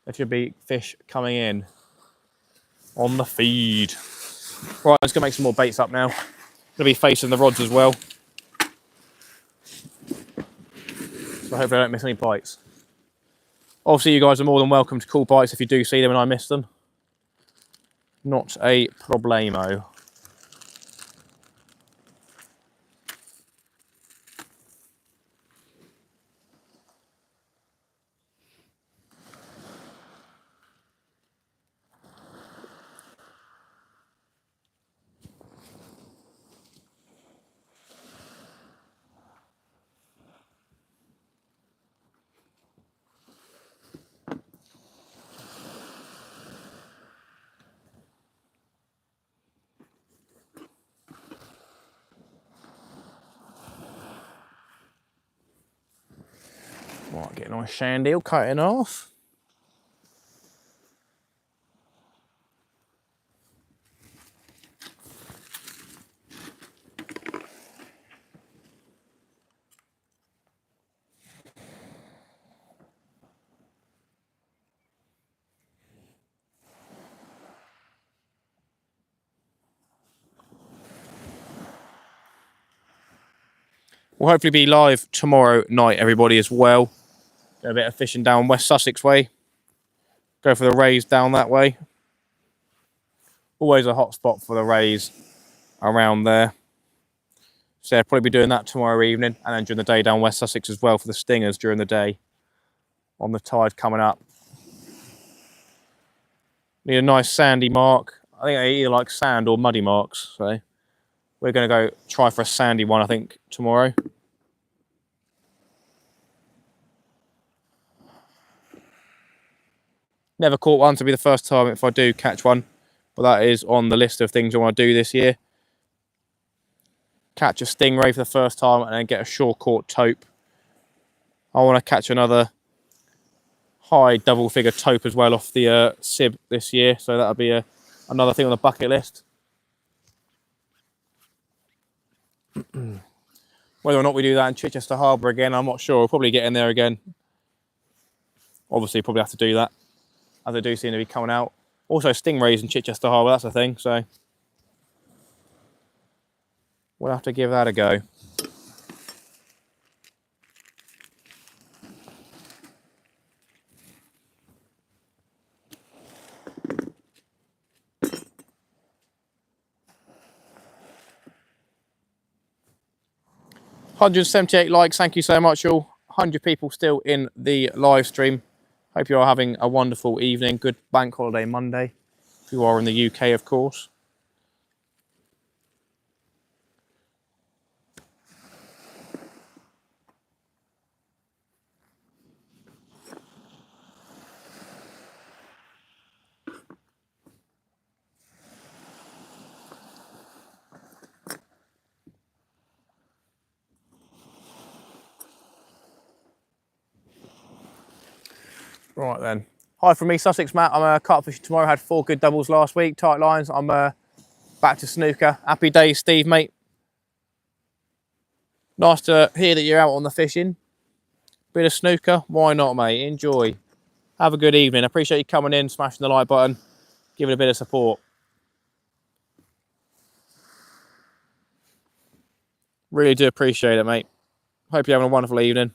there should be fish coming in on the feed. Right, let's go make some more baits up now. Gonna be facing the rods as well. So hopefully I don't miss any bites. Obviously you guys are more than welcome to call bites if you do see them and I miss them. Not a problemo. Right, get a nice sand eel, cut it in half. We'll hopefully be live tomorrow night, everybody, as well. Do a bit of fishing down West Sussex way. Go for the rays down that way. Always a hot spot for the rays around there. So I'll probably be doing that tomorrow evening, and then during the day down West Sussex as well for the stingers during the day on the tide coming up. Need a nice sandy mark. I think they either like sand or muddy marks, so we're going to go try for a sandy one, I think, tomorrow. Never caught one, so it'll be the first time if I do catch one. But that is on the list of things I want to do this year. Catch a stingray for the first time and then get a shore-caught tope. I want to catch another high double-figure tope as well off the sib this year. So that'll be another thing on the bucket list. Whether or not we do that in Chichester Harbour again, I'm not sure. We'll probably get in there again. Obviously, probably have to do that, as they do seem to be coming out. Also, stingrays in Chichester Harbour, that's a thing, so we'll have to give that a go. $178 likes, thank you so much all. 100 people still in the live stream. Hope you are having a wonderful evening. Good bank holiday Monday, if you are in the UK, of course. Right then. Hi from me, Sussex Matt. I'm carp fishing tomorrow. Had 4 good doubles last week, tight lines. I'm back to snooker. Happy days, Steve, mate. Nice to hear that you're out on the fishing. Bit of snooker, why not, mate? Enjoy. Have a good evening. I appreciate you coming in, smashing the like button, giving a bit of support. Really do appreciate it, mate. Hope you're having a wonderful evening.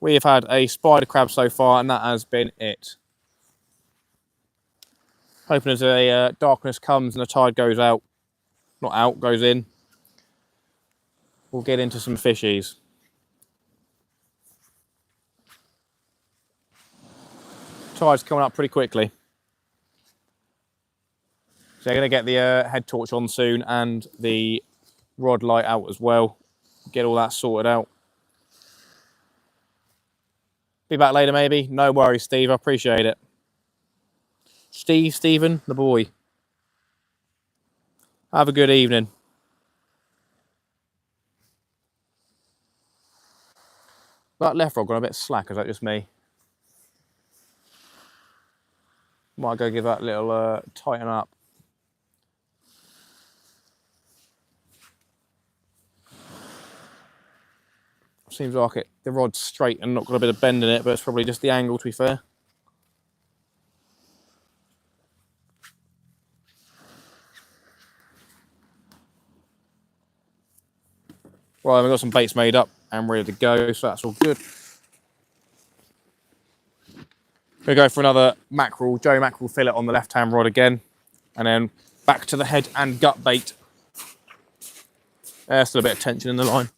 We have had a spider crab so far, and that has been it. Hoping as a darkness comes and the tide goes out, not out, goes in, we'll get into some fishies. Tide's coming up pretty quickly. So they're going to get the head torch on soon and the rod light out as well. Get all that sorted out. Be back later maybe. No worries, Steve. I appreciate it. Stephen, the boy. Have a good evening. That left rod got a bit slack. Is that just me? Might go give that a little tighten up. Seems like it. The rod's straight and not got a bit of bend in it, but it's probably just the angle, to be fair. Right, we've got some baits made up and ready to go, so that's all good. We're going to go for another mackerel, Joe mackerel fillet on the left-hand rod again, and then back to the head and gut bait. There's still a bit of tension in the line.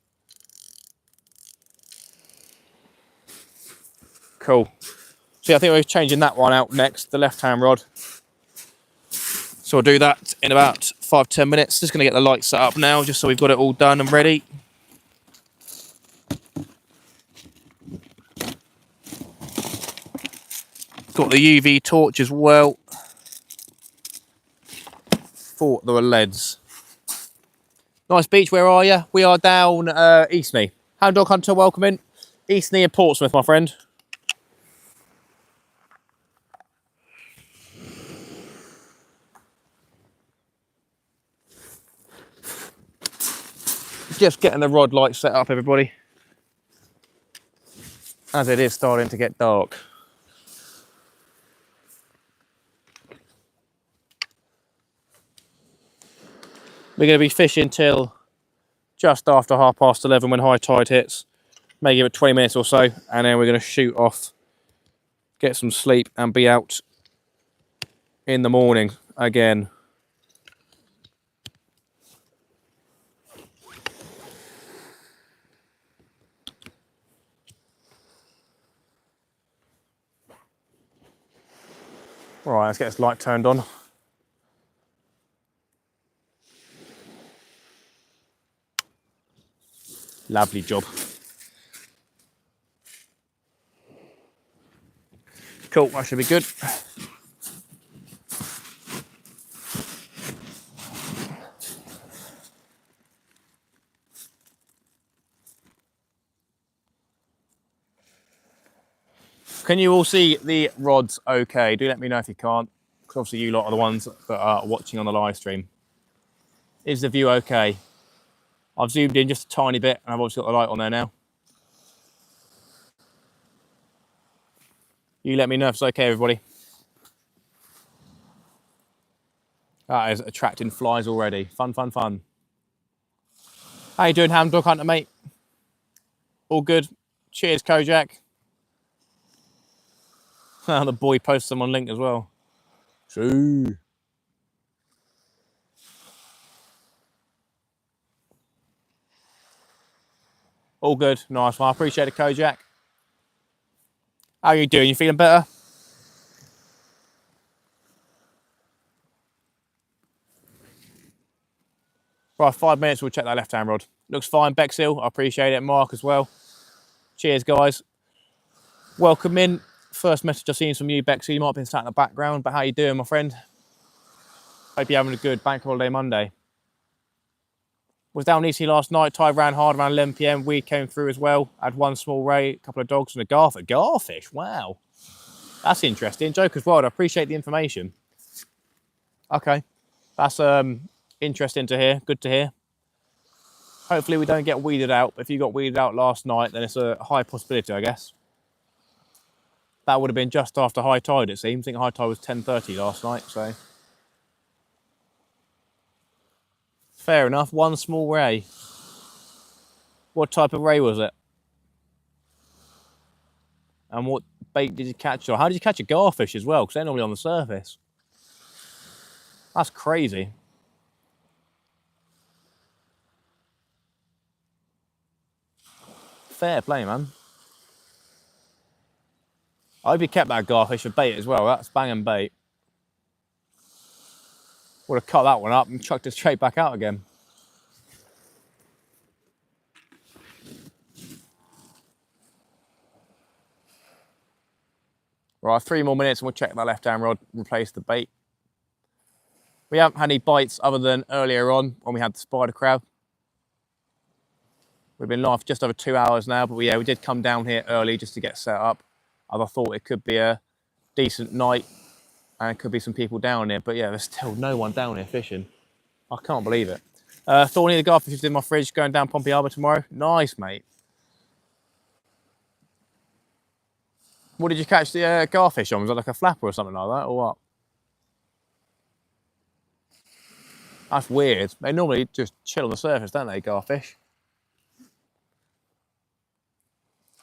Cool. So yeah, I think we're changing that one out next, the left-hand rod. So we'll do that in about 5-10 minutes. Just going to get the light set up now, just so we've got it all done and ready. Got the UV torch as well. Thought there were leads. Nice beach, where are you? We are down Eastney. Hound Dog Hunter, welcome in. Eastney and Portsmouth, my friend. Just getting the rod light set up, everybody, as it is starting to get dark. We're going to be fishing till just after 11:30 when high tide hits. May give it 20 minutes or so, and then we're going to shoot off, get some sleep, and be out in the morning again. Right, let's get this light turned on. Lovely job. Cool, that should be good. Can you all see the rods okay? Do let me know if you can't, because obviously you lot are the ones that are watching on the live stream. Is the view okay? I've zoomed in just a tiny bit, and I've obviously got the light on there now. You let me know if it's okay, everybody. That is attracting flies already. Fun, fun, fun. How you doing, Hound Dog Hunter, mate? All good? Cheers, Kojak. The boy posted them on link as well. True. All good. Nice one. I appreciate it, Kojak. How are you doing? You feeling better? Right, 5 minutes, we'll check that left-hand rod. Looks fine, Bexhill. I appreciate it. Mark as well. Cheers, guys. Welcome in. First message I've seen from you, Bexhill. You might have been sat in the background, but how you doing, my friend? Hope you're having a good bank holiday Monday. Was down easy last night. Tide ran hard around 11 p.m. Weed came through as well. Had one small ray, a couple of dogs and a garfish. Garfish, wow. That's interesting. Joker's World, I appreciate the information. Okay. That's interesting to hear. Good to hear. Hopefully we don't get weeded out. If you got weeded out last night, then it's a high possibility, I guess. That would have been just after high tide, it seems. I think high tide was 10:30 last night, so... Fair enough. One small ray. What type of ray was it? And what bait did you catch? Or how did you catch a garfish as well? Because they're normally on the surface. That's crazy. Fair play, man. I hope you kept that garfish for bait as well. That's banging bait. Would have cut that one up and chucked it straight back out again. Right, 3 more minutes and we'll check that left-hand rod and replace the bait. We haven't had any bites other than earlier on when we had the spider crab. We've been live for just over 2 hours now, but yeah, we did come down here early just to get set up. I thought it could be a decent night and could be some people down here, but yeah, there's still no one down here fishing. I can't believe it. Thorny, the garfish is in my fridge, going down Pompey Harbour tomorrow. Nice, mate. What did you catch the garfish on? Was it like a flapper or something like that, or what? That's weird. They normally just chill on the surface, don't they, garfish?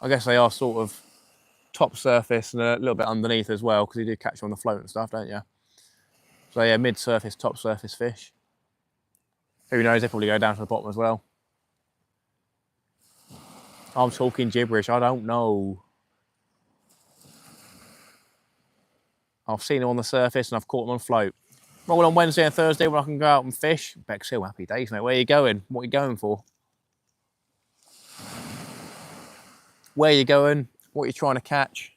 I guess they are sort of top surface and a little bit underneath as well, because you do catch them on the float and stuff, don't you? So yeah, mid-surface, top surface fish. Who knows, they probably go down to the bottom as well. I'm talking gibberish, I don't know. I've seen them on the surface and I've caught them on float. Roll on Wednesday and Thursday when I can go out and fish. Bexhill, happy days, mate. Where are you going? What are you going for? Where are you going? What are you trying to catch?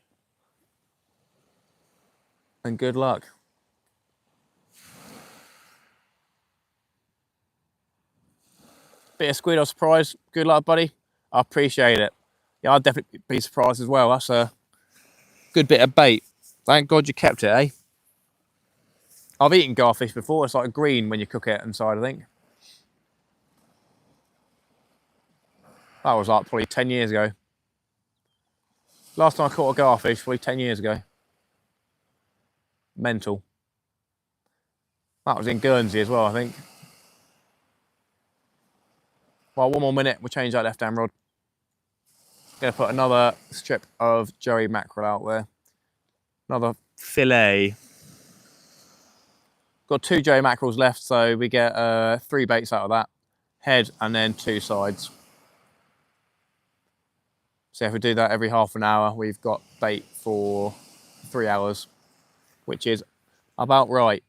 And good luck. Bit of squid or surprise. Good luck, buddy. I appreciate it. Yeah, I'd definitely be surprised as well. That's a good bit of bait. Thank God you kept it, eh? I've eaten garfish before. It's like green when you cook it inside, I think. That was like probably 10 years ago. Last time I caught a garfish, probably 10 years ago. Mental. That was in Guernsey as well, I think. Well, 1 more minute, we'll change that left-hand rod. Gonna put another strip of Joey mackerel out there. Another fillet. Got 2 Joey mackerels left, so we get 3 baits out of that. Head and then 2 sides. So if we do that every half an hour, we've got bait for 3 hours, which is about right.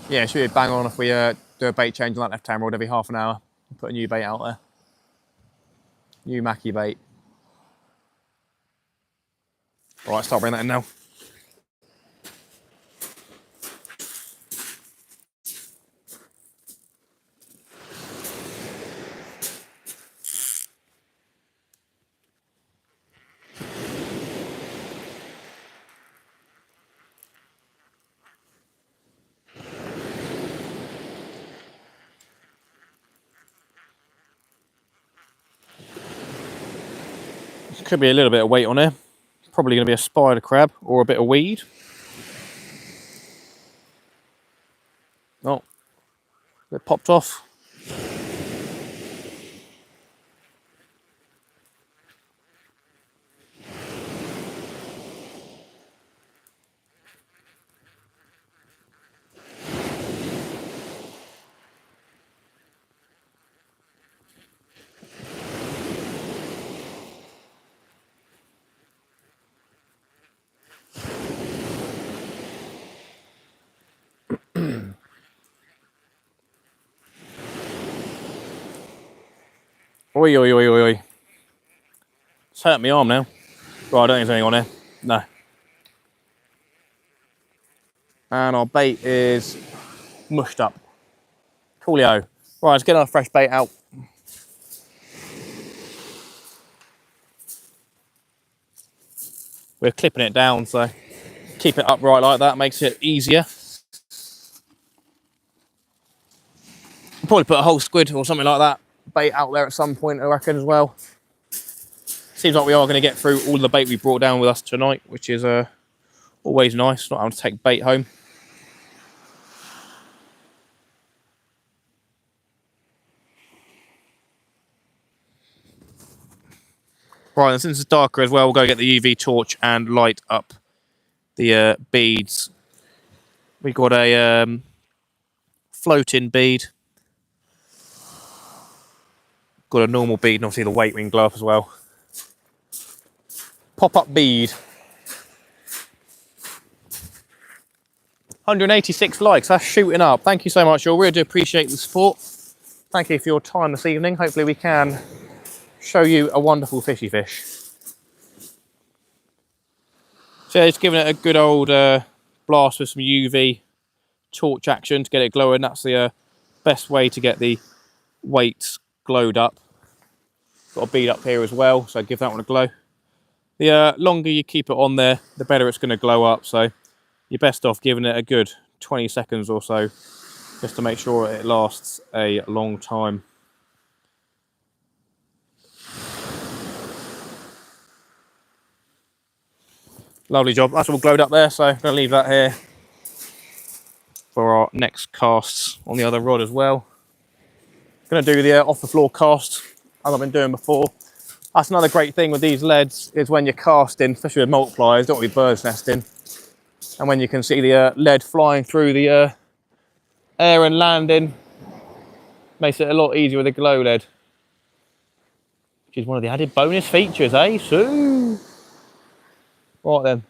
Yeah, it should be bang on if we do a bait change on that left-hand rod every half an hour. Put a new bait out there. New Mackie bait. All right, start bringing that in now. Could be a little bit of weight on here. Probably going to be a spider crab or a bit of weed. Oh, it popped off. Oi, oi, oi, oi, oi. It's hurt my arm now. Right, I don't think there's anyone there. No. And our bait is mushed up. Coolio. Right, let's get our fresh bait out. We're clipping it down, so keep it upright like that, makes it easier. I'll probably put a whole squid or something like that bait out there at some point, I reckon, as well. Seems like we are going to get through all the bait we brought down with us tonight, which is always nice, not having to take bait home. Right, and since it's darker as well, we'll go get the UV torch and light up the beads. We got a floating bead. Got a normal bead and obviously the weight we can glow up as well. Pop-up bead. 186 likes, that's shooting up. Thank you so much, y'all. Really do appreciate the support. Thank you for your time this evening. Hopefully we can show you a wonderful fishy fish. So just giving it a good old blast with some UV torch action to get it glowing. That's the best way to get the weights glowed up. Got a bead up here as well, so give that one a glow. The longer you keep it on there, the better it's going to glow up. So you're best off giving it a good 20 seconds or so, just to make sure it lasts a long time. Lovely job. That's all glowed up there, so I'm going to leave that here for our next casts on the other rod as well. Going to do the off the floor cast as I've been doing before. That's another great thing with these leads, is when you're casting, especially with multipliers, don't want to be bird's nesting. And when you can see the lead flying through the air and landing, makes it a lot easier with a glow lead. Which is one of the added bonus features, eh, Sue? Right then.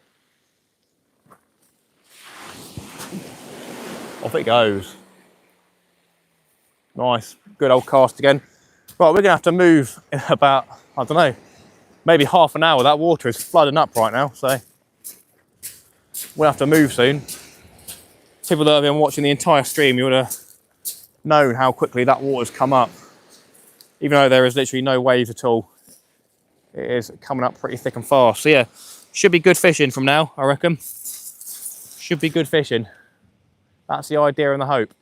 Off it goes. Nice, good old cast again. Right, we're gonna have to move in about, I don't know, maybe half an hour. That water is flooding up right now, so we'll have to move soon. People that have been watching the entire stream, you would have known how quickly that water's come up. Even though there is literally no waves at all, it is coming up pretty thick and fast. So yeah, should be good fishing from now, I reckon. Should be good fishing. That's the idea and the hope.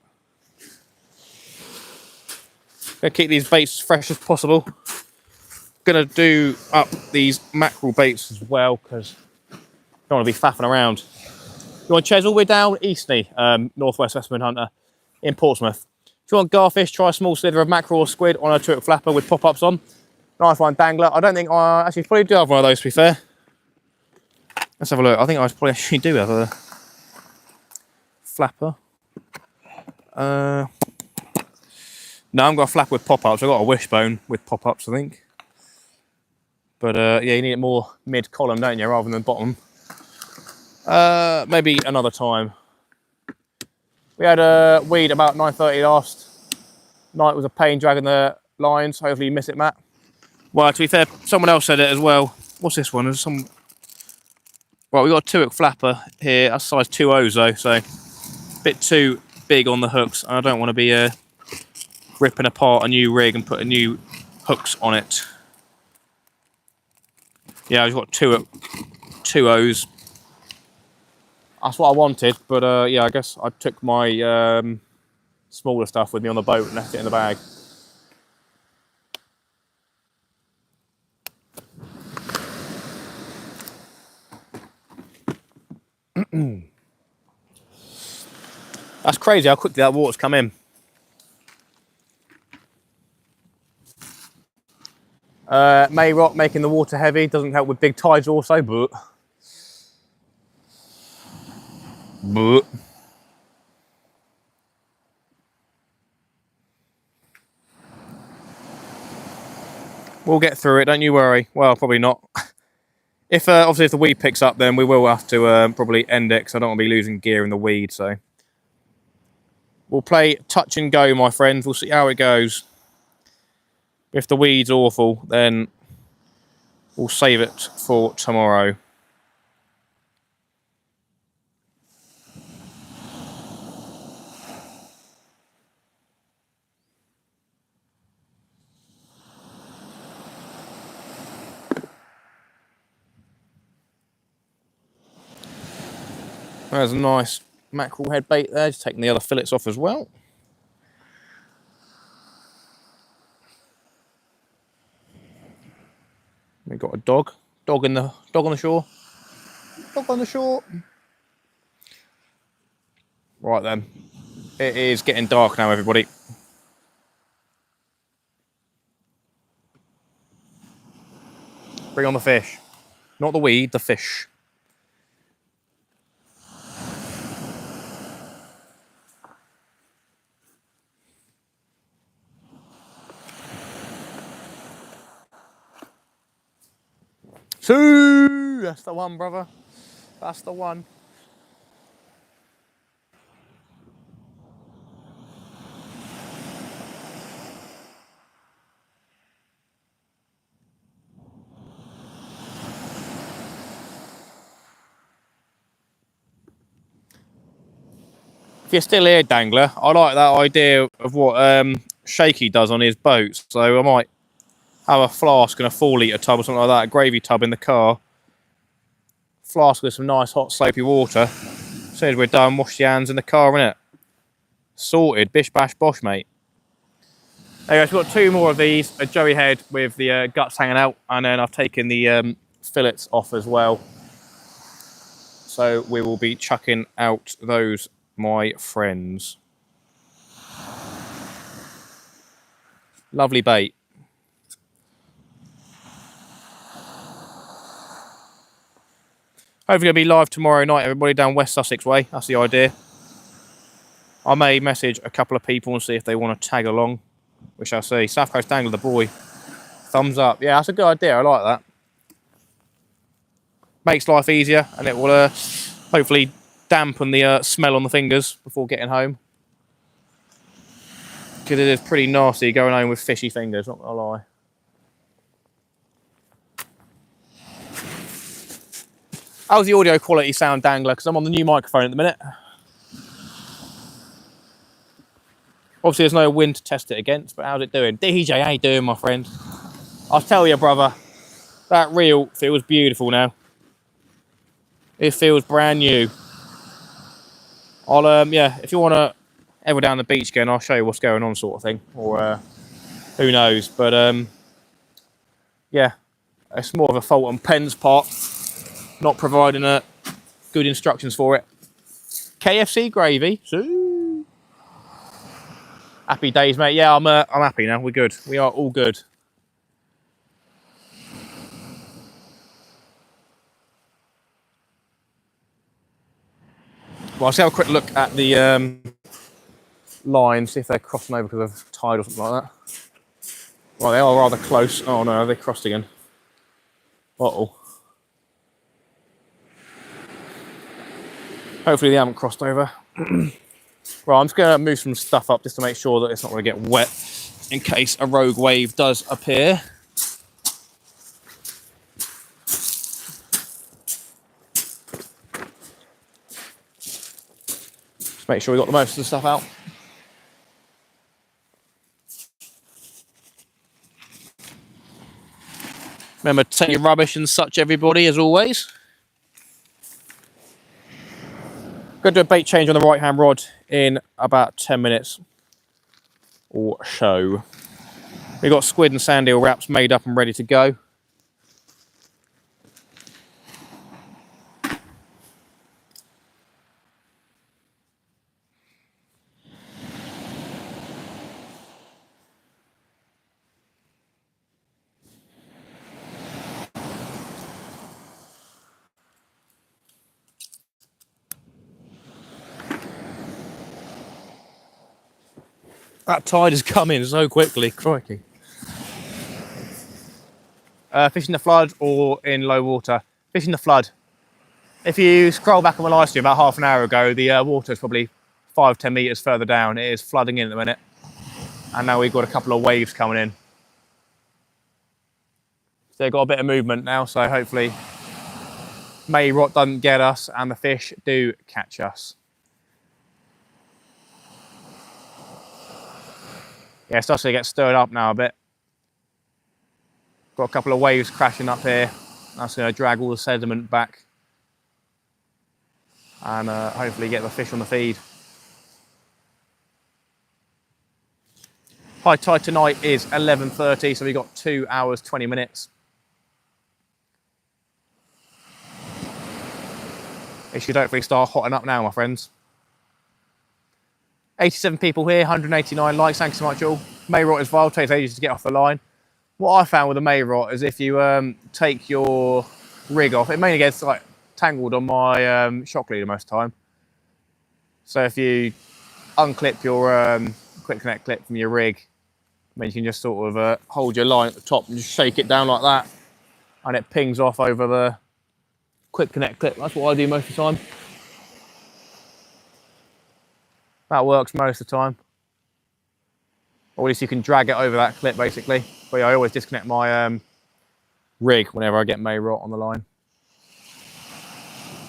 Gonna keep these baits as fresh as possible. Gonna do up these mackerel baits as well, because don't want to be faffing around. You want Chesil? We're down Eastney, Northwest Westman Hunter in Portsmouth. If you want garfish, try a small slither of mackerel or squid on a 2-hook flapper with pop-ups on. Nice one, dangler. I don't think I actually probably do have one of those, to be fair. Let's have a look. I think I probably actually do have a flapper. No, I haven't got a flapper with pop-ups. I've got a wishbone with pop-ups, I think. But yeah, you need it more mid-column, don't you, rather than bottom. Maybe another time. We had a weed about 9:30 last night. Was a pain dragging the lines. Hopefully you miss it, Matt. Well, to be fair, someone else said it as well. What's this one? There's some. Right, we got a 2-hook flapper here. That's size 2.0s though, so a bit too big on the hooks. I don't want to be ripping apart a new rig and putting new hooks on it. Yeah, I've got 2.0s. That's what I wanted, but yeah, I guess I took my smaller stuff with me on the boat and left it in the bag. That's crazy how quickly that water's come in. May rock making the water heavy doesn't help with big tides also, but we'll get through it, don't you worry. Well, probably not. If obviously if the weed picks up, then we will have to probably end it, because I don't want to be losing gear in the weed. So we'll play touch and go, my friends. We'll see how it goes. If the weed's awful, then we'll save it for tomorrow. There's a nice mackerel head bait there, just taking the other fillets off as well. We've got a dog on the shore. Dog on the shore. Right then, it is getting dark now, everybody. Bring on the fish. Not the weed, the fish. Two! That's the one, brother. That's the one. If you're still here, Dangler, I like that idea of what Shaky does on his boats. So I might have a flask and a 4-litre tub or something like that, a gravy tub in the car. Flask with some nice hot soapy water. As soon as we're done, wash your hands in the car, innit? Sorted. Bish bash bosh, mate. Anyway, we've got 2 more of these. A joey head with the guts hanging out, and then I've taken the fillets off as well. So we will be chucking out those, my friends. Lovely bait. Hopefully, it'll be live tomorrow night, everybody, down West Sussex way. That's the idea. I may message a couple of people and see if they want to tag along. We shall see. South Coast Dangler, the boy. Thumbs up. Yeah, that's a good idea. I like that. Makes life easier, and it will hopefully dampen the smell on the fingers before getting home. Because it is pretty nasty going home with fishy fingers, not gonna lie. How's the audio quality sound, Dangler? Because I'm on the new microphone at the minute. Obviously, there's no wind to test it against, but how's it doing? DJ, how you doing, my friend? I'll tell you, brother, that reel feels beautiful now. It feels brand new. I'll, yeah, if you want to ever down the beach again, I'll show you what's going on, sort of thing. Or who knows? But yeah, it's more of a fault on Penn's part, not providing good instructions for it. KFC gravy. So happy days, mate. Yeah, I'm happy now. We're good. We are all good. Well, let's have a quick look at the line, see if they're crossing over because of tide or something like that. Well, they are rather close. Oh no, they crossed again. Uh-oh. Hopefully they haven't crossed over. Right, I'm just going to move some stuff up just to make sure that it's not going to get wet in case a rogue wave does appear. Just make sure we got the most of the stuff out. Remember to take your rubbish and such, everybody, as always. Going to do a bait change on the right-hand rod in about 10 minutes or so. We've got squid and sand eel wraps made up and ready to go. That tide has come in so quickly, crikey. Fishing the flood or in low water? Fishing the flood. If you scroll back on my live stream about half an hour ago, the water is probably 5-10 metres further down. It is flooding in at the minute. And now we've got a couple of waves coming in. So they've got a bit of movement now, so hopefully May rot doesn't get us and the fish do catch us. Yeah, it starts to get stirred up now a bit. Got a couple of waves crashing up here. That's going to drag all the sediment back. and hopefully get the fish on the feed. High tide tonight is 11:30, so we've got 2 hours 20 minutes. It should hopefully start hotting up now, my friends. 87 people here, 189 likes. Thanks so much, all. May rot is wild, takes ages to get off the line. What I found with the May rot is if you take your rig off, it mainly gets like tangled on my shock leader most of the time. So if you unclip your quick connect clip from your rig, then you can just sort of hold your line at the top and just shake it down like that, and it pings off over the quick connect clip. That's what I do most of the time. That works most of the time. Or at least you can drag it over that clip basically. But yeah, I always disconnect my rig whenever I get May rot on the line.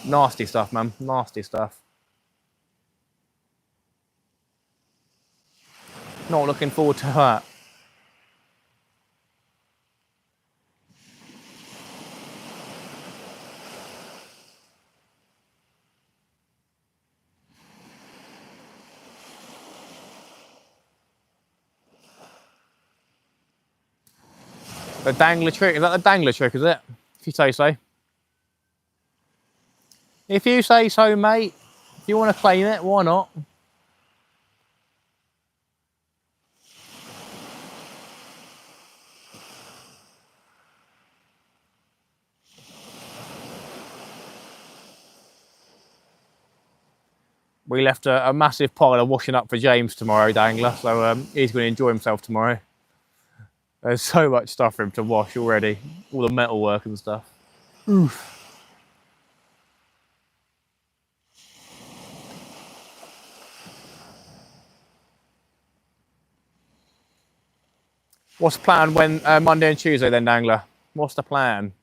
Nasty stuff, man, nasty stuff. Not looking forward to that. The dangler trick, is that the dangler trick, is it? If you say so. If you say so, mate. If you want to claim it, why not? We left a massive pile of washing up for James tomorrow, dangler, so he's going to enjoy himself tomorrow. There's so much stuff for him to wash already, all the metal work and stuff. Oof. What's the plan when Monday and Tuesday then, dangler? What's the plan?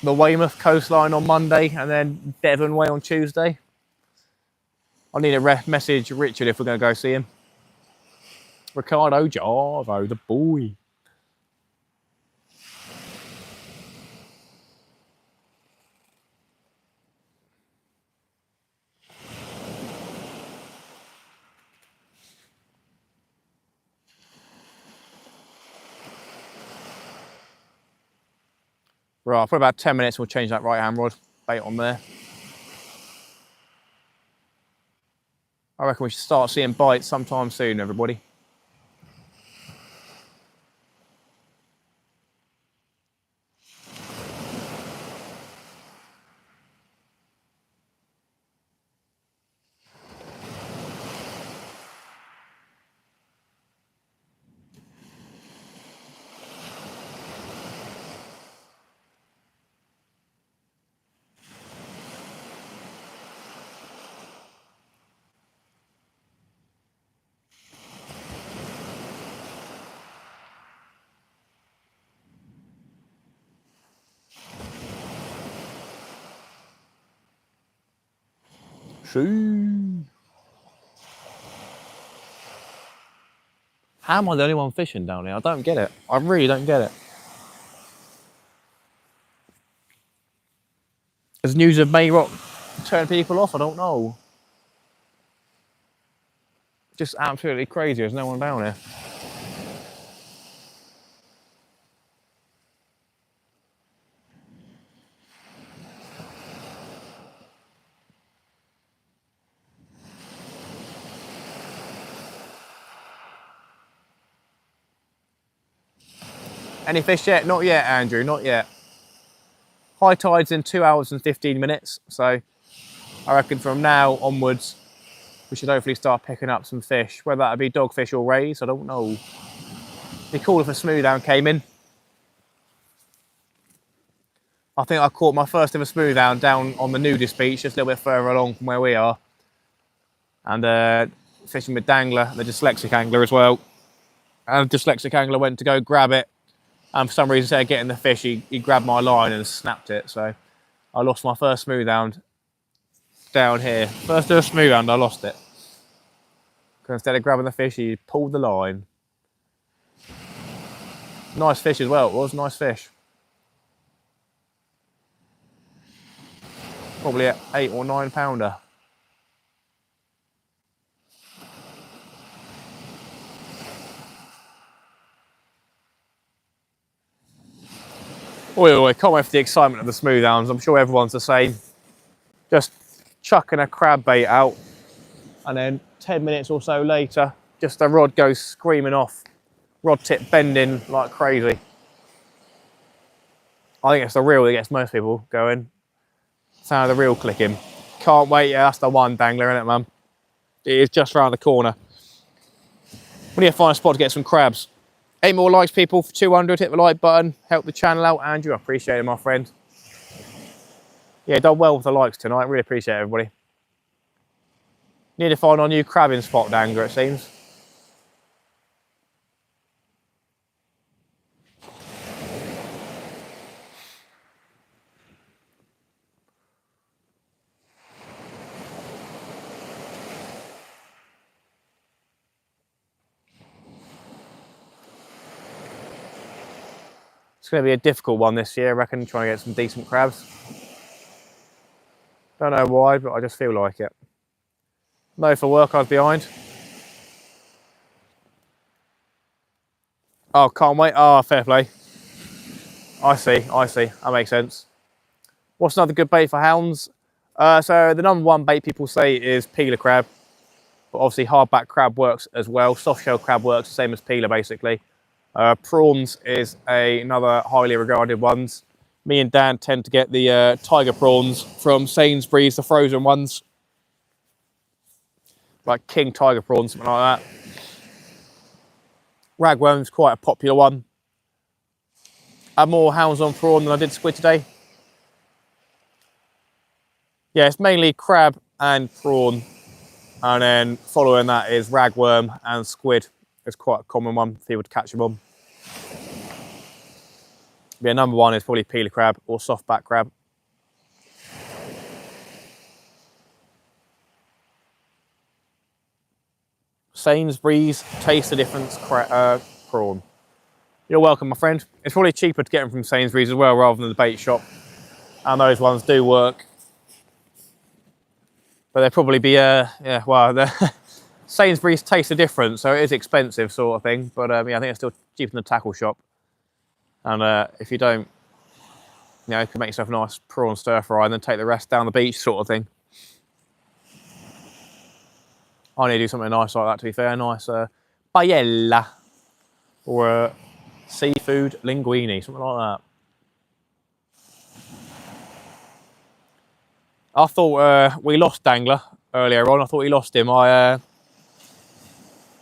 The Weymouth coastline on Monday and then Devon Way on Tuesday. I need to message Richard if we're going to go see him. Ricardo Jarvo, the boy. Right, for about 10 minutes, we'll change that right hand rod bait on there. I reckon we should start seeing bites sometime soon, everybody. Shoo. How am I the only one fishing down here? I don't get it. I really don't get it. Has news of May rot turned people off? I don't know. Just absolutely crazy. There's no one down here. Any fish yet? Not yet, Andrew, not yet. High tide's in 2 hours and 15 minutes, so I reckon from now onwards we should hopefully start picking up some fish. Whether that be dogfish or rays, I don't know. It'd be cool if a Smoothound came in. I think I caught my first ever Smoothound down on the nudist beach, just a little bit further along from where we are. And fishing with dangler, the dyslexic angler as well. And the dyslexic angler went to go grab it. And for some reason, instead of getting the fish, he grabbed my line and snapped it. So I lost my first Smoothound down here. First ever Smoothound, I lost it. Because instead of grabbing the fish, he pulled the line. Nice fish as well, it was, nice fish. Probably an 8 or 9 pounder. Oi, can't wait for the excitement of the Smoothounds. I'm sure everyone's the same. Just chucking a crab bait out, and then 10 minutes or so later, just the rod goes screaming off. Rod tip bending like crazy. I think it's the reel that gets most people going. Sound of the reel clicking. Can't wait, yeah, that's the one dangler, isn't it, man? It is just around the corner. We need to find a spot to get some crabs. 8 more likes, people, for 200. Hit the like button, help the channel out, Andrew. I appreciate it, my friend. Yeah, done well with the likes tonight. Really appreciate it, everybody. Need to find our new crabbing spot dangler, it seems. It's going to be a difficult one this year, I reckon, trying to get some decent crabs. Don't know why, but I just feel like it. No, for work I was behind. Oh, can't wait. Oh, fair play. I see. That makes sense. What's another good bait for hounds? So the number one bait people say is peeler crab. But obviously hardback crab works as well. Soft shell crab works the same as peeler, basically. Prawns is another highly regarded ones. Me and Dan tend to get the tiger prawns from Sainsbury's, the frozen ones. Like king tiger prawns, something like that. Ragworm's quite a popular one. I had more hounds on prawn than I did squid today. Yeah, it's mainly crab and prawn. And then following that is ragworm and squid. It's quite a common one for people to catch them on. Yeah, number one is probably peeler crab or softback crab. Sainsbury's, taste the difference prawn. You're welcome, my friend. It's probably cheaper to get them from Sainsbury's as well rather than the bait shop. And those ones do work. But they'll probably be, yeah, well, Sainsbury's taste the difference, so it is expensive sort of thing. But yeah, I think it's still cheaper than the tackle shop. And if you don't, you know, you can make yourself a nice prawn stir fry and then take the rest down the beach sort of thing. I need to do something nice like that, to be fair. Nice paella or seafood linguine, something like that. I thought we lost Dangler earlier on. I thought we lost him.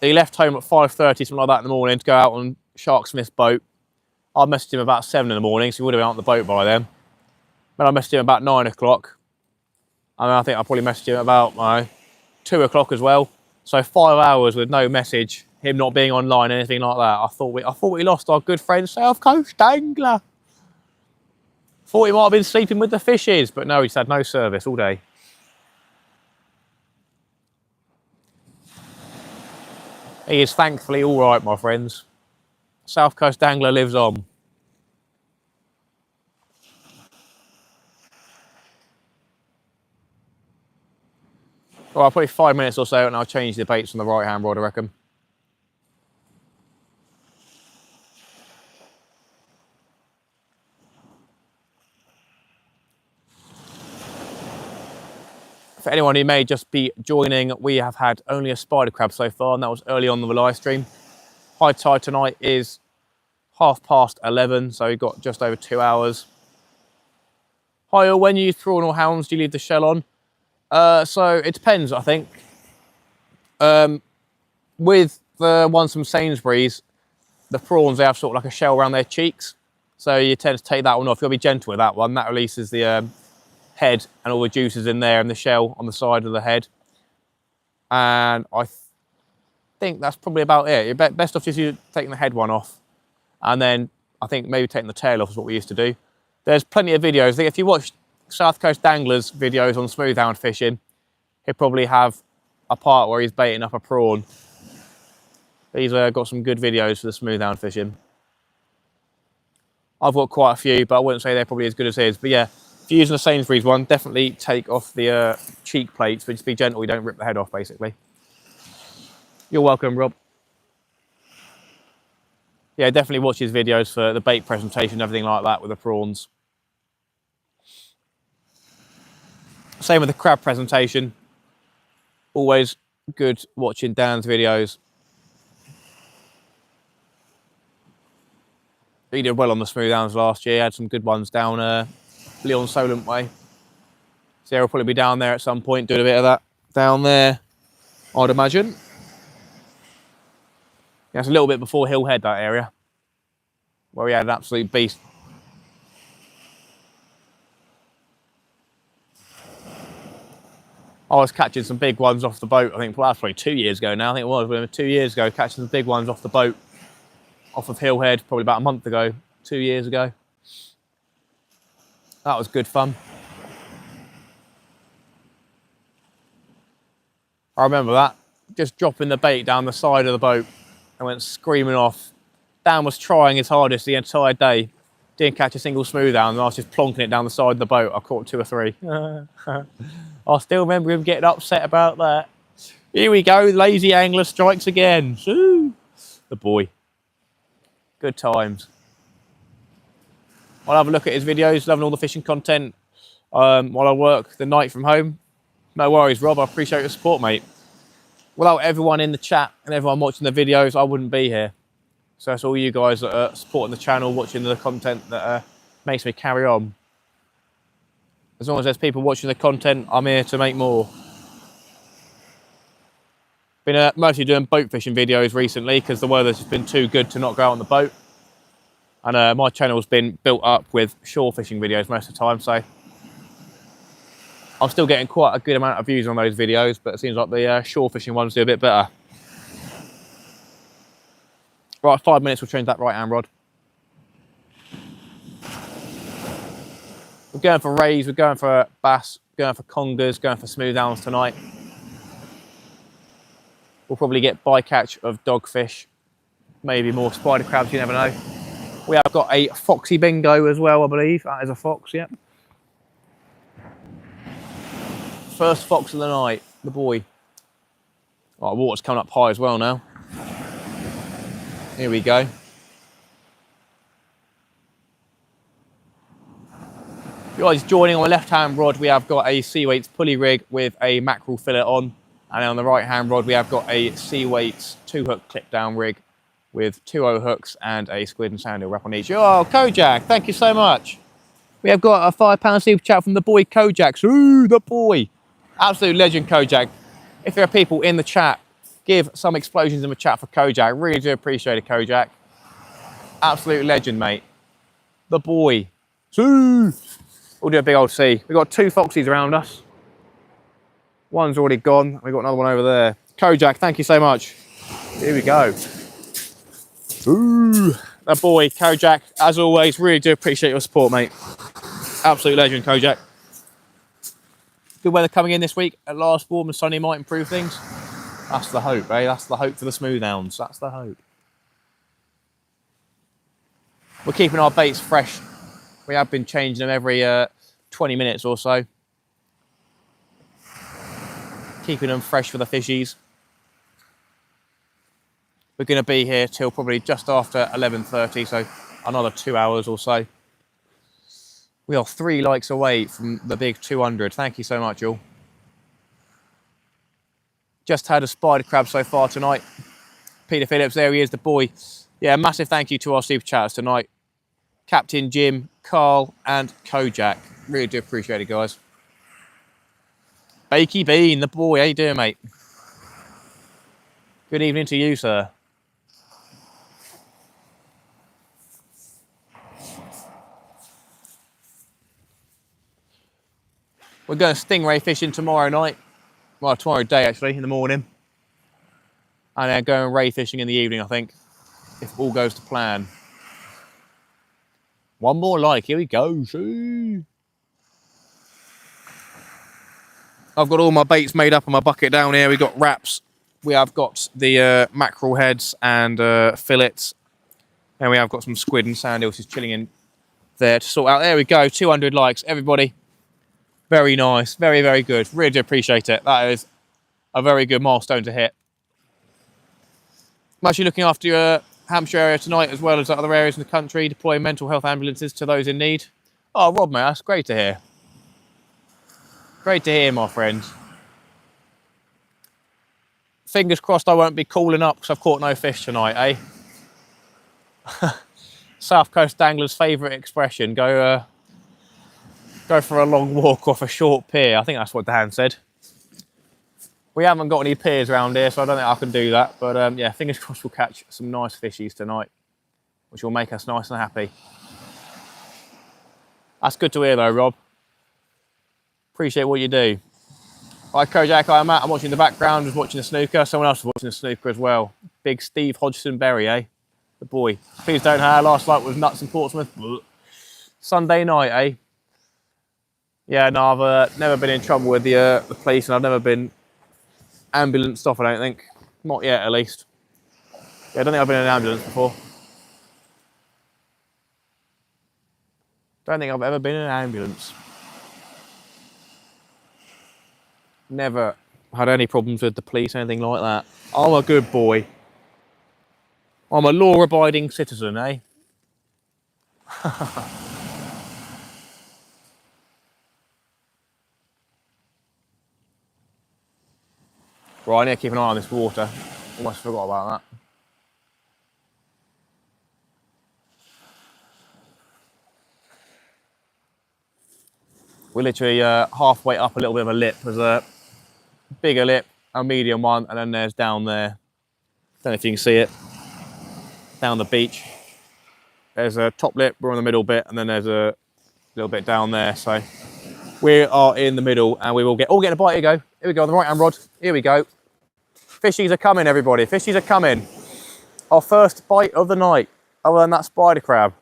He left home at 5:30, something like that in the morning to go out on Shark Smith's boat. I messaged him about 7 in the morning, so he would have been out on the boat by then. Then I messaged him about 9 o'clock. And I think I probably messaged him about 2 o'clock as well. So 5 hours with no message, him not being online, anything like that. I thought we lost our good friend South Coast Dangler. Thought he might have been sleeping with the fishes, but no, he's had no service all day. He is thankfully all right, my friends. South Coast Dangler lives on. All right, probably 5 minutes or so, and I'll change the baits on the right-hand rod, I reckon. For anyone who may just be joining, we have had only a spider crab so far, and that was early on the live stream. High tide tonight is 11:30, so we've got just over 2 hours. Hi, when you use prawn or hounds, do you leave the shell on? So it depends, I think. With the ones from Sainsbury's, the prawns, they have sort of like a shell around their cheeks. So you tend to take that one off. You've got to be gentle with that one. That releases the head and all the juices in there and the shell on the side of the head. And I think that's probably about it. You're best off just taking the head one off. And then I think maybe taking the tail off is what we used to do. There's plenty of videos. I think if you watch South Coast Dangler's videos on Smoothound fishing, he'll probably have a part where he's baiting up a prawn. He's got some good videos for the Smoothound fishing. I've got quite a few, but I wouldn't say they're probably as good as his. But yeah, If you're using the Sainsbury's one, definitely take off the cheek plates, but just be gentle, you don't rip the head off, basically. You're welcome, Rob. Yeah, definitely watch his videos for the bait presentation, everything like that with the prawns. Same with the crab presentation. Always good watching Dan's videos. He did well on the Smoothounds last year. He had some good ones down Leon Solent way. So he'll probably be down there at some point doing a bit of that down there, I'd imagine. Yeah, it's a little bit before Hill Head, that area, where we had an absolute beast. I was catching some big ones off the boat. I think well, that's probably 2 years ago now. I think it was 2 years ago, catching some big ones off the boat, off of Hill Head, probably about a month ago, 2 years ago. That was good fun. I remember that, just dropping the bait down the side of the boat and went screaming off. Dan was trying his hardest the entire day. Didn't catch a single Smoothound, and I was just plonking it down the side of the boat. I caught 2 or 3. I still remember him getting upset about that. Here we go, lazy angler strikes again. Ooh, the boy. Good times. I'll have a look at his videos, loving all the fishing content while I work the night from home. No worries, Rob, I appreciate your support, mate. Without everyone in the chat and everyone watching the videos, I wouldn't be here. So that's all you guys that are supporting the channel, watching the content that makes me carry on. As long as there's people watching the content, I'm here to make more. Been mostly doing boat fishing videos recently because the weather's just been too good to not go out on the boat. And my channel's been built up with shore fishing videos most of the time, so I'm still getting quite a good amount of views on those videos, but it seems like the shore fishing ones do a bit better. Right, 5 minutes, we'll change that right hand rod. We're going for rays, we're going for bass, going for congers, going for Smoothounds tonight. We'll probably get bycatch of dogfish, maybe more spider crabs, you never know. We have got a foxy bingo as well, I believe. That is a fox, yep. First fox of the night, the boy. Oh, water's coming up high as well now. Here we go. You guys joining on the left-hand rod, we have got a Sea Weights pulley rig with a mackerel fillet on. And on the right-hand rod, we have got a Sea Weights 2-hook clip-down rig with 2 O-hooks and a squid and sandeel wrap on each. Oh, Kojak, thank you so much. We have got a £5 super chat from the boy Kojak. Ooh, the boy. Absolute legend, Kojak. If there are people in the chat, give some explosions in the chat for Kojak. Really do appreciate it, Kojak. Absolute legend, mate. The boy. Ooh. We'll do a big old C. We've got 2 foxies around us. One's already gone. We've got another one over there. Kojak, thank you so much. Here we go. Ooh, that boy, Kojak, as always, really do appreciate your support, mate. Absolute legend, Kojak. Good weather coming in this week. At last, warm and sunny might improve things. That's the hope, eh? That's the hope for the Smoothounds. That's the hope. We're keeping our baits fresh. We have been changing them every 20 minutes or so. Keeping them fresh for the fishies. We're going to be here till probably just after 11:30, so another 2 hours or so. We are 3 likes away from the big 200. Thank you so much, all. Just had a spider crab so far tonight. Peter Phillips, there he is, the boy. Yeah, massive thank you to our super chatters tonight. Captain Jim, Carl, and Kojak. Really do appreciate it, guys. Bakey Bean, the boy. How you doing, mate? Good evening to you, sir. We're going stingray fishing tomorrow night. Well, tomorrow day, actually, in the morning. And then going ray fishing in the evening, I think, if all goes to plan. One more like, here we go. See? I've got all my baits made up on my bucket down here. We've got wraps. We have got the mackerel heads and fillets. And we have got some squid and sand eels just chilling in there to sort out. There we go, 200 likes, everybody. Very nice, very, very good. Really do appreciate it. That is a very good milestone to hit. I'm actually looking after your Hampshire area tonight, as well as other areas in the country, deploying mental health ambulances to those in need. Oh, Rob, mate, that's great to hear. Great to hear, my friend. Fingers crossed I won't be calling up because I've caught no fish tonight, eh? South Coast anglers' favourite expression, go for a long walk off a short pier. I think that's what Dan said. We haven't got any piers around here, so I don't think I can do that. But yeah, fingers crossed we'll catch some nice fishies tonight, which will make us nice and happy. That's good to hear though, Rob. Appreciate what you do. Hi, Kojak, hi, Matt. I'm watching in the background, just watching the snooker. Someone else is watching the snooker as well. Big Steve Hodgson Berry, eh? The boy. Please don't hire. Last night was nuts in Portsmouth. Sunday night, eh? Yeah, no, I've never been in trouble with the police, and I've never been ambulance off, I don't think. Not yet, at least. Yeah, I don't think I've been in an ambulance before. Don't think I've ever been in an ambulance. Never had any problems with the police, anything like that. I'm a good boy. I'm a law-abiding citizen, eh? Right, I need to keep an eye on this water. Almost forgot about that. We're literally halfway up a little bit of a lip. There's a bigger lip, a medium one, and then there's down there. Don't know if you can see it. Down the beach. There's a top lip, we're on the middle bit, and then there's a little bit down there. So we are in the middle, and we will get a bite. Here we go. Here we go on the right hand rod. Here we go. Fishies are coming, everybody. Fishies are coming. Our first bite of the night, other than that spider crab.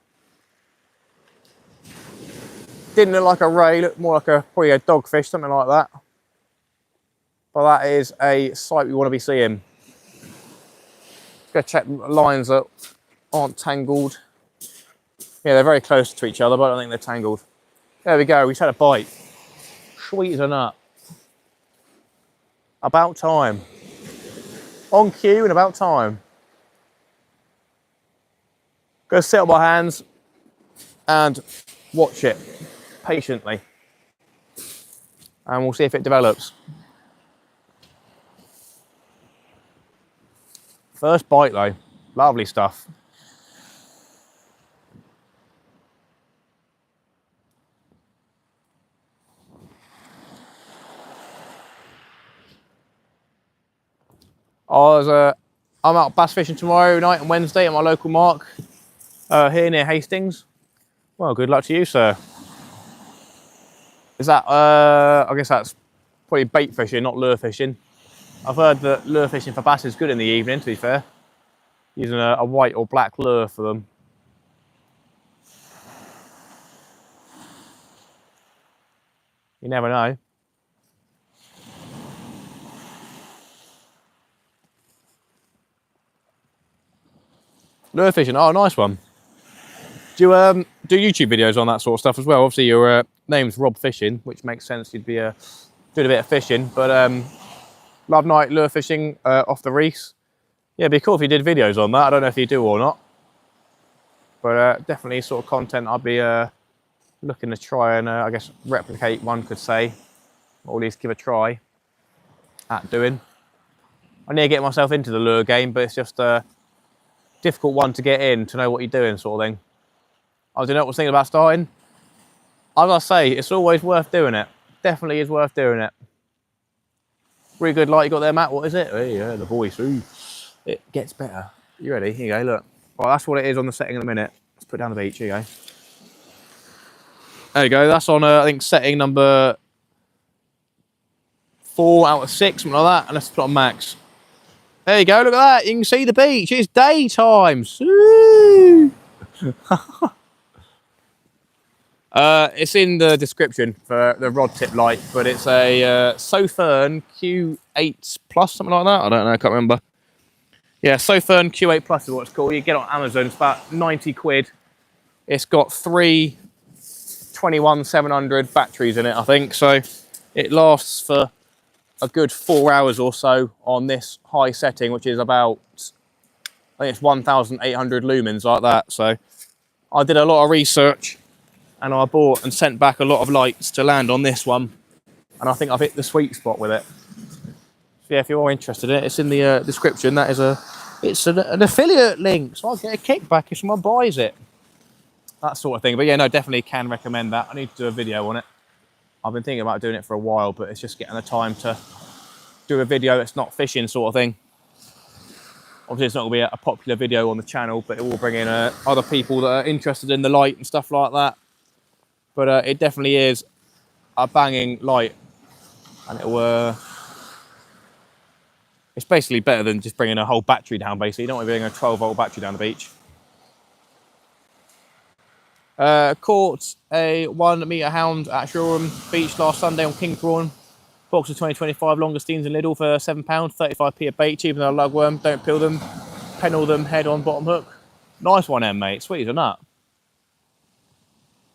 Didn't look like a ray, looked more like probably a dogfish, something like that. But that is a sight we want to be seeing. Let's go check lines that aren't tangled. Yeah, they're very close to each other, but I don't think they're tangled. There we go, we just had a bite. Sweet as a nut. About time. On cue and about time. Go sit on my hands and watch it patiently. And we'll see if it develops. First bite though, lovely stuff. I'm out bass fishing tomorrow night and Wednesday at my local mark here near Hastings. Well, good luck to you, sir. Is that, I guess that's probably bait fishing, not lure fishing. I've heard that lure fishing for bass is good in the evening, to be fair. Using a white or black lure for them. You never know. Lure fishing, oh, nice one. Do you do YouTube videos on that sort of stuff as well? Obviously, your name's Rob Fishing, which makes sense. You'd be doing a bit of fishing, but love night lure fishing off the reefs. Yeah, it'd be cool if you did videos on that. I don't know if you do or not, but definitely sort of content I'd be looking to try and I guess replicate, one could say, or at least give a try at doing. I need to get myself into the lure game, but it's just a difficult one to get in, to know what you're doing, sort of thing. I don't know what I was thinking about starting. As I say, it's always worth doing it. Definitely is worth doing it. Really good light you got there, Matt. What is it? Oh, yeah, the voice. Ooh. It gets better. You ready? Here you go, look. Right, that's what it is on the setting in a minute. Let's put it down the beach. Here you go. There you go. That's on, I think, setting number 4 out of 6, something like that. And let's put on max. There you go. Look at that. You can see the beach. It's daytime. It's in the description for the rod tip light, but it's a Smoothound Q8 Plus, something like that. I don't know, I can't remember. Yeah, Smoothound Q8 Plus is what it's called. You get it on Amazon, it's about 90 quid. It's got 3 21,700 batteries in it, I think. So it lasts for a good 4 hours or so on this high setting, which is about, I think it's 1,800 lumens, like that. So I did a lot of research and I bought and sent back a lot of lights to land on this one. And I think I've hit the sweet spot with it. So yeah, if you're interested in it, it's in the description. That is an affiliate link, so I'll get a kickback if someone buys it. That sort of thing. But yeah, no, definitely can recommend that. I need to do a video on it. I've been thinking about doing it for a while, but it's just getting the time to do a video that's not fishing sort of thing. Obviously, it's not going to be a popular video on the channel, but it will bring in other people that are interested in the light and stuff like that. But it definitely is a banging light, and it's basically better than just bringing a whole battery down. Basically, you don't want to bring a 12-volt battery down the beach. Caught a 1 metre hound at Shoreham Beach last Sunday on king prawn. Box of 2025 longisteens in Lidl for £7, 35p a bait, cheaper than a lugworm. Don't peel them, pennel them, head on, bottom hook. Nice one, then, mate. Sweet as a nut.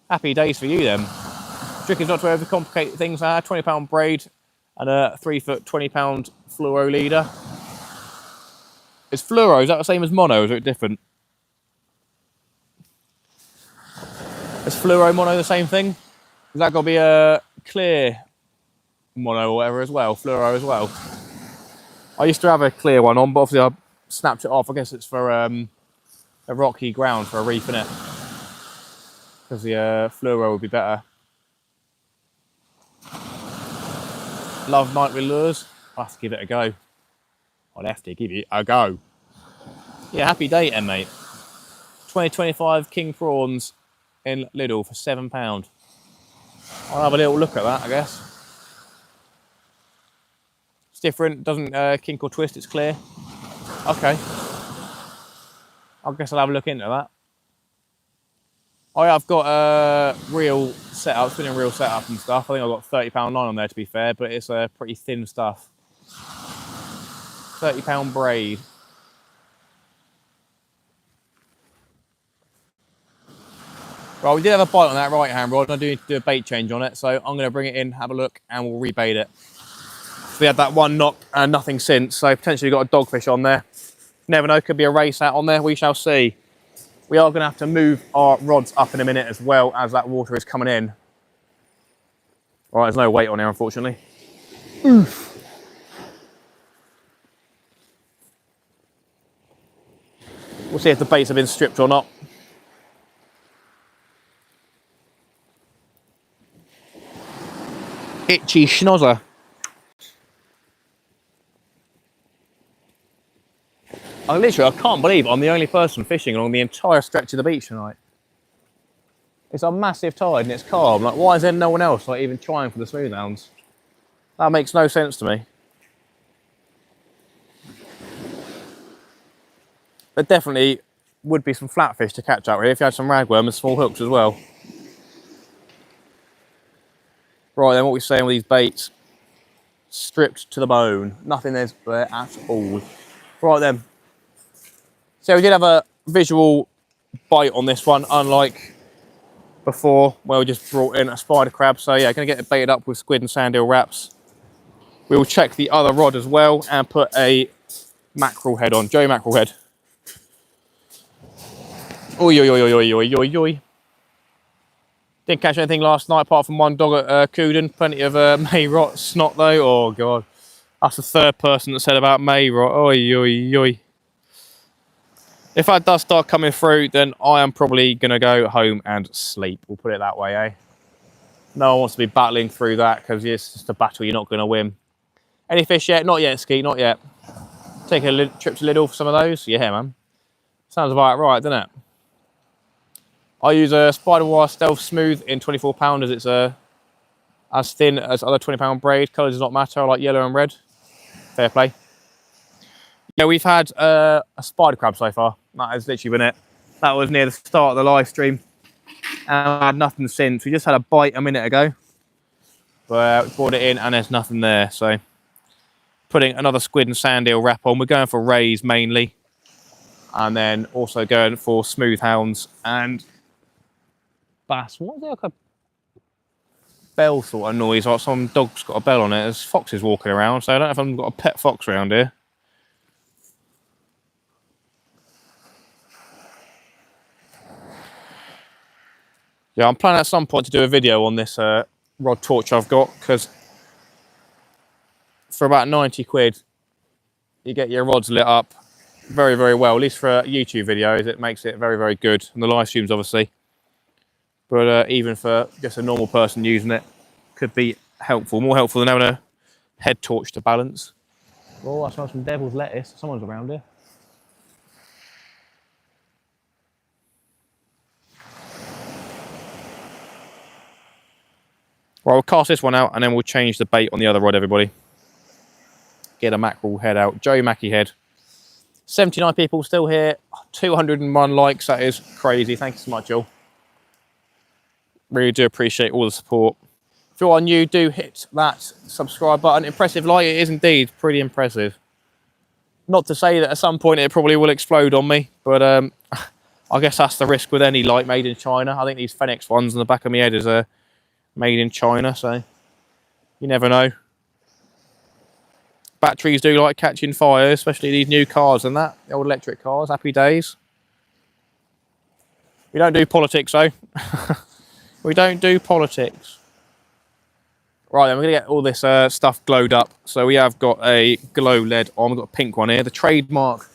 Happy days for you, then. Trick is not to overcomplicate things. £20 braid and a 3-foot, £20 fluoro leader. Is fluoro, is that the same as mono, or is it different? Is fluoro mono the same thing? Is that got to be a clear mono or whatever as well? Fluoro as well? I used to have a clear one on, but obviously I snapped it off. I guess it's for a rocky ground for a reef, innit? Because the fluoro would be better. Love nightly lures. I'll have to give it a go. I'll have to give it a go. Yeah, happy day, then, mate. 2025 king prawns in Lidl for £7. I'll have a little look at that, I guess. It's different, doesn't kink or twist, it's clear. Okay. I guess I'll have a look into that. Oh yeah, I've got a reel setup, spinning reel setup and stuff. I think I've got £30 line on there, to be fair, but it's pretty thin stuff. £30 braid. Well, we did have a bite on that right hand rod, and I do need to do a bait change on it, so I'm going to bring it in, have a look, and we'll rebait it. So we had that one knock and nothing since, so potentially got a dogfish on there. Never know, could be a race out on there, we shall see. We are going to have to move our rods up in a minute as well, as that water is coming in. All right, there's no weight on here, unfortunately. Oof. We'll see if the baits have been stripped or not. Itchy schnozzer. I can't believe I'm the only person fishing along the entire stretch of the beach tonight. It's a massive tide and it's calm. Like, why is there no one else like even trying for the smoothhounds? That makes no sense to me. There definitely would be some flatfish to catch out here if you had some ragworm and small hooks as well. Right then, what we're saying with these baits, stripped to the bone. Nothing there at all. Right then. So we did have a visual bite on this one, unlike before, where we just brought in a spider crab. So yeah, going to get it baited up with squid and sand eel wraps. We will check the other rod as well and put a mackerel head on, Joey mackerel head. Oi, oi, oi, oi, oi, oi, oi. Didn't catch anything last night apart from one dog at Cooden. Plenty of May rot snot though. Oh God, that's the third person that said about May rot. Oi, oi, oi. If that does start coming through, then I am probably going to go home and sleep. We'll put it that way, eh? No one wants to be battling through that because it's just a battle you're not going to win. Any fish yet? Not yet, Ski, not yet. Take a trip to Lidl for some of those? Yeah, man. Sounds about right, doesn't it? I use a Spider Wire Stealth Smooth in 24 as it's as thin as other 20 braid. Colour does not matter. I like yellow and red. Fair play. Yeah, we've had a spider crab so far. That has literally been it. That was near the start of the live stream. And I had nothing since. We just had a bite a minute ago. But we brought it in and there's nothing there. So putting another squid and sand eel wrap on. We're going for rays mainly. And then also going for smooth hounds and bass. What is it? Like bell sort of noise, like some dog's got a bell on it. There's foxes walking around, so I don't know if I've got a pet fox around here. Yeah, I'm planning at some point to do a video on this rod torch I've got, because for about 90 quid, you get your rods lit up very, very well. At least for YouTube videos, it makes it very, very good. And the live streams, obviously. But even for just a normal person using it, could be helpful. More helpful than having a head torch to balance. Oh, I smell some devil's lettuce. Someone's around here. Right, we'll cast this one out and then we'll change the bait on the other rod, everybody. Get a mackerel head out. Joey Mackie head. 79 people still here. 201 likes. That is crazy. Thank you so much, Joel. Really do appreciate all the support. If you are new, do hit that subscribe button. Impressive light. It is indeed pretty impressive. Not to say that at some point it probably will explode on me, but I guess that's the risk with any light made in China. I think these Phoenix ones on the back of my head is made in China, so you never know. Batteries do like catching fire, especially these new cars and that, the old electric cars. Happy days. We don't do politics though. We don't do politics. Right, then we're going to get all this stuff glowed up. So we have got a glow lead on. We've got a pink one here. The trademark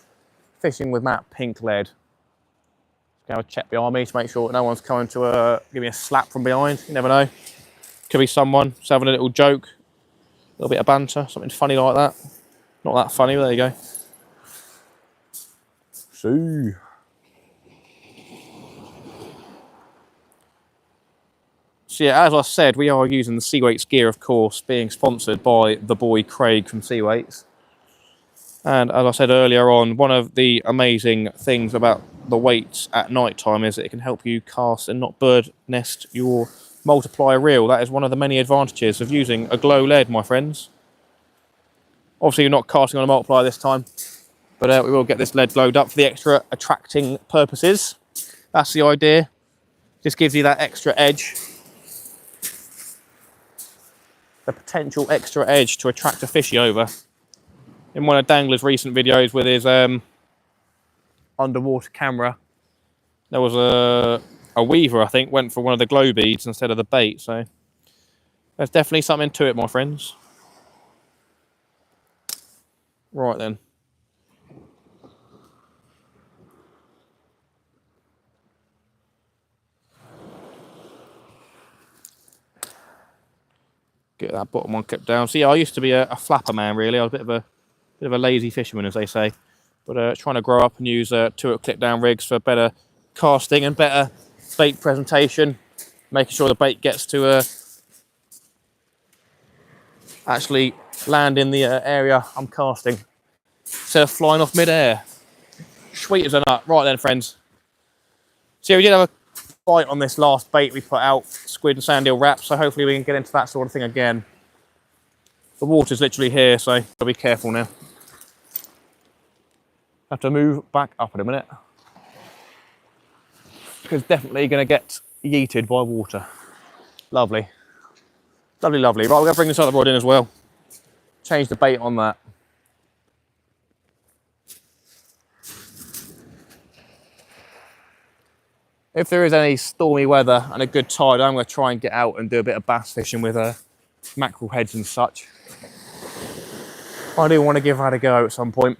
Fishing with Matt pink lead. Just going to check behind me to make sure no one's coming to give me a slap from behind. You never know. Could be someone just having a little joke. A little bit of banter. Something funny like that. Not that funny, but there you go. See. So yeah, as I said, we are using the Sea Weights gear, of course, being sponsored by the boy Craig from Sea Weights. And as I said earlier on, one of the amazing things about the weights at night time is that it can help you cast and not bird nest your multiplier reel. That is one of the many advantages of using a glow lead, my friends. Obviously, you're not casting on a multiplier this time, but we will get this lead glowed up for the extra attracting purposes. That's the idea. Just gives you that extra edge. The potential extra edge to attract a fishy over. In one of Dangler's recent videos with his underwater camera, there was a weaver, I think, went for one of the glow beads instead of the bait, so there's definitely something to it, my friends. Right then. Get that bottom one kept down. See, I used to be a flapper man, really. I was a bit of a lazy fisherman, as they say. But trying to grow up and use 2-hook clip down rigs for better casting and better bait presentation. Making sure the bait gets to actually land in the area I'm casting instead of flying off mid-air. Sweet as a nut. Right then, friends. So yeah, we did have a bite on this last bait we put out, squid and sand eel wrap, so hopefully we can get into that sort of thing again. The water's literally here, so gotta be careful now. Have to move back up in a minute, because definitely going to get yeeted by water. Lovely. Lovely, lovely. Right, we're going to bring this other rod in as well. Change the bait on that. If there is any stormy weather and a good tide, I'm going to try and get out and do a bit of bass fishing with mackerel heads and such. I do want to give that a go at some point.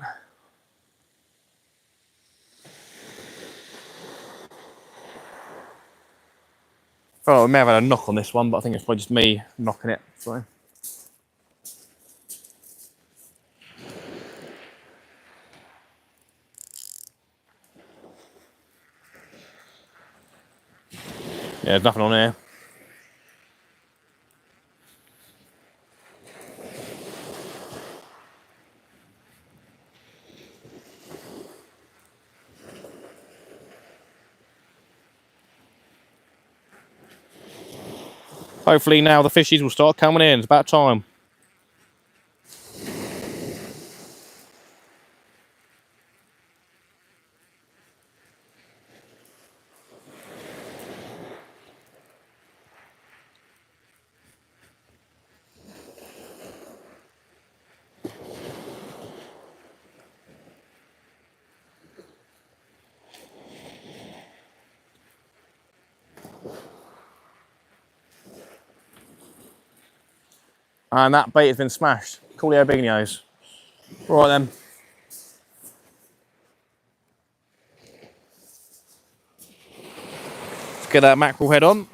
Oh, I may have had a knock on this one, but I think it's probably just me knocking it. So. Yeah, there's nothing on here. Hopefully now the fishies will start coming in. It's about time. And that bait has been smashed. Coolio Bignios. Right then. Let's get that mackerel head on.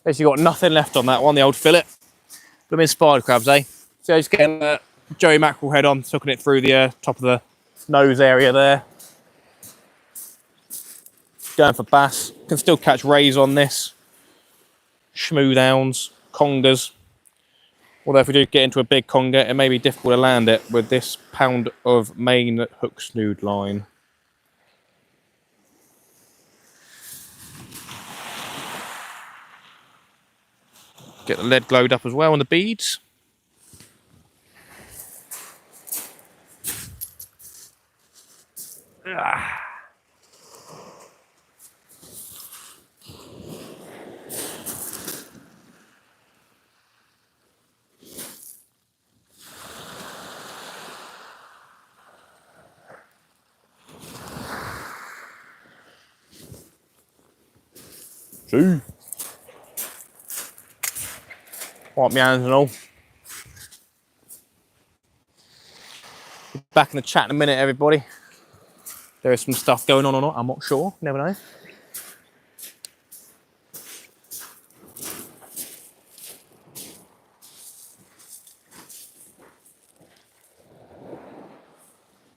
Basically got nothing left on that one, the old fillet. Blooming spider crabs, eh? So just getting the Joey mackerel head on, hooking it through the top of the nose area there. Going for bass. Can still catch rays on this. Smoothounds, congers. Although if we do get into a big conger, it may be difficult to land it with this pound of main hook snood line. Get the lead glowed up as well on the beads. Ah. See. Wipe my hands and all. Be back in the chat in a minute, everybody. There is some stuff going on or not, I'm not sure. Never know.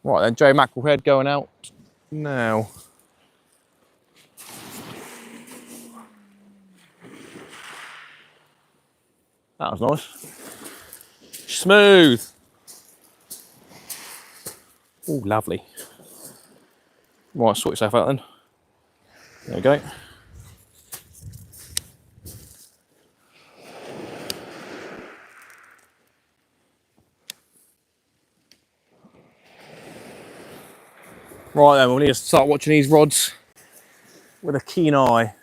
Right then, Joe Mackerel head going out now. That was nice. Smooth. Oh, lovely. Right, sort yourself out then. There we go. Right then, we'll need to start watching these rods with a keen eye.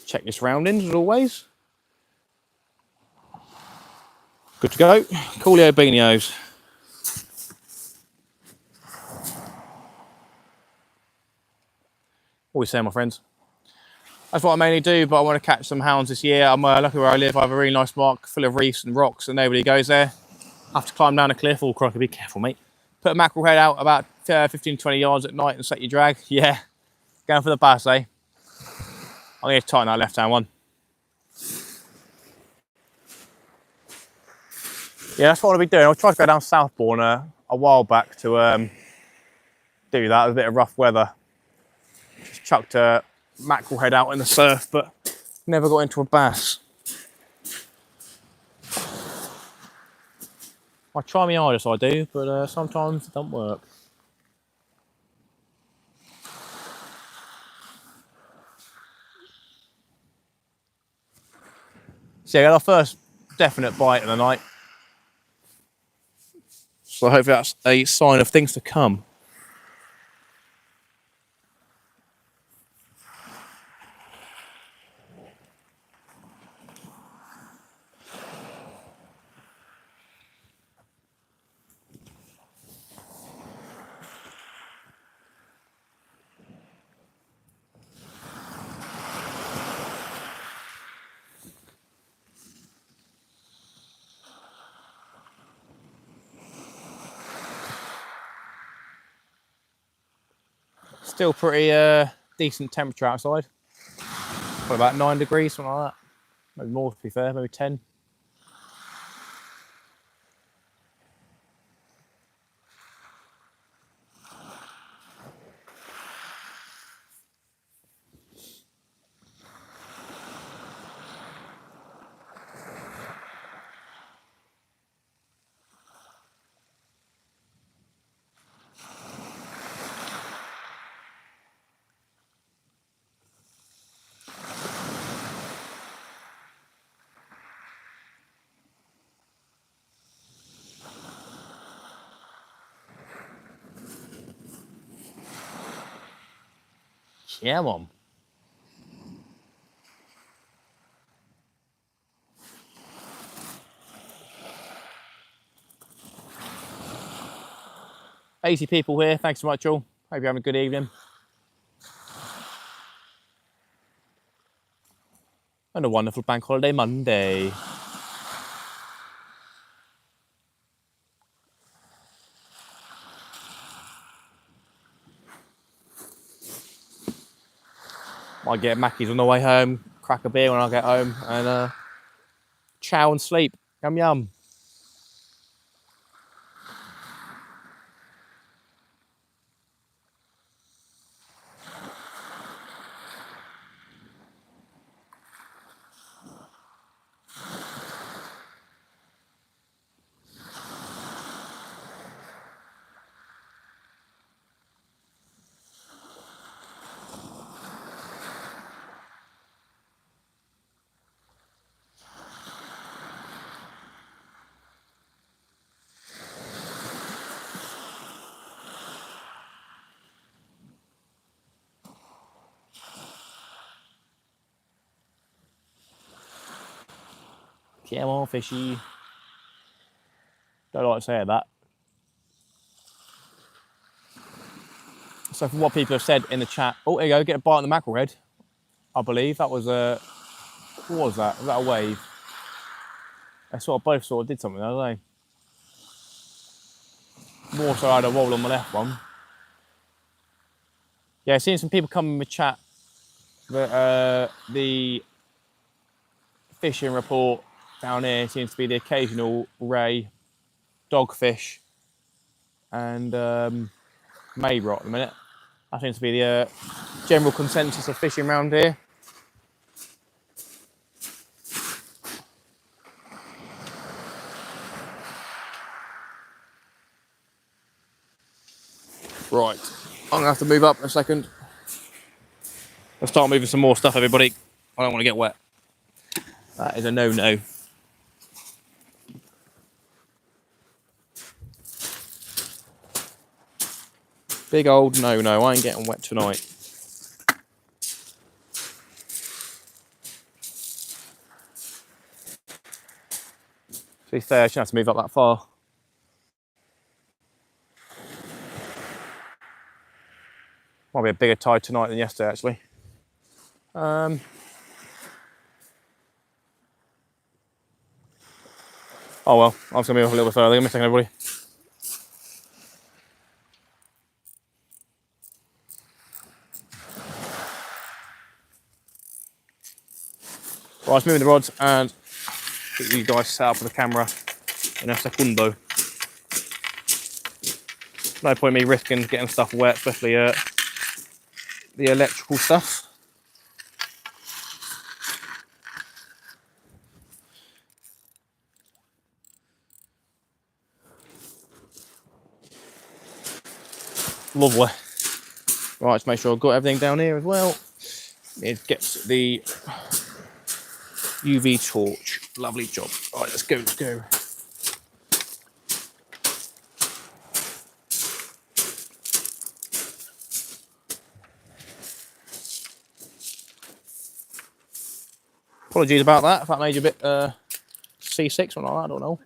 Check this roundings as always. Good to go. Coolio Beanios. What are we saying, my friends? That's what I mainly do, but I want to catch some hounds this year. I'm lucky where I live. I have a really nice mark full of reefs and rocks, and nobody goes there. I have to climb down a cliff. Oh, crikey, be careful, mate. Put a mackerel head out about 15, 20 yards at night and set your drag. Yeah, going for the bass, eh? I'm going to tighten that left-hand one. Yeah, that's what I'll be doing. I tried to go down Southbourne a while back to do that. It was a bit of rough weather. Just chucked a mackerel head out in the surf, but never got into a bass. I try my hardest, I do, but sometimes it don't work. So yeah, I got our first definite bite of the night. So hopefully that's a sign of things to come. Still pretty decent temperature outside. Probably about 9 degrees, something like that. Maybe more to be fair, maybe 10. Yeah, mum. 80 people here. Thanks so much, all. Hope you're having a good evening. And a wonderful bank holiday Monday. Might get Mackey's on the way home, crack a beer when I get home, and chow and sleep. Yum yum. Come on, fishy. Don't like saying that. So from what people have said in the chat, oh, there you go, get a bite on the mackerel head. I believe that was a, what was that? Was that a wave? They both sort of did something, don't they? More so I had a roll on my left one. Yeah, seeing some people come in the chat that the fishing report down here seems to be the occasional ray, dogfish, and maybrot at the minute. That seems to be the general consensus of fishing around here. Right, I'm gonna have to move up in a second. I'll start moving some more stuff, everybody. I don't want to get wet. That is a no-no. Big old no-no. I ain't getting wet tonight. To be fair, I shouldn't have to move up that far. Might be a bigger tide tonight than yesterday, actually. Oh well, I was going to move up a little bit further. Give me a second, everybody. Right, let's move the rods and get you guys set up with the camera in a secundo. No point me risking getting stuff wet, especially the electrical stuff. Lovely. Right, let's make sure I've got everything down here as well. It gets the UV torch. Lovely job. All right, let's go, let's go. Apologies about that, if that made you a bit seasick or not, I don't know.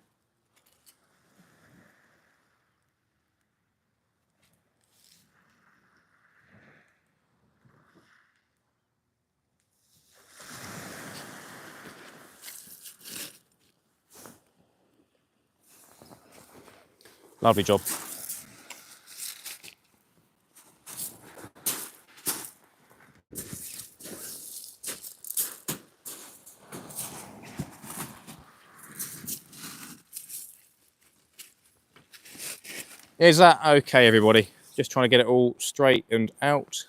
Lovely job. Is that okay, everybody? Just trying to get it all straightened out.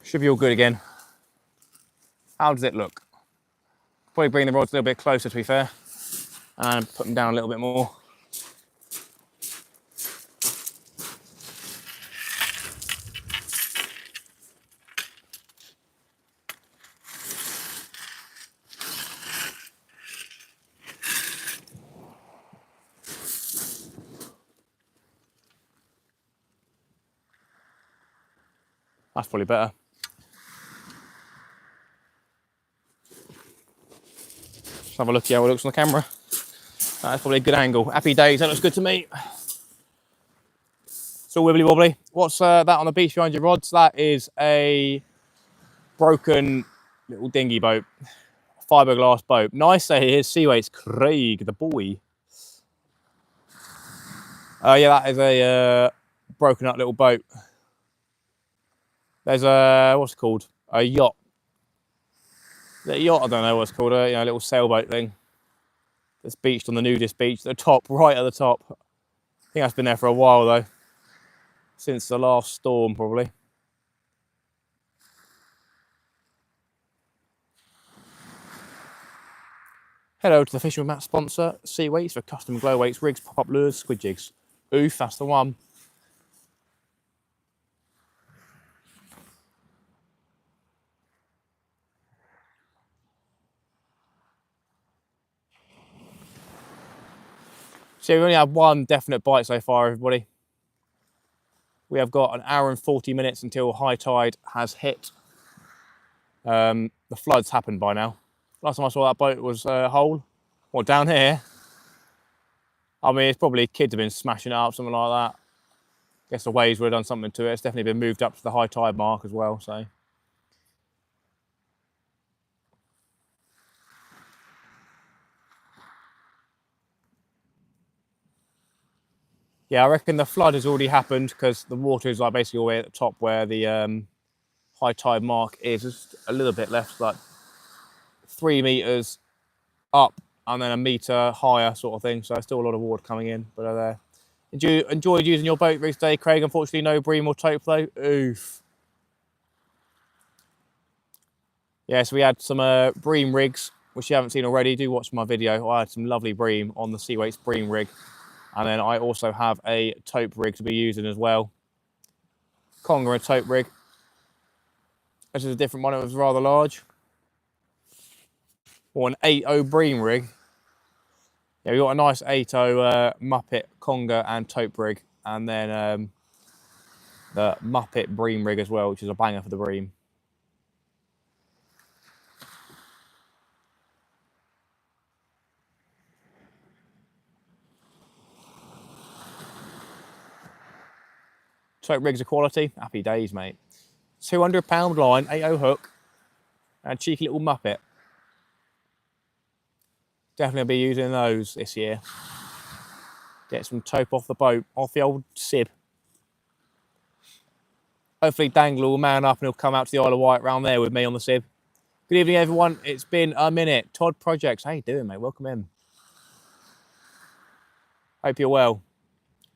Should be all good again. How does it look? Probably bring the rods a little bit closer, to be fair, and put them down a little bit more. That's probably better. have a look at how it looks on the camera. That's probably a good angle. Happy days, that looks good to me. It's all wibbly wobbly. What's that on the beach behind your rods? That is a broken little dinghy boat. Fiberglass boat. Nice day here. Seaways Craig, the boy. Yeah, that is a broken up little boat. There's a, what's it called? A yacht. The yacht, I don't know what it's called, a little sailboat thing. That's beached on the nudist beach, at the top, right at the top. I think that's been there for a while though. Since the last storm, probably. Hello to the Fishing with Matt sponsor, Sea Weights for custom glow weights, rigs, pop-up lures, squid jigs. Oof, that's the one. So we only had one definite bite so far, everybody. We have got an hour and 40 minutes until high tide has hit. The flood's happened by now. Last time I saw that boat was whole. Well, down here. I mean, it's probably kids have been smashing it up, something like that. Guess the waves would have done something to it. It's definitely been moved up to the high tide mark as well, so. Yeah, I reckon the flood has already happened because the water is like basically all the way at the top where the high tide mark is. Just a little bit left, like 3 meters up and then a meter higher sort of thing. So still a lot of water coming in. But enjoyed using your boat rigs today, Craig. Unfortunately, no bream or tope though. Oof. Yeah, so we had some bream rigs, which you haven't seen already. Do watch my video. I had some lovely bream on the Sea Weights bream rig. And then I also have a tope rig to be using as well. Conger and tope rig. This is a different one, it was rather large. Or an 8.0 bream rig. Yeah, we got a nice 8.0 Muppet, conger and tope rig. And then the Muppet bream rig as well, which is a banger for the bream. Tope rigs are quality, happy days, mate. £200 line, 8.0 hook, and a cheeky little Muppet. Definitely be using those this year. Get some tope off the boat, off the old sib. Hopefully Dangle will man up and he'll come out to the Isle of Wight round there with me on the sib. Good evening, everyone. It's been a minute. Todd Projects, how you doing, mate? Welcome in. Hope you're well.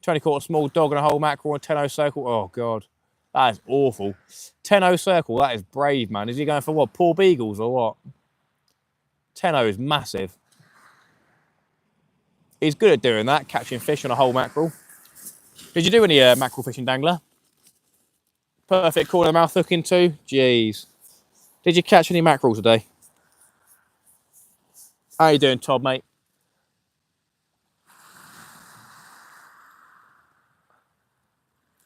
20-quarter small dog and a whole mackerel and 10.0 circle. Oh, God. That is awful. 10.0 circle, that is brave, man. Is he going for what, poor beagles or what? 10.0 is massive. He's good at doing that, catching fish on a whole mackerel. Did you do any mackerel fishing, Dangler? Perfect corner mouth hooking too? Jeez. Did you catch any mackerel today? How you doing, Todd, mate?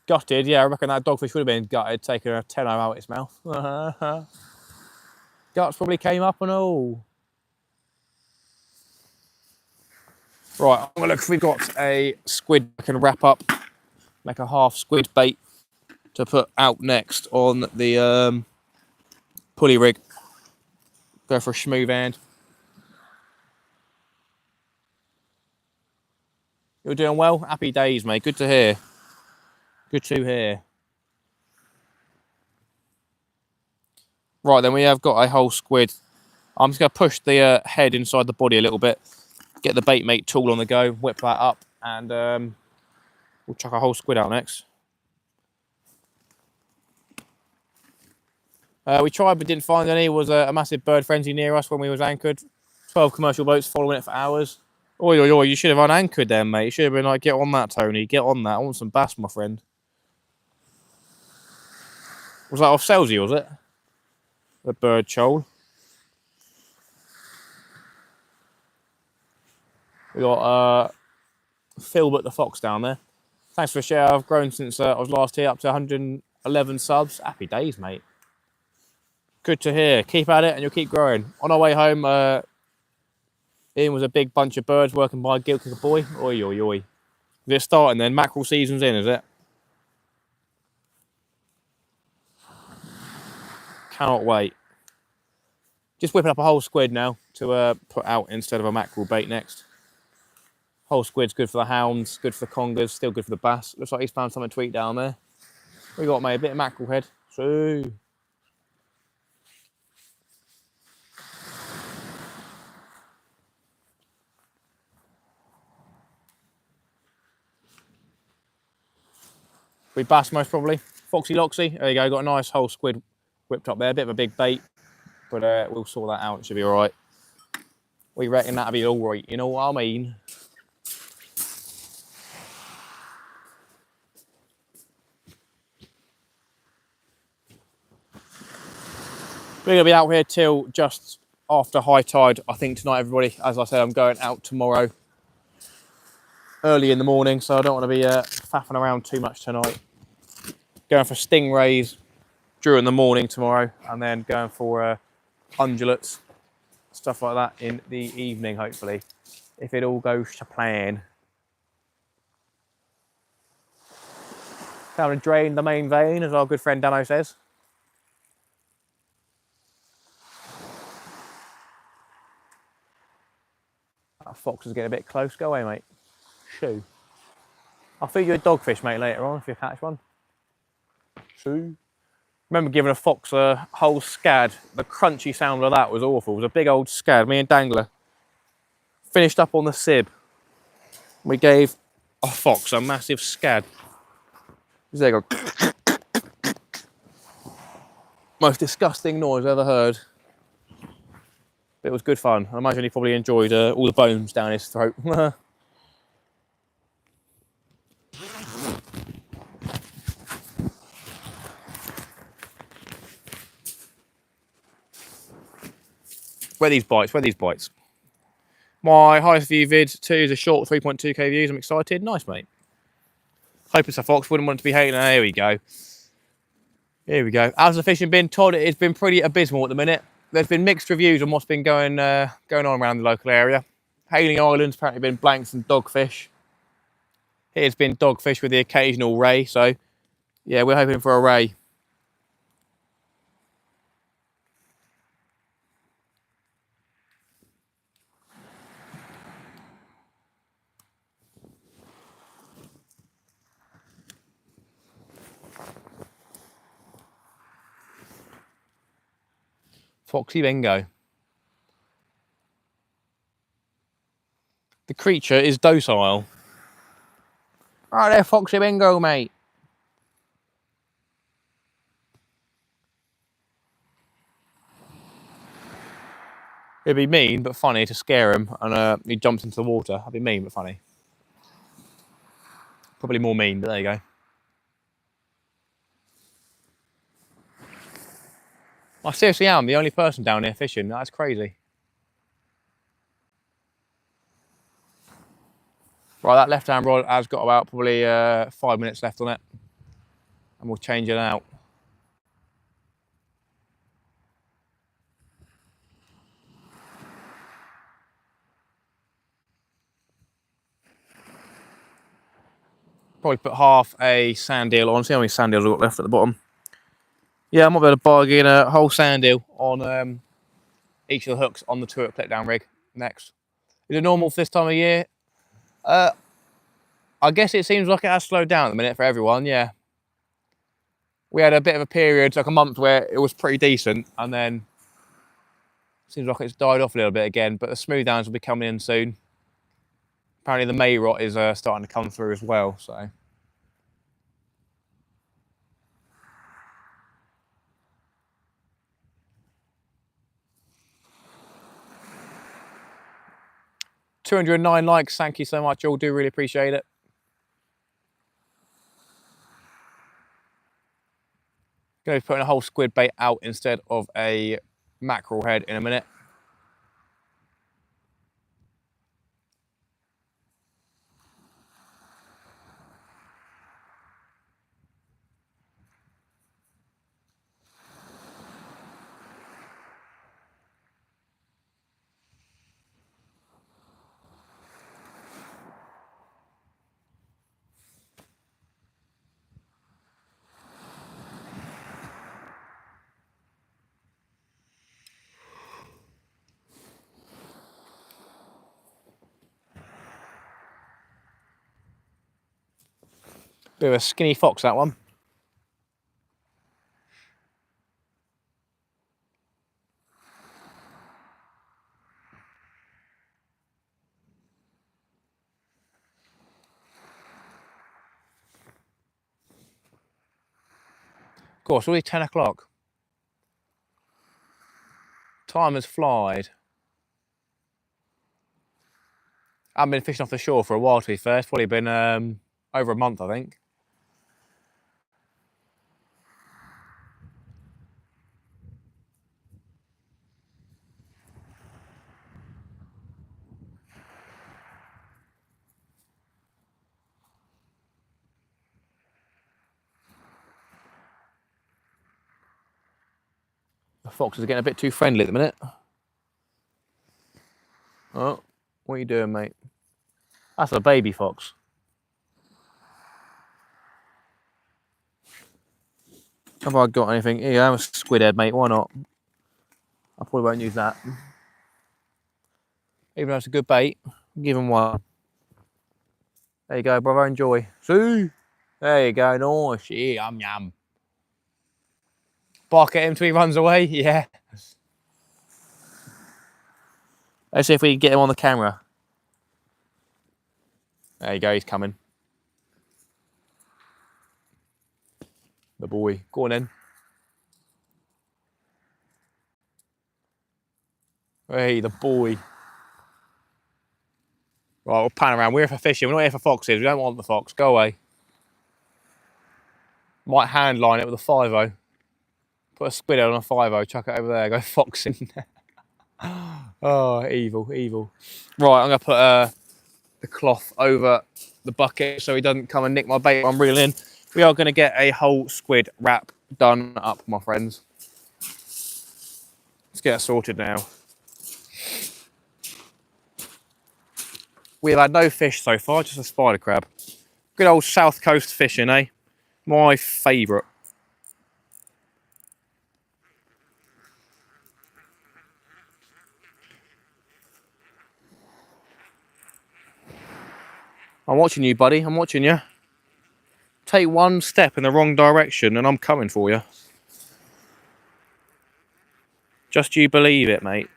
Gutted, yeah, I reckon that dogfish would have been gutted, taking a 10.0 out of its mouth. Guts probably came up and all. Right, I'm gonna look if we've got a squid I can wrap up, make a half squid bait to put out next on the pulley rig. Go for a Smoothound. You're doing well? Happy days, mate. Good to hear. Good to hear. Right, then we have got a whole squid. I'm just going to push the head inside the body a little bit. Get the bait mate tool on the go. Whip that up. And we'll chuck a whole squid out next. We tried but didn't find any. It was a massive bird frenzy near us when we was anchored. 12 commercial boats following it for hours. Oi, oi, oi. You should have unanchored then, mate. You should have been like, get on that, Tony. Get on that. I want some bass, my friend. Was that off Selzy, was it? The bird chole. We got Philbert the Fox down there. Thanks for the share. I've grown since I was last here, up to 111 subs. Happy days, mate. Good to hear. Keep at it and you'll keep growing. On our way home, In was a big bunch of birds working by a gilt kicker boy. Oi, oi, oi. Is it starting then? Mackerel season's in, is it? Cannot wait. Just whipping up a whole squid now to put out instead of a mackerel bait next. Whole squid's good for the hounds, good for the congers, still good for the bass. Looks like he's found something to eat down there. We got, mate, a bit of mackerel head. So we bass most probably. Foxy Loxy, there you go, got a nice whole squid whipped up there. A bit of a big bait, but we'll sort that out, it should be all right. We reckon that'll be all right, you know what I mean? We're going to be out here till just after high tide, I think, tonight, everybody. As I said, I'm going out tomorrow early in the morning, so I don't want to be faffing around too much tonight. Going for stingrays during the morning tomorrow, and then going for undulates, stuff like that in the evening, hopefully, if it all goes to plan. Time to drain the main vein, as our good friend Dano says. That fox is getting a bit close. Go away, mate. Shoo. I'll feed you a dogfish, mate, later on if you catch one. Shoo. Remember giving a fox a whole scad. The crunchy sound of that was awful. It was a big old scad. Me and Dangler finished up on the sib. We gave a fox a massive scad. There you go. Most disgusting noise I've ever heard. But it was good fun. I imagine he probably enjoyed all the bones down his throat. Where these bites? Where these bites? My highest view vid 2 is a short 3.2k views. I'm excited. Nice, mate. Hope it's a fox. Wouldn't want it to be hating. There we go. Here we go. How's the fishing been, Todd? It's been pretty abysmal at the minute. There's been mixed reviews on what's been going on around the local area. Hailing Island's apparently been blanks and dogfish. Here's been dogfish with the occasional ray. So, yeah, we're hoping for a ray. Foxy bingo. The creature is docile. Right there, Foxy bingo, mate. It'd be mean but funny to scare him, and he jumps into the water. That'd be mean but funny. Probably more mean, but there you go. I seriously am the only person down here fishing. That's crazy. Right, that left-hand rod has got about probably 5 minutes left on it, and we'll change it out. Probably put half a sand eel on. See how many sand eels I've got left at the bottom. Yeah, I might be able to bargain a whole sand eel on each of the hooks on the turret clip down rig next. Is it normal for this time of year? I guess it seems like it has slowed down at the minute for everyone, yeah. We had a bit of a period, like a month, where it was pretty decent, and then it seems like it's died off a little bit again, but the Smoothounds will be coming in soon. Apparently the May rot is starting to come through as well, so. $209 likes, thank you so much, all do really appreciate it. Going to be putting a whole squid bait out instead of a mackerel head in a minute. Bit of a skinny fox, that one. Of course, it's already 10 o'clock. Time has flied. I haven't been fishing off the shore for a while, to be fair. It's probably been over a month, I think. The foxes are getting a bit too friendly at the minute. Oh, what are you doing, mate? That's a baby fox. Have I got anything? Here you go, a squid head, mate. Why not? I probably won't use that. Even though it's a good bait, I'll give him one. There you go, brother. Enjoy. See? There you go. Nice. Yeah, yum yum. Bark at him till he runs away. Yeah. Let's see if we can get him on the camera. There you go. He's coming. The boy. Go on then. Hey, the boy. Right, we'll pan around. We're here for fishing. We're not here for foxes. We don't want the fox. Go away. Might hand line it with a 5-0. Put a squid on a 5-0. Chuck it over there. Go foxing. Oh, evil, evil. Right, I'm going to put the cloth over the bucket so he doesn't come and nick my bait while I'm reeling in. We are going to get a whole squid wrap done up, my friends. Let's get it sorted now. We have had no fish so far, just a spider crab. Good old south coast fishing, eh? My favourite. I'm watching you, buddy. I'm watching you. Take one step in the wrong direction and I'm coming for you. Just you believe it, mate.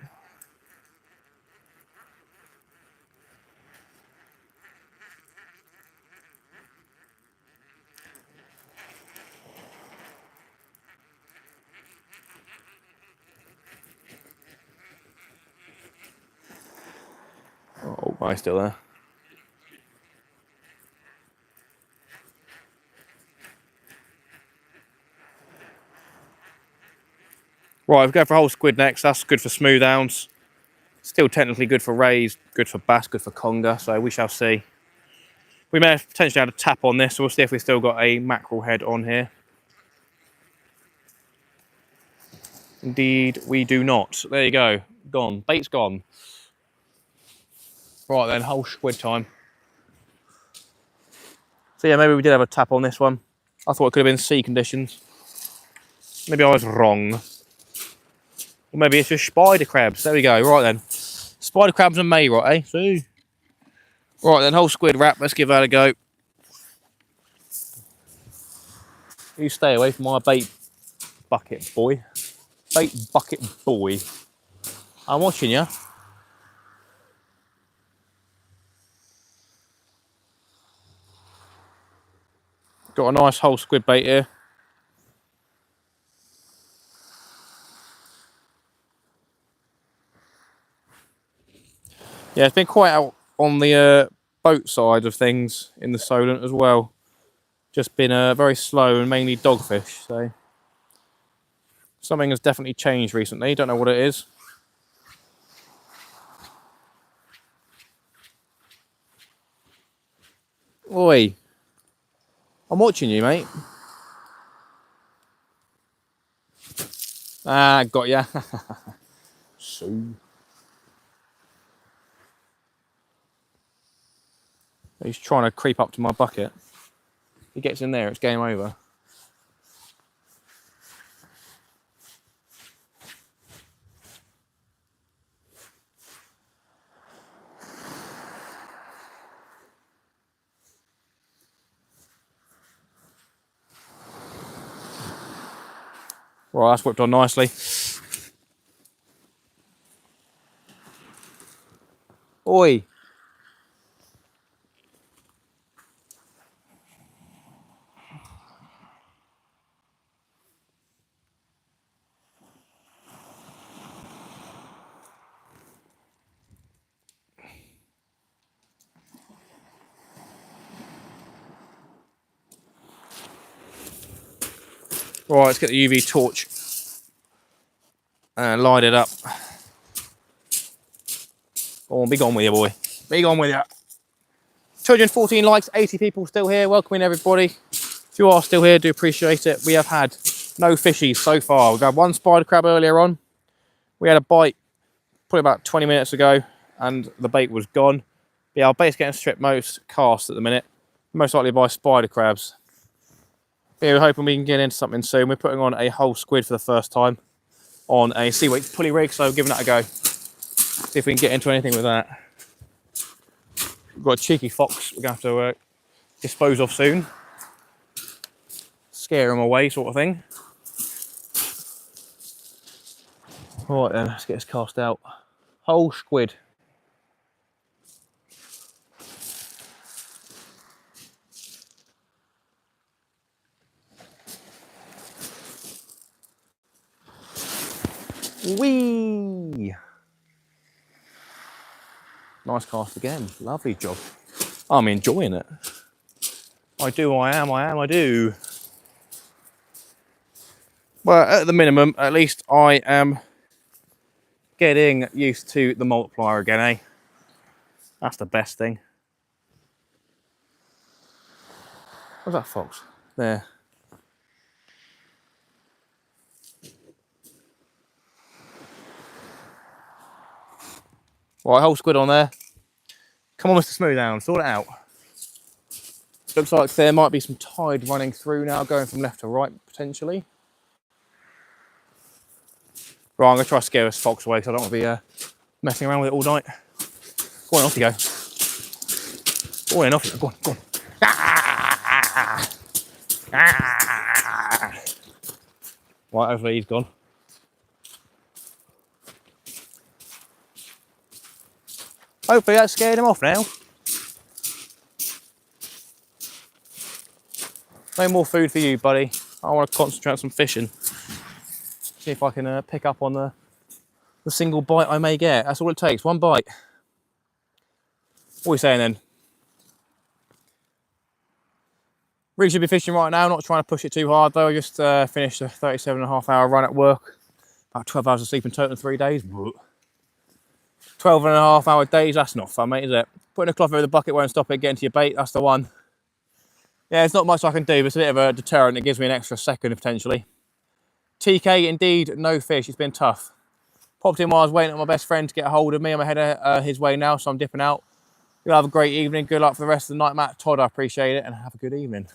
Oh, I'm still there. Right, we've got for a whole squid next. That's good for smoothhounds. Still technically good for rays, good for bass, good for conger. So we shall see. We may have potentially had a tap on this, so we'll see if we've still got a mackerel head on here. Indeed, we do not. There you go. Gone. Bait's gone. Right then, whole squid time. So yeah, maybe we did have a tap on this one. I thought it could have been sea conditions. Maybe I was wrong. Or maybe it's just spider crabs. There we go. Right then. Spider crabs and May, right, eh? See? Right then, whole squid wrap. Let's give that a go. You stay away from my bait bucket, boy. Bait bucket boy. I'm watching you. Got a nice whole squid bait here. Yeah, it's been quite out on the boat side of things in the Solent as well. Just been very slow and mainly dogfish. So something has definitely changed recently. Don't know what it is. Oi, I'm watching you, mate. Ah, got ya. So he's trying to creep up to my bucket. He gets in there, it's game over. Right, that's whipped on nicely. Oi. Right, let's get the UV torch and light it up. Go on, be gone with you, boy. Be gone with you. 214 likes, 80 people still here. Welcoming everybody. If you are still here, do appreciate it. We have had no fishies so far. We've had one spider crab earlier on. We had a bite probably about 20 minutes ago and the bait was gone. Yeah, our bait's getting stripped most casts at the minute, most likely by spider crabs. Yeah, we're hoping we can get into something soon. We're putting on a whole squid for the first time on a seaweed pulley rig, so giving that a go. See if we can get into anything with that. We've got a cheeky fox we're going to have to dispose of soon. Scare him away, sort of thing. Right then, let's get this cast out. Whole squid. Whee! Nice cast again. Lovely job. I'm enjoying it. I do. Well, at the minimum, at least I am getting used to the multiplier again, eh? That's the best thing. Where's that fox? There. Right, whole squid on there. Come on, Mr. Smoothound, sort it out. Looks like there might be some tide running through now, going from left to right, potentially. Right, I'm going to try to scare this fox away, because I don't want to be messing around with it all night. Go on, off you go. Go on, off you go. Go on. Ah! Ah! Right, hopefully he's gone. Hopefully that scared him off now. No more food for you, buddy. I want to concentrate on some fishing. See if I can pick up on the single bite I may get. That's all it takes, one bite. What are we saying then? Really should be fishing right now, not trying to push it too hard though. I just finished a 37.5-hour run at work. About 12 hours of sleep in total in 3 days. 12.5-hour days, that's not fun, mate, is it? Putting a cloth over the bucket won't stop it getting to your bait, that's the one. Yeah, there's not much I can do, but it's a bit of a deterrent. It gives me an extra second, potentially. TK, indeed, no fish. It's been tough. Popped in while I was waiting on my best friend to get a hold of me. I'm ahead of his way now, so I'm dipping out. You'll have a great evening. Good luck for the rest of the night, Matt. Todd, I appreciate it, and have a good evening.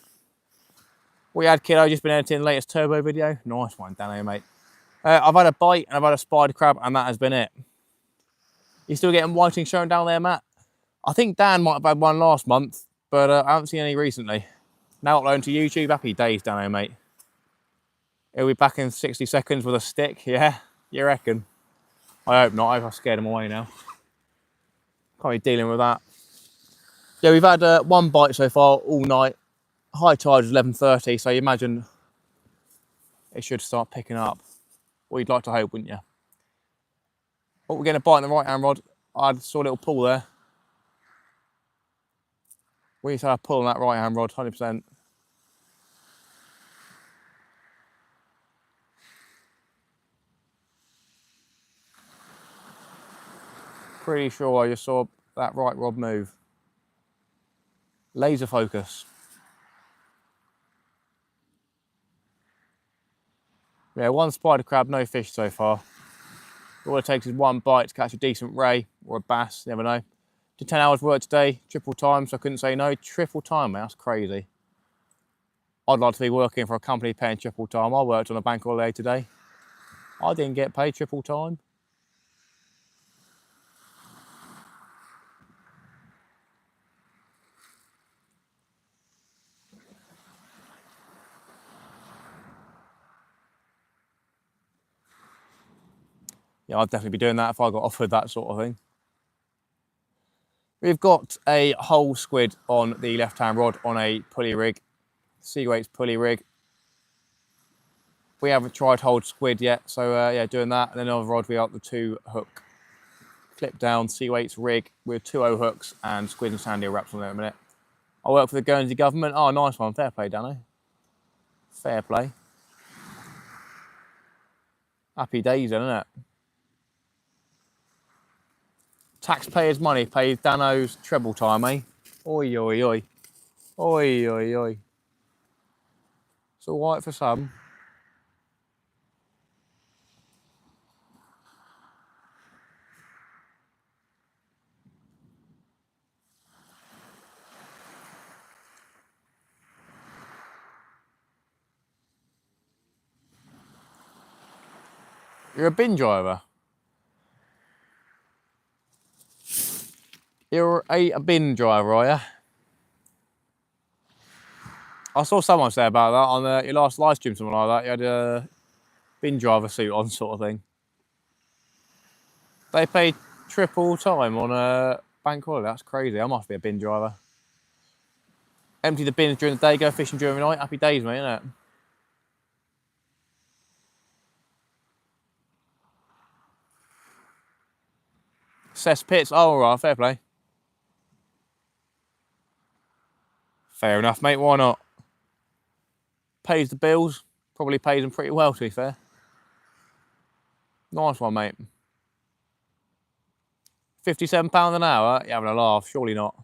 We had kiddo, just been editing the latest turbo video. Nice one, Dano, mate. I've had a bite, and I've had a spider crab, and that has been it. You still getting whiting shown down there, Matt? I think Dan might have had one last month, but I haven't seen any recently. Now uploading to YouTube. Happy days, Dano, mate. He'll be back in 60 seconds with a stick, yeah? You reckon? I hope not. I've scared him away now. Can't be dealing with that. Yeah, we've had one bite so far all night. High tide is 11:30, so you imagine it should start picking up. Well, you'd like to hope, wouldn't you? Oh, we're getting a bite on the right-hand rod. I saw a little pull there. We used to have a pull on that right-hand rod, 100%. Pretty sure I just saw that right rod move. Laser focus. Yeah, one spider crab, no fish so far. All it takes is one bite to catch a decent ray or a bass, you never know. Did 10 hours work today, triple time, so I couldn't say no. Triple time, man, that's crazy. I'd like to be working for a company paying triple time. I worked on a bank holiday today. I didn't get paid triple time. Yeah, I'd definitely be doing that if I got offered that sort of thing. We've got a whole squid on the left-hand rod on a pulley rig, Seaweight's pulley rig. We haven't tried hold squid yet, so yeah, doing that. And then another rod, we got the 2 hook clip down Seaweight's rig with 2 O hooks and squid and sand eel wraps on there in a minute. I work for the Guernsey government. Oh, nice one. Fair play, Dano. Fair play. Happy days, then, isn't it? Taxpayers' money pays Dano's treble time, eh? Oi, oi, oi. Oi, oi, oi. It's all right for some. You're a bin driver. You're a bin driver, are you? I saw someone say about that on your last live stream, something like that. You had a bin driver suit on, sort of thing. They pay triple time on a bank holiday. That's crazy. I must be a bin driver. Empty the bins during the day, go fishing during the night. Happy days, mate, innit? Cess pits. Oh, all right, fair play. Fair enough, mate. Why not? Pays the bills. Probably pays them pretty well, to be fair. Nice one, mate. £57 an hour? You're having a laugh. Surely not.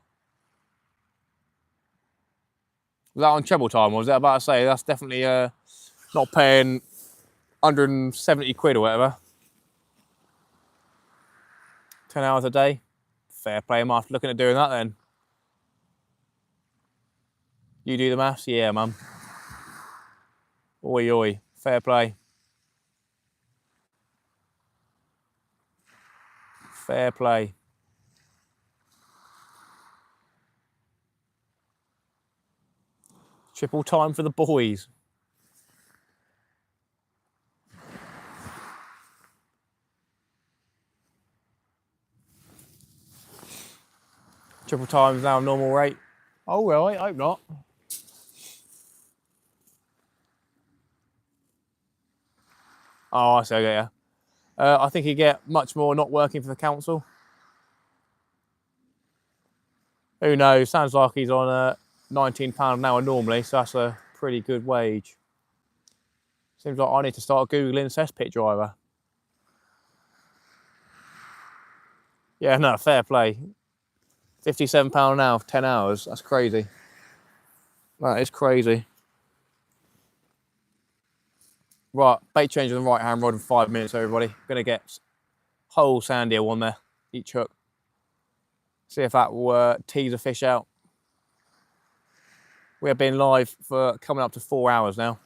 Was that on treble time? Was that about to say? That's definitely not paying 170 quid or whatever. 10 hours a day. Fair play. I'm after looking at doing that then. You do the maths? Yeah, mum. Oi, oi. Fair play. Fair play. Triple time for the boys. Triple time's now normal rate. Oh, well, I hope not. Oh, I see, yeah. I think he'd get much more not working for the council. Who knows? Sounds like he's on £19 an hour normally, so that's a pretty good wage. Seems like I need to start Googling cesspit driver. Yeah, no, fair play. £57 an hour for 10 hours. That's crazy. That is crazy. Right, bait change on the right hand rod in 5 minutes, everybody. Gonna get whole sand eel on there, each hook. See if that will tease a fish out. We have been live for coming up to 4 hours now.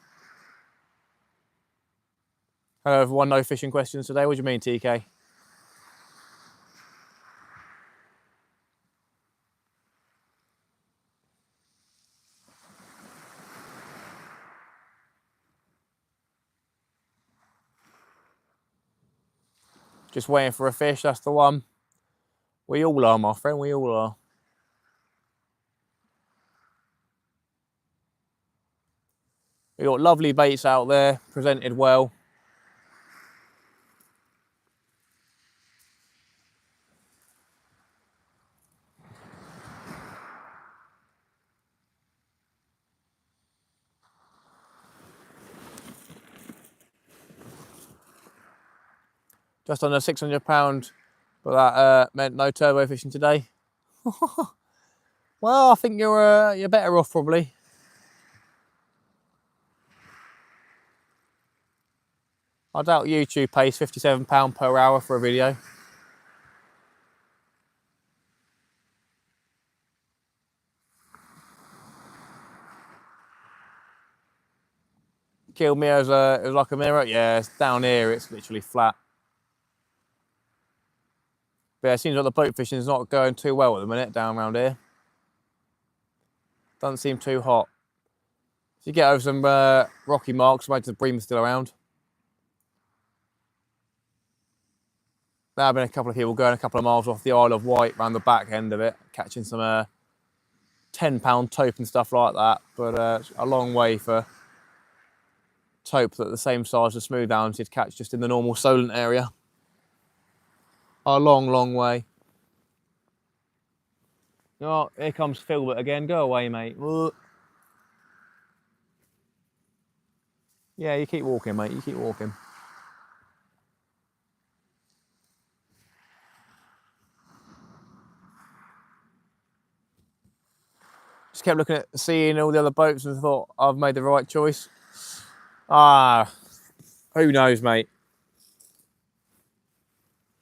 Hello everyone, no fishing questions today. What do you mean, TK? Just waiting for a fish, that's the one. We all are, my friend, we all are. We got lovely baits out there, presented well. Just under £600, but that meant no turbo fishing today. Well, I think you're better off probably. I doubt YouTube pays £57 per hour for a video. Killed me as it was like a mirror. Yeah, it's down here, it's literally flat. But yeah, it seems like the boat fishing is not going too well at the minute down around here. Doesn't seem too hot. If you get over some rocky marks, imagine the bream is still around. There have been a couple of people going a couple of miles off the Isle of Wight around the back end of it, catching some £10 tope and stuff like that. But it's a long way for tope that the same size as Smoothounds you'd catch just in the normal Solent area. A long, long way. Oh, here comes Filbert again. Go away, mate. Yeah, you keep walking, mate. You keep walking. Just kept looking at seeing all the other boats and thought I've made the right choice. Ah, who knows, mate.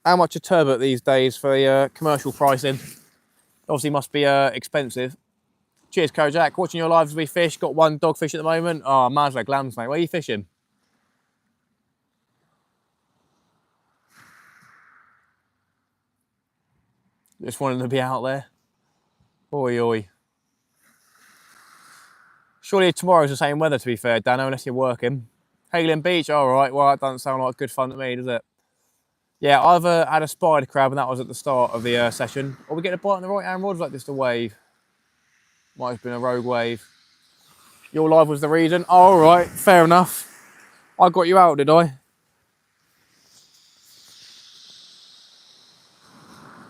How much a turbot these days for the commercial pricing? Obviously must be expensive. Cheers, Kojak. Watching your lives as we fish. Got one dogfish at the moment. Oh, Maslow Glams, mate. Where are you fishing? Just wanting to be out there. Oi, oi. Surely tomorrow's the same weather, to be fair, Dano, unless you're working. Hailing Beach, all right. Well, that doesn't sound like good fun to me, does it? Yeah, I've had a spider crab, and that was at the start of the session. Oh, we get a bite on the right-hand rod, like just a wave. Might have been a rogue wave. Your live was the reason. Oh, all right, fair enough. I got you out, did I?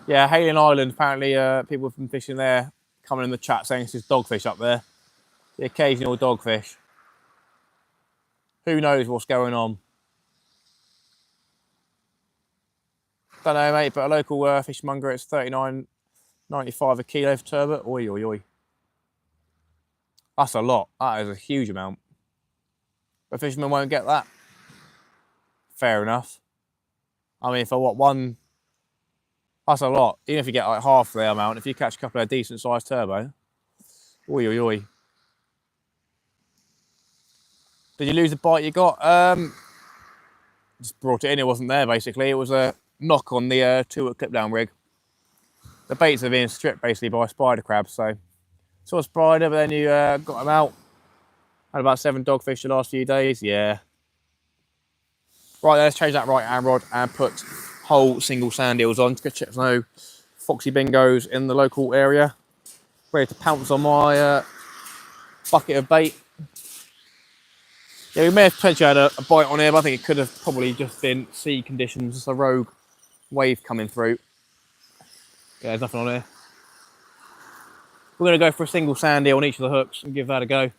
Yeah, Hailing Island, apparently people have been fishing there, coming in the chat saying it's just dogfish up there. The occasional dogfish. Who knows what's going on? Don't know, mate, but a local fishmonger, it's $39.95 a kilo for turbot. Oi, oi, oi. That's a lot. That is a huge amount. But fishermen won't get that. Fair enough. I mean, for what, one... That's a lot. Even if you get like half the amount, if you catch a couple of decent sized turbo. Oi, oi, oi. Did you lose the bite you got? Just brought it in, it wasn't there basically. It was a knock on the 2-hook clip down rig. The baits are being stripped basically by spider crabs, so saw a spider, but then you got them out. Had about 7 dogfish the last few days, yeah. Right, let's change that right hand rod and put whole single sand eels on to check no foxy bingos in the local area. Ready to pounce on my bucket of bait. Yeah, we may have potentially had a bite on here, but I think it could have probably just been sea conditions, just a rogue wave coming through. Yeah, there's nothing on here. We're going to go for a single sand eel on each of the hooks and give that a go.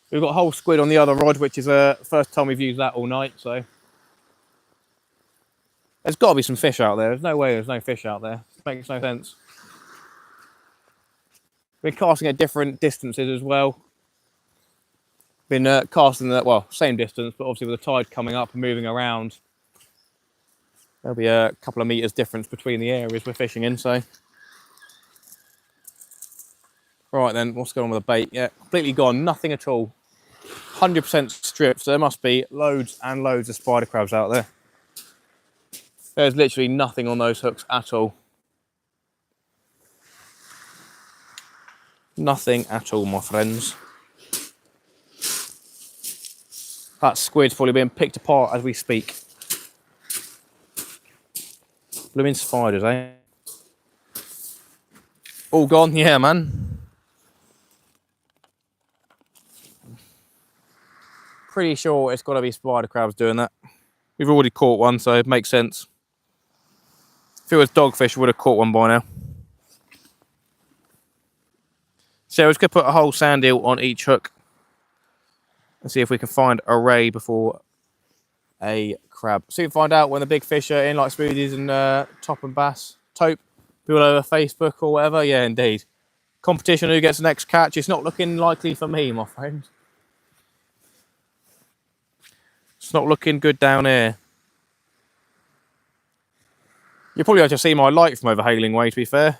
We've got a whole squid on the other rod, which is the first time we've used that all night, so. There's got to be some fish out there. There's no way there's no fish out there. Makes no sense. We're casting at different distances as well. Been casting at, well, same distance, but obviously with the tide coming up and moving around, there'll be a couple of meters difference between the areas we're fishing in, so. Right then, what's going on with the bait? Yeah, completely gone, nothing at all. 100% stripped, so there must be loads and loads of spider crabs out there. There's literally nothing on those hooks at all. Nothing at all, my friends. That squid's probably being picked apart as we speak. Blooming spiders, eh? All gone? Yeah, man. Pretty sure it's got to be spider crabs doing that. We've already caught one, so it makes sense. If it was dogfish, we would have caught one by now. So we're just going to put a whole sand eel on each hook and see if we can find a ray before a crab. So you can find out when the big fish are in, like smoothies and top and bass, tope, people over Facebook or whatever. Yeah, indeed. Competition, who gets the next catch? It's not looking likely for me, my friend. It's not looking good down here. You'll probably have to see my light from over Hailing Way, to be fair.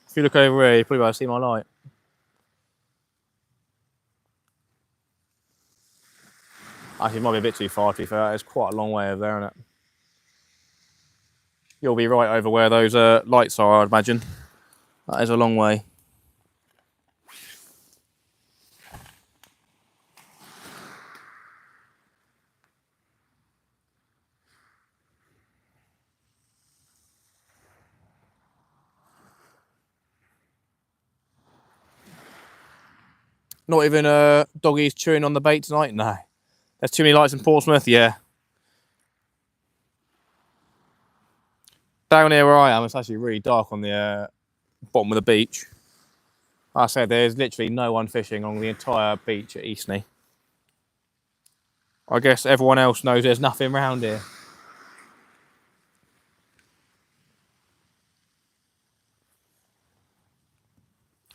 If you look over here, you'll probably have to see my light. Actually, it might be a bit too far, to be fair. It's quite a long way over there, isn't it? You'll be right over where those lights are, I'd imagine. That is a long way. Not even doggies chewing on the bait tonight? No. There's too many lights in Portsmouth? Yeah. Down here where I am, it's actually really dark on the bottom of the beach. Like I said, there's literally no one fishing on the entire beach at Eastney. I guess everyone else knows there's nothing around here.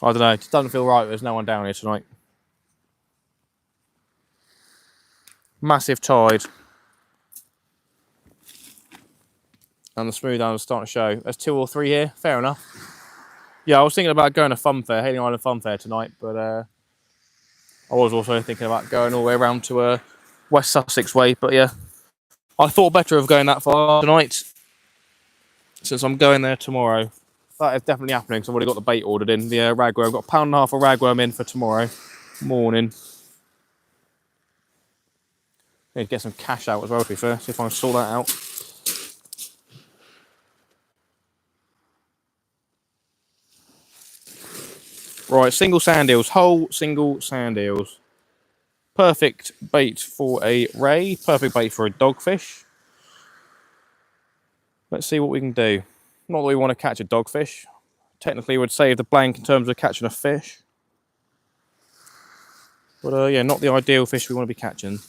I don't know, it just doesn't feel right. There's no one down here tonight. Massive tide. And the Smoothound is starting to show. There's 2 or 3 here, fair enough. Yeah, I was thinking about going to Fun Fair, Hayling Island Fun Fair tonight, but I was also thinking about going all the way around to West Sussex way, but yeah. I thought better of going that far tonight, since I'm going there tomorrow. That is definitely happening, because I've already got the bait ordered in, the ragworm. I've got £1.5 of ragworm in for tomorrow morning. Need to get some cash out as well, to be fair, see if I can sort that out. Right, single sand eels, whole single sand eels. Perfect bait for a ray, perfect bait for a dogfish. Let's see what we can do. Not that we want to catch a dogfish. Technically, would save the blank in terms of catching a fish. But yeah, not the ideal fish we want to be catching.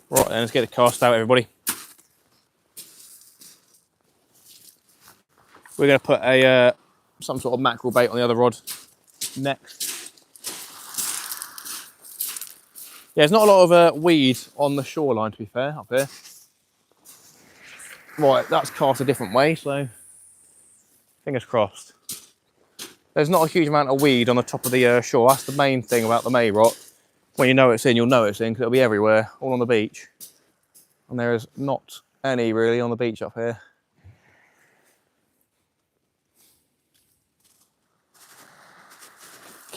Right then, let's get the cast out, everybody. We're going to put a some sort of mackerel bait on the other rod next. Yeah, there's not a lot of weed on the shoreline, to be fair, up here. Right, that's cast a different way, so fingers crossed. There's not a huge amount of weed on the top of the shore. That's the main thing about the May rot. When you know it's in, you'll know it's in, because it'll be everywhere, all on the beach. And there is not any really on the beach up here.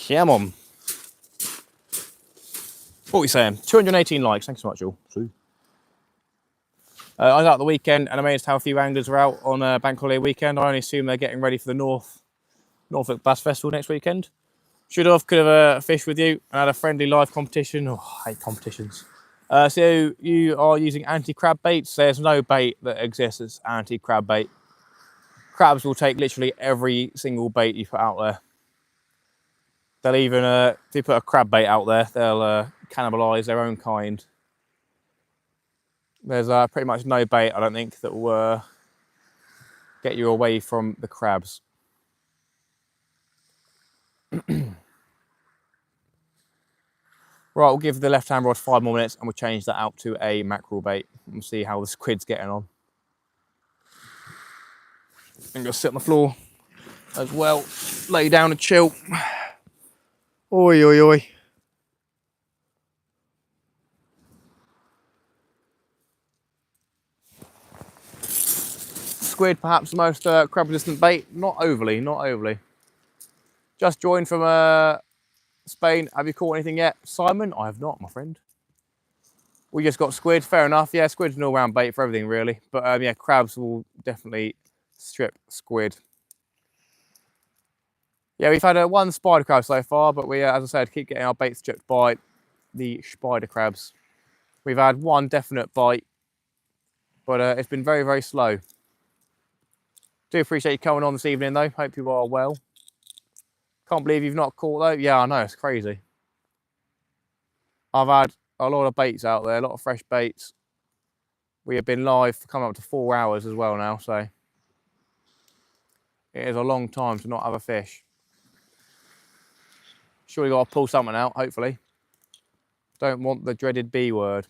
Come on. What are we saying? 218 likes. Thanks so much, all. I was out the weekend, and I managed to have a few anglers are out on a bank holiday weekend. I only assume they're getting ready for the Norfolk Bass Festival next weekend. Could have fished with you and had a friendly live competition. Oh, I hate competitions. So you are using anti-crab baits. There's no bait that exists as anti-crab bait. Crabs will take literally every single bait you put out there. They'll even, if you put a crab bait out there, they'll cannibalise their own kind. There's pretty much no bait, I don't think, that will get you away from the crabs. Right, we'll give the left-hand rod 5 more minutes and we'll change that out to a mackerel bait and see how the squid's getting on. I'm going to sit on the floor as well, lay down and chill. Oi, oi, oi. Squid, perhaps the most crab-resistant bait. Not overly, not overly. Just joined from Spain. Have you caught anything yet? Simon? I have not, my friend. We just got squid, fair enough. Yeah, squid's an all-round bait for everything, really. But yeah, crabs will definitely strip squid. Yeah, we've had one spider crab so far, but we, as I said, keep getting our bait stripped by the spider crabs. We've had one definite bite, but it's been very, very slow. Do appreciate you coming on this evening, though. Hope you are well. Can't believe you've not caught, though. Yeah, I know, it's crazy. I've had a lot of baits out there, a lot of fresh baits. We have been live for coming up to 4 hours as well now, so it is a long time to not have a fish. Surely got to pull something out, hopefully. Don't want the dreaded B word.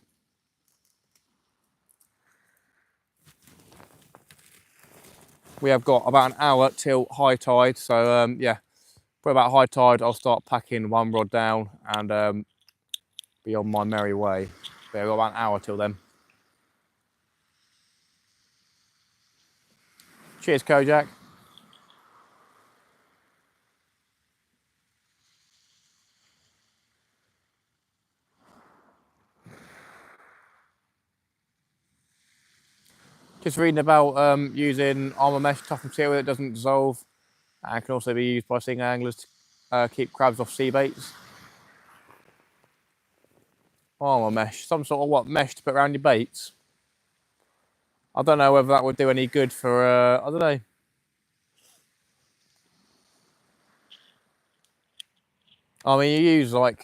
We have got about an hour till high tide, so yeah, for about high tide, I'll start packing one rod down and be on my merry way. But we've got about an hour till then. Cheers, Kojak. Just reading about using armour mesh tough material that doesn't dissolve and can also be used by single anglers keep crabs off sea baits. Armour mesh, some sort of what mesh to put around your baits. I don't know whether that would do any good for, I don't know. I mean, you use like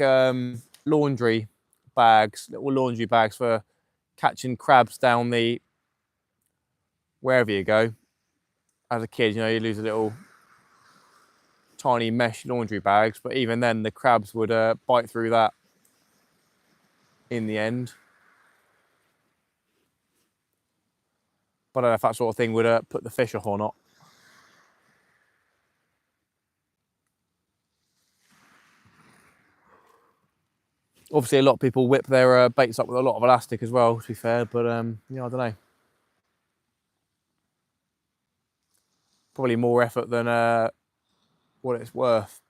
laundry bags, little laundry bags for catching crabs down the, wherever you go. As a kid, you know, you lose a little tiny mesh laundry bags, but even then the crabs would bite through that in the end. But I don't know if that sort of thing would put the fish off or not. Obviously, a lot of people whip their baits up with a lot of elastic as well, to be fair, but yeah, I don't know. Probably more effort than what it's worth.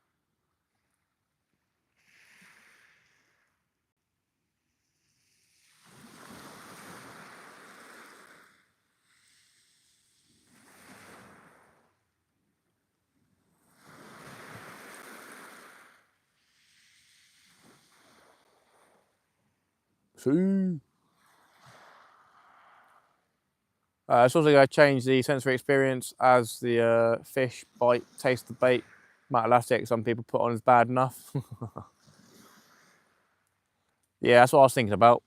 It's also going to change the sensory experience as the fish bite, taste the bait. Amount of elastic some people put on is bad enough. Yeah, that's what I was thinking about.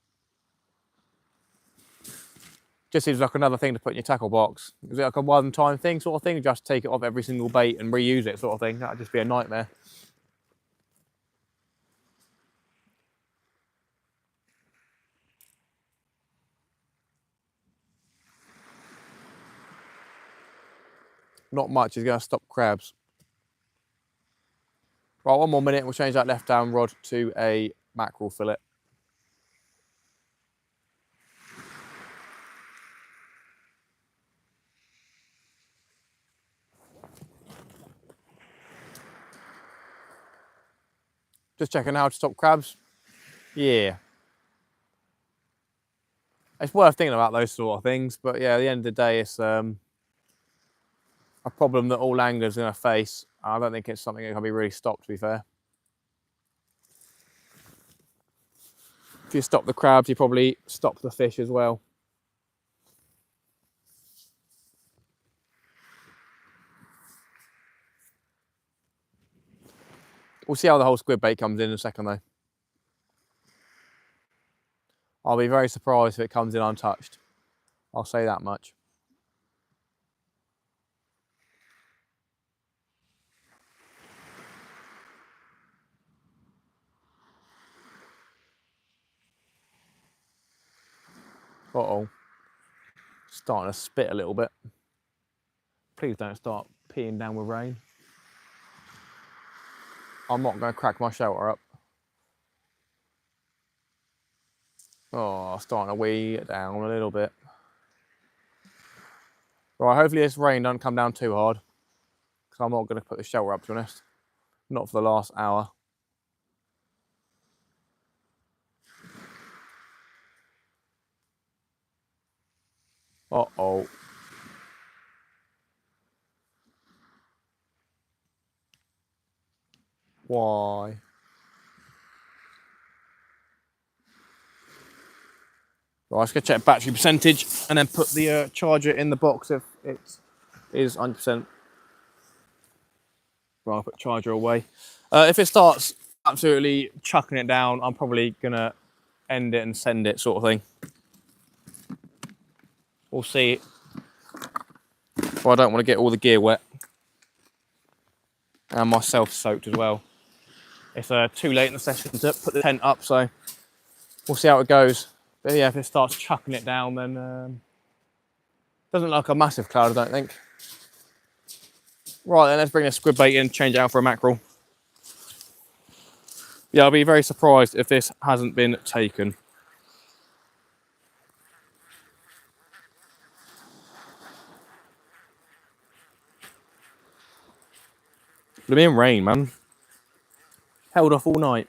Just seems like another thing to put in your tackle box. Is it like a one-time thing sort of thing? Just take it off every single bait and reuse it sort of thing? That'd just be a nightmare. Not much is going to stop crabs. Right, one more minute, we'll change that left down rod to a mackerel fillet. Just checking how to stop crabs. Yeah. It's worth thinking about those sort of things, but yeah, at the end of the day, it's a problem that all anglers are going to face. I don't think it's something that can be really stopped, to be fair. If you stop the crabs, you probably stop the fish as well. We'll see how the whole squid bait comes in a second, though. I'll be very surprised if it comes in untouched. I'll say that much. Uh-oh. Starting to spit a little bit. Please don't start peeing down with rain. I'm not going to crack my shelter up. Oh, starting to wee it down a little bit. Right, hopefully this rain doesn't come down too hard, because I'm not going to put the shelter up, to be honest. Not for the last hour. Uh-oh. Why? Right, let's go check battery percentage and then put the charger in the box if it is 100%. Right, I'll put charger away. If it starts absolutely chucking it down, I'm probably going to end it and send it, sort of thing. We'll see. Well, I don't want to get all the gear wet. And myself soaked as well. It's too late in the session to put the tent up, so we'll see how it goes. But yeah, if it starts chucking it down, then doesn't look like a massive cloud, I don't think. Right, then let's bring the squid bait in, change it out for a mackerel. Yeah, I'll be very surprised if this hasn't been taken. Blooming rain, man. Held off all night.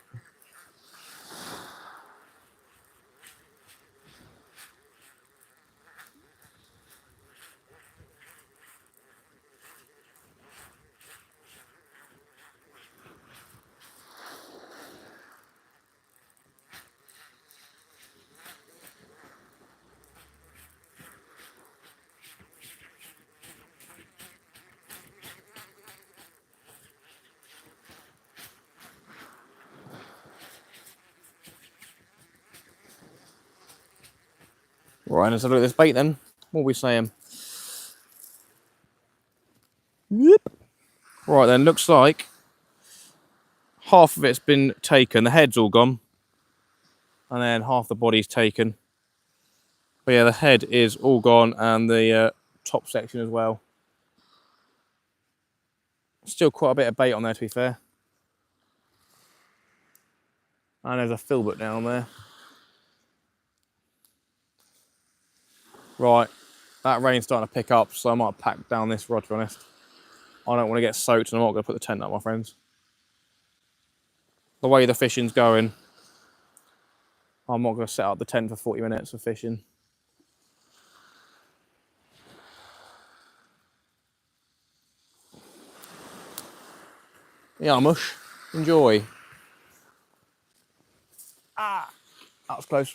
Right, let's have a look at this bait then. What are we saying? Yep. Right then, looks like half of it's been taken. The head's all gone. And then half the body's taken. But yeah, the head is all gone and the top section as well. Still quite a bit of bait on there, to be fair. And there's a filbert down there. Right, that rain's starting to pick up, so I might pack down this rod, to be honest. I don't want to get soaked and I'm not going to put the tent up, my friends. The way the fishing's going, I'm not going to set up the tent for 40 minutes of fishing. Yeah, mush. Enjoy. Ah, that was close.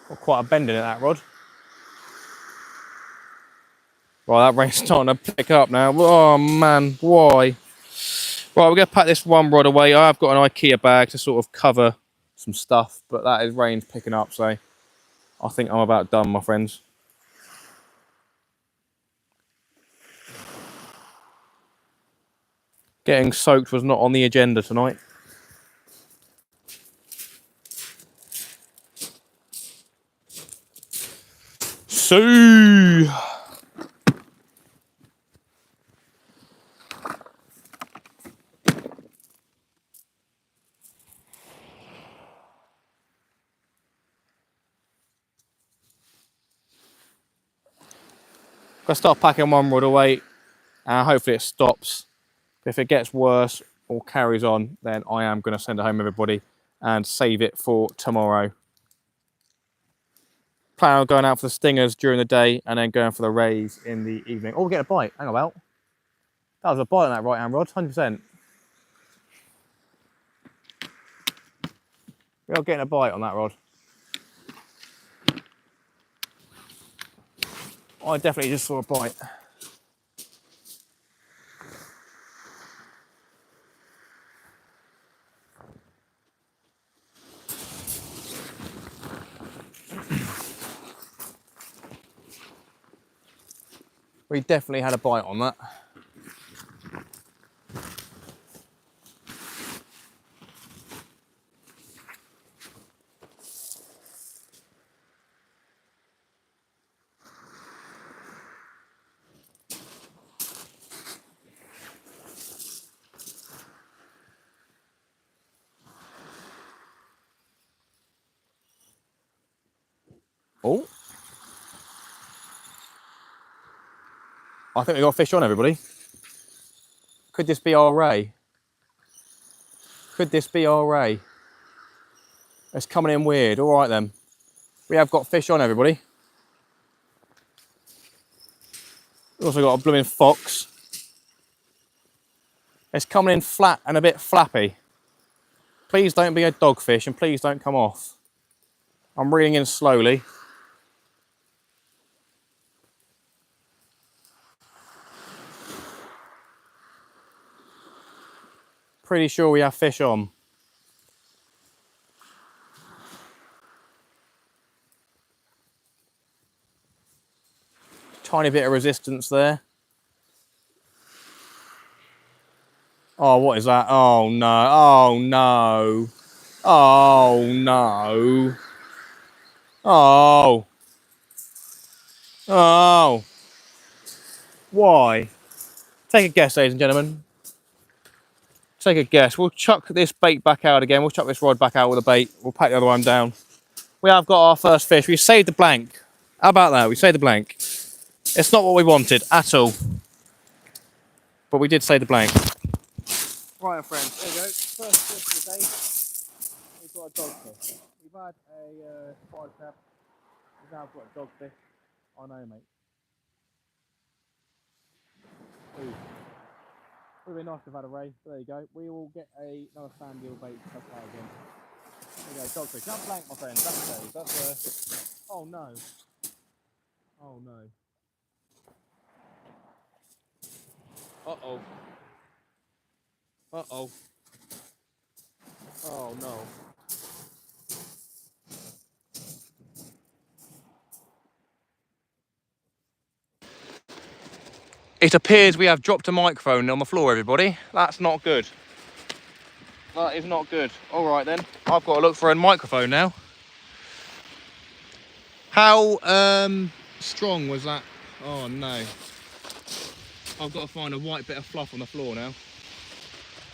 Got quite a bend in it, that rod. Right, that rain's starting to pick up now. Oh man, why? Right, we're going to pack this one rod away. I have got an IKEA bag to sort of cover some stuff, but that is rain's picking up, so I think I'm about done, my friends. Getting soaked was not on the agenda tonight. So I'll start packing one rod away and hopefully it stops. If it gets worse or carries on, then I am going to send it home, everybody, and save it for tomorrow. Plan on going out for the stingers during the day and then going for the rays in the evening. Oh, we get a bite. Hang about. That was a bite on that right hand rod, 100%. We are getting a bite on that rod. I definitely just saw a bite. We definitely had a bite on that. Oh. I think we got fish on, everybody. Could this be our ray? Could this be our ray? It's coming in weird. All right then. We have got fish on, everybody. We've also got a blooming fox. It's coming in flat and a bit flappy. Please don't be a dogfish and please don't come off. I'm reeling in slowly. Pretty sure we have fish on. Tiny bit of resistance there. Oh, what is that? Oh no, oh no. Oh no. Oh. Oh. Why? Take a guess, ladies and gentlemen. Take a guess. We'll chuck this bait back out again. We'll chuck this rod back out with a bait. We'll pack the other one down. We have got our first fish. We saved the blank. How about that? We saved the blank. It's not what we wanted at all. But we did save the blank. Right, friends. There we go. First fish of the day. We've got a dogfish. We've had a spider crab. We've now got a dogfish. I know, mate. Ooh. Would have been nice to have had a ray. But there you go. We will get another fan deal bait to test out again. There you go, dogfish. Not blank, my friends. That's oh no. Oh no. Uh-oh. Uh-oh. Oh no. It appears we have dropped a microphone on the floor, everybody. That's not good. That is not good. All right then, I've got to look for a microphone now. How strong was that? Oh no. I've got to find a white bit of fluff on the floor now.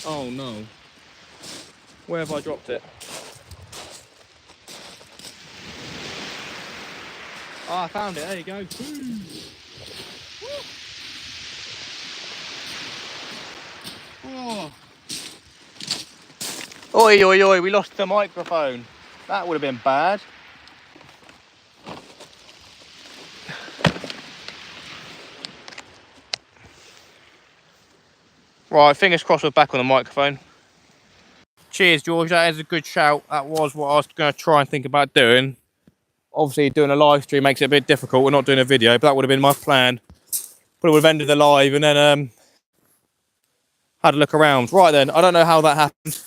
Oh no. Where have I dropped it? Oh, I found it. There you go. Oh. Oi, oi, oi, we lost the microphone. That would have been bad. Right, fingers crossed we're back on the microphone. Cheers, George. That is a good shout. That was what I was going to try and think about doing. Obviously, doing a live stream makes it a bit difficult. We're not doing a video, but that would have been my plan. But it would have ended the live and then had a look around. Right then, I don't know how that happened.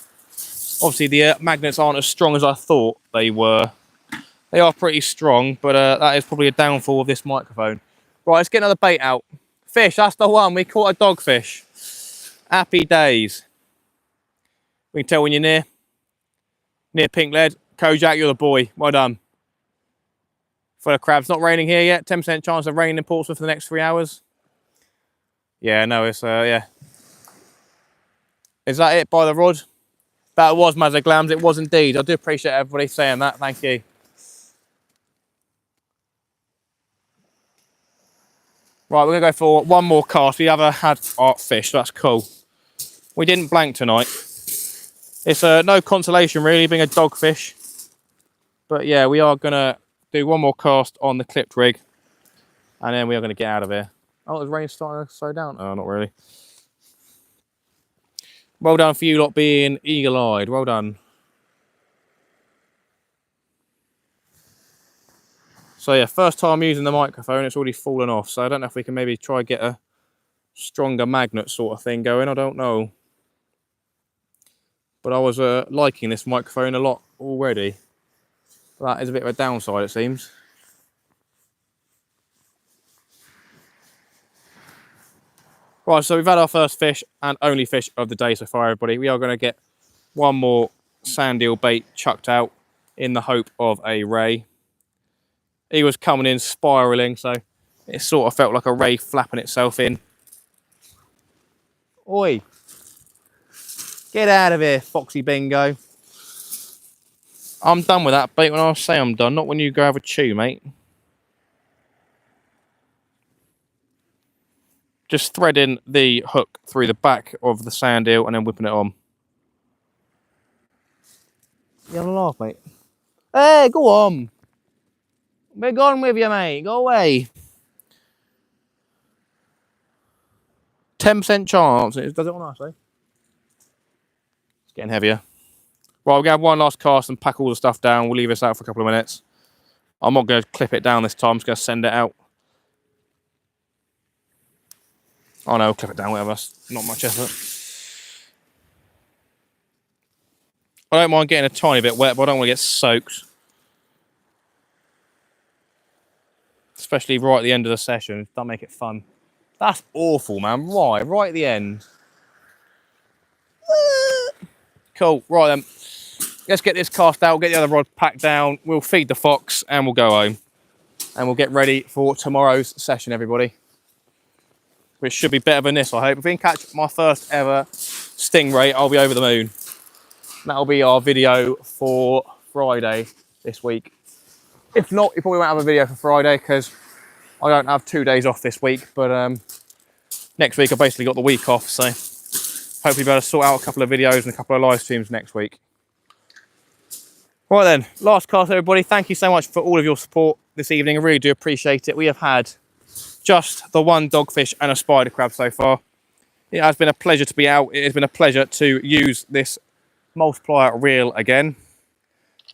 Obviously, the magnets aren't as strong as I thought they were. They are pretty strong, but that is probably a downfall of this microphone. Right, let's get another bait out. Fish, that's the one. We caught a dogfish. Happy days. We can tell when you're near pink lead. Kojak, you're the boy. Well done. For the crabs, not raining here yet. 10% chance of rain in Portsmouth for the next 3 hours. Yeah, no, it's yeah. Is that it by the rod? That was Mazaglams. It was indeed. I do appreciate everybody saying that. Thank you. Right, we're gonna go for one more cast. We haven't had our fish, so that's cool. We didn't blank tonight. It's no consolation really being a dogfish. But yeah, we are gonna do one more cast on the clipped rig. And then we are gonna get out of here. Oh, the rain's starting to slow down. Oh, not really. Well done for you lot being eagle-eyed. Well done. So yeah, first time using the microphone, it's already fallen off. So I don't know if we can maybe try and get a stronger magnet sort of thing going. I don't know. But I was liking this microphone a lot already. That is a bit of a downside, it seems. Right, so we've had our first fish and only fish of the day so far, everybody. We are going to get one more sand eel bait chucked out in the hope of a ray. He was coming in spiralling, so it sort of felt like a ray flapping itself in. Oi! Get out of here, Foxy Bingo. I'm done with that bait when I say I'm done, not when you go have a chew, mate. Just threading the hook through the back of the sand eel and then whipping it on. You having a laugh, mate? Hey, go on. We're gone with you, mate. Go away. 10% chance. It does it on us, eh? It's getting heavier. Right, we're going to have one last cast and pack all the stuff down. We'll leave this out for a couple of minutes. I'm not going to clip it down this time. I'm just going to send it out. Oh no, clip it down, whatever. That's not much effort. I don't mind getting a tiny bit wet, but I don't want to get soaked. Especially right at the end of the session. Don't make it fun. That's awful, man. Right at the end. Cool. Right then. Let's get this cast out, get the other rod packed down. We'll feed the fox and we'll go home. And we'll get ready for tomorrow's session, everybody. Which should be better than this, I hope. If we can catch my first ever stingray, I'll be over the moon. That'll be our video for Friday this week. If not, you probably won't have a video for Friday because I don't have 2 days off this week. But next week, I've basically got the week off. So hopefully be able to sort out a couple of videos and a couple of live streams next week. Right then, last cast, everybody. Thank you so much for all of your support this evening. I really do appreciate it. We have had just the one dogfish and a spider crab so far. It has been a pleasure to be out. It has been a pleasure to use this multiplier reel again.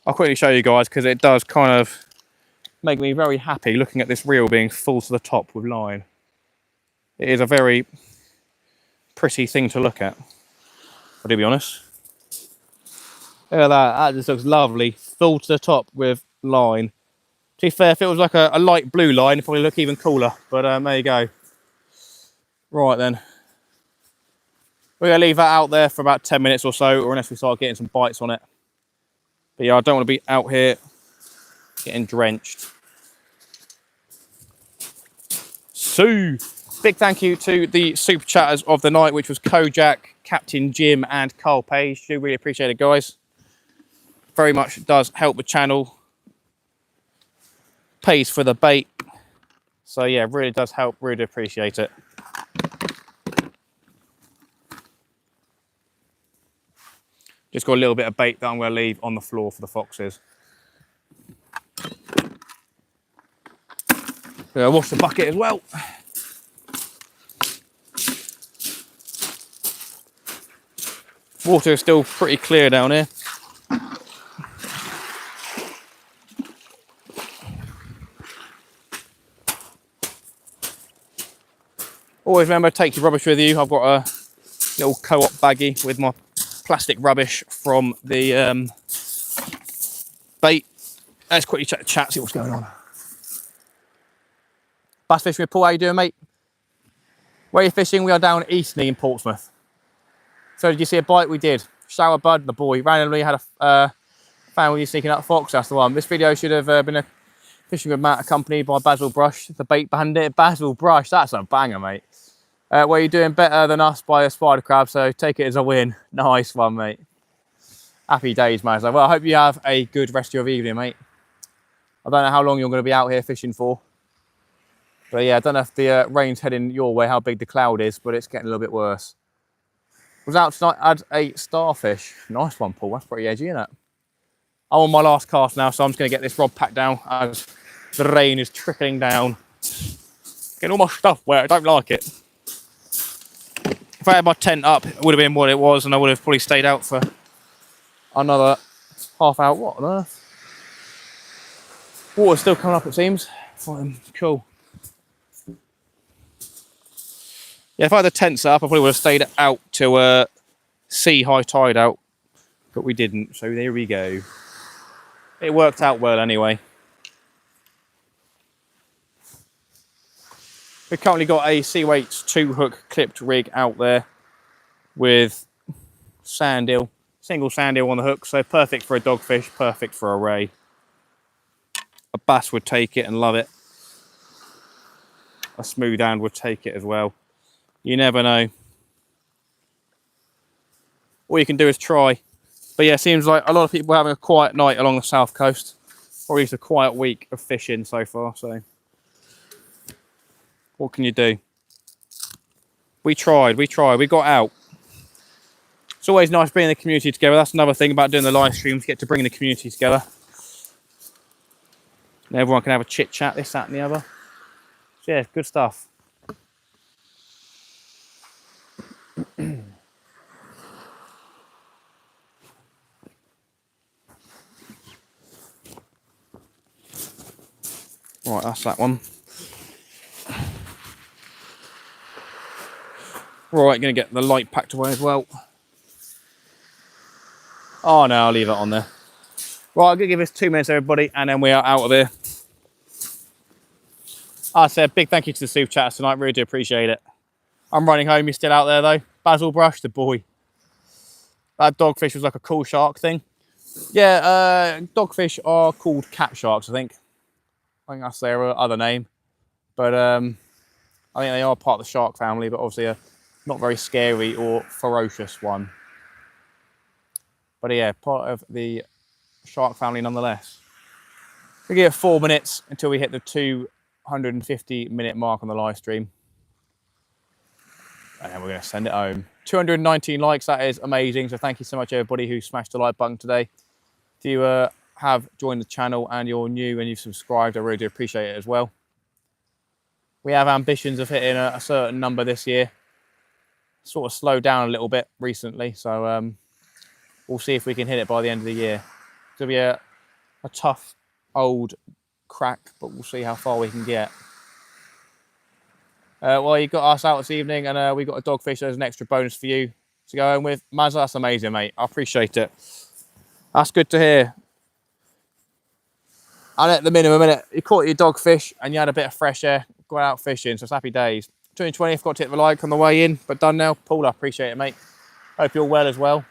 I'll quickly show you guys because it does kind of make me very happy looking at this reel being full to the top with line. It is a very pretty thing to look at, I'll be honest. Look at that. That just looks lovely. Full to the top with line. To be fair, if it was like a light blue line, it'd probably look even cooler. But there you go. Right then. We're going to leave that out there for about 10 minutes or so, or unless we start getting some bites on it. But yeah, I don't want to be out here getting drenched. So, big thank you to the super chatters of the night, which was Kojak, Captain Jim, and Carl Page. Do really appreciate it, guys. Very much does help the channel. Pays for the bait. So yeah, really does help. Really appreciate it. Just got a little bit of bait that I'm going to leave on the floor for the foxes. Gonna wash the bucket as well. Water is still pretty clear down here. Always remember, take your rubbish with you. I've got a little co-op baggie with my plastic rubbish from the bait. Let's quickly check the chat, see what's going on. Bass fishing with Paul, how you doing, mate? Where are you fishing? We are down Eastney in Portsmouth. So did you see a bite? We did. Shower Bud, the boy, randomly had a found with you sneaking out fox. That's the one. This video should have been a fishing with Matt, accompanied by Basil Brush, the bait bandit. Basil Brush, that's a banger, mate. Well, you're doing better than us by a spider crab, so take it as a win. Nice one, mate. Happy days, man. Well, I hope you have a good rest of your evening, mate. I don't know how long you're going to be out here fishing for. But yeah, I don't know if the rain's heading your way, how big the cloud is, but it's getting a little bit worse. Was out tonight, had a starfish. Nice one, Paul. That's pretty edgy, isn't it? I'm on my last cast now, so I'm just going to get this rod packed down as the rain is trickling down. Getting all my stuff wet. I don't like it. If I had my tent up, it would have been what it was, and I would have probably stayed out for another half hour. What on earth? Water's still coming up, it seems. Fine, cool. Yeah, if I had the tent set up, I probably would have stayed out to see high tide out, but we didn't, so there we go. It worked out well anyway. We've currently got a Sea Weights 2-hook clipped rig out there with sand eel, single sand eel on the hook, so perfect for a dogfish, perfect for a ray. A bass would take it and love it. A Smoothound would take it as well. You never know. All you can do is try. But yeah, it seems like a lot of people are having a quiet night along the south coast, or at least a quiet week of fishing so far, so what can you do? We tried, we got out. It's always nice bringing the community together. That's another thing about doing the live streams, get to bring the community together. And everyone can have a chit chat, this, that and the other. So yeah, good stuff. Right, that's that one. Right, gonna get the light packed away as well. Oh no, I'll leave it on there. Right, I'm gonna give this 2 minutes, everybody, and then we are out of here. I said big thank you to the super chatters tonight, really do appreciate it. I'm running home, you're still out there though. Basil Brush, the boy. That dogfish was like a cool shark thing. Yeah, dogfish are called cat sharks, I think. I think that's their other name. But I think they are part of the shark family, but obviously a not very scary or ferocious one. But yeah, part of the shark family nonetheless. We give it 4 minutes until we hit the 250-minute mark on the live stream. And then we're going to send it home. 219 likes, that is amazing. So thank you so much, everybody who smashed the like button today. If you have joined the channel and you're new and you've subscribed, I really do appreciate it as well. We have ambitions of hitting a certain number this year. Sort of slowed down a little bit recently, so we'll see if we can hit it by the end of the year. It's going to be a tough old crack, but we'll see how far we can get. Well, you got us out this evening, and we got a dogfish as an extra bonus for you to go home with. Mazza, that's amazing, mate. I appreciate it. That's good to hear. And at the minimum, you caught your dogfish and you had a bit of fresh air, go out fishing, so it's happy days. 220, forgot to hit the like on the way in, but done now. Paul, I appreciate it, mate. Hope you're well as well.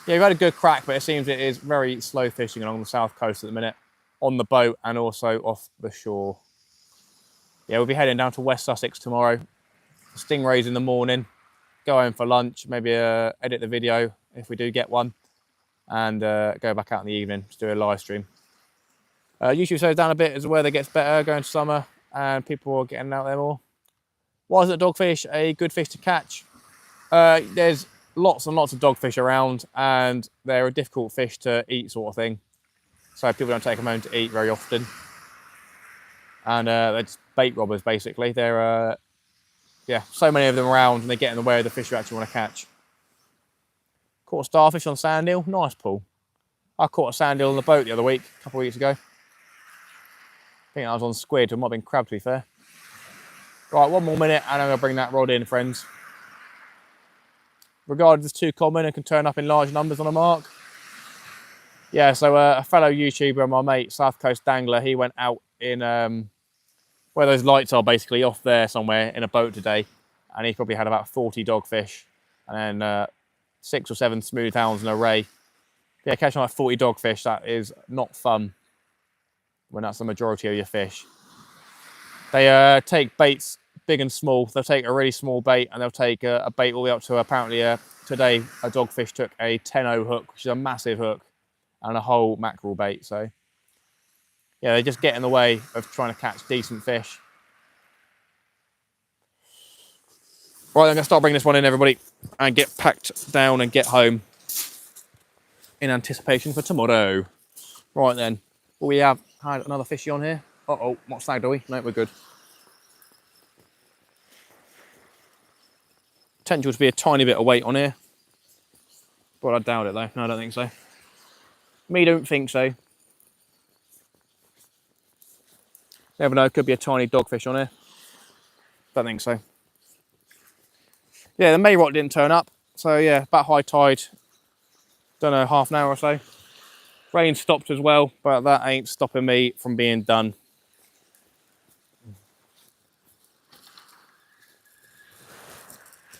Yeah, we've had a good crack, but it seems it is very slow fishing along the south coast at the minute, on the boat and also off the shore. Yeah, we'll be heading down to West Sussex tomorrow. Stingrays in the morning, go home for lunch, maybe edit the video if we do get one, and go back out in the evening to do a live stream. YouTube slows down a bit as the weather gets better, going to summer, and people are getting out there more. Why isn't dogfish a good fish to catch? There's lots and lots of dogfish around, and they're a difficult fish to eat sort of thing. So people don't take them home to eat very often. And they're just bait robbers, basically. They're, yeah, so many of them around, and they get in the way of the fish you actually want to catch. Caught a starfish on sand eel. Nice pull. I caught a sand eel on the boat the other week, a couple of weeks ago. I think I was on squid. It might have been crab, to be fair. Right, one more minute, and I'm going to bring that rod in, friends. Regarded as too common and can turn up in large numbers on a mark. Yeah, so a fellow YouTuber, my mate, South Coast Dangler, he went out in where those lights are, basically off there somewhere in a boat today, and he probably had about 40 dogfish and then 6 or 7 Smoothounds in a ray. Yeah, catching like 40 dogfish, that is not fun when that's the majority of your fish. They take baits big and small. They'll take a really small bait, and they'll take a bait all the way up to, apparently today a dogfish took a 10-0 hook, which is a massive hook, and a whole mackerel bait. So yeah, they just get in the way of trying to catch decent fish. Right, I'm going to start bringing this one in, everybody, and get packed down and get home in anticipation for tomorrow. Right then, well, we have had another fishy on here. Uh-oh, not snagged, are we? No, we're good. Potential to be a tiny bit of weight on here, but I doubt it though. No, I don't think so. Me don't think so. Never know, could be a tiny dogfish on here. Don't think so. Yeah, the May rot didn't turn up, so yeah, about high tide. Don't know, half an hour or so. Rain stopped as well, but that ain't stopping me from being done.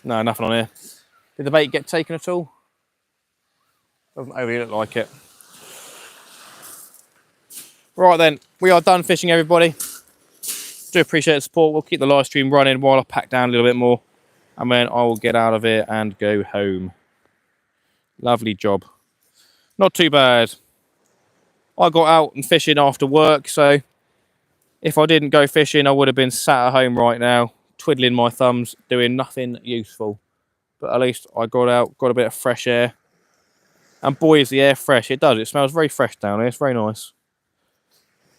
No, nothing on here. Did the bait get taken at all? Doesn't overly look like it. Right then, we are done fishing, everybody. Do appreciate the support. We'll keep the live stream running while I pack down a little bit more, and then I will get out of here and go home. Lovely job. Not too bad. I got out and fishing after work, so if I didn't go fishing, I would have been sat at home right now, twiddling my thumbs, doing nothing useful. But at least I got out, got a bit of fresh air. And boy, is the air fresh. It does. It smells very fresh down here. It's very nice.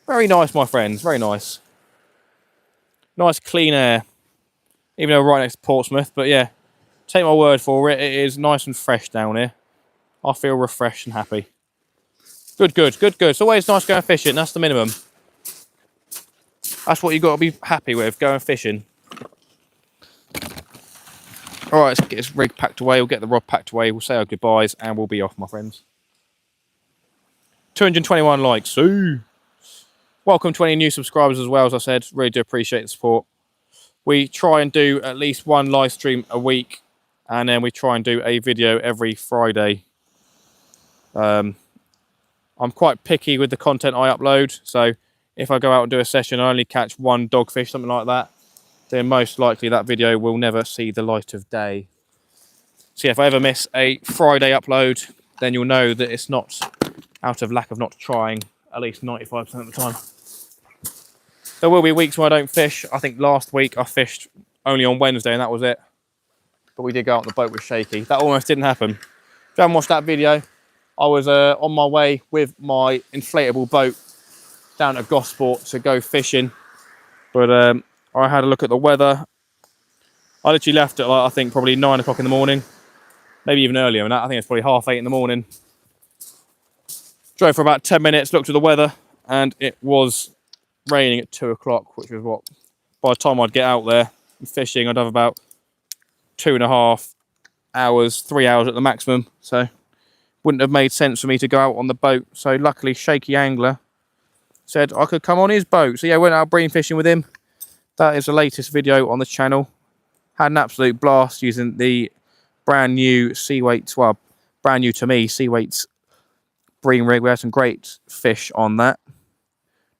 Very nice, my friends. Very nice. Nice, clean air. Even though we're right next to Portsmouth. But yeah, take my word for it. It is nice and fresh down here. I feel refreshed and happy. Good, good, good, good. It's always nice going fishing. That's the minimum. That's what you've got to be happy with, going fishing. All right, let's get this rig packed away. We'll get the rod packed away. We'll say our goodbyes and we'll be off, my friends. 221 likes. Ooh. Welcome to any new subscribers as well, as I said. Really do appreciate the support. We try and do at least one live stream a week, and then we try and do a video every Friday. I'm quite picky with the content I upload, so if I go out and do a session, I only catch one dogfish, something like that, then most likely that video will never see the light of day. So yeah, if I ever miss a Friday upload, then you'll know that it's not out of lack of not trying, at least 95% of the time. There will be weeks where I don't fish. I think last week I fished only on Wednesday and that was it. But we did go out on the boat with Shaky. That almost didn't happen. If you haven't watched that video, I was on my way with my inflatable boat down to Gosport to go fishing. But I had a look at the weather. I literally left at, like, I think probably 9 o'clock in the morning. Maybe even earlier than that. I think it's probably 8:30 in the morning. Drove for about 10 minutes, looked at the weather, and it was raining at 2 o'clock, which was what, by the time I'd get out there and fishing, I'd have about 2.5 hours, 3 hours at the maximum. So wouldn't have made sense for me to go out on the boat. So luckily, Shaky Angler said I could come on his boat. So yeah, went out bream fishing with him. That is the latest video on the channel. Had an absolute blast using the brand new Seawaits, well, brand new to me, Seawaits bream rig. We had some great fish on that.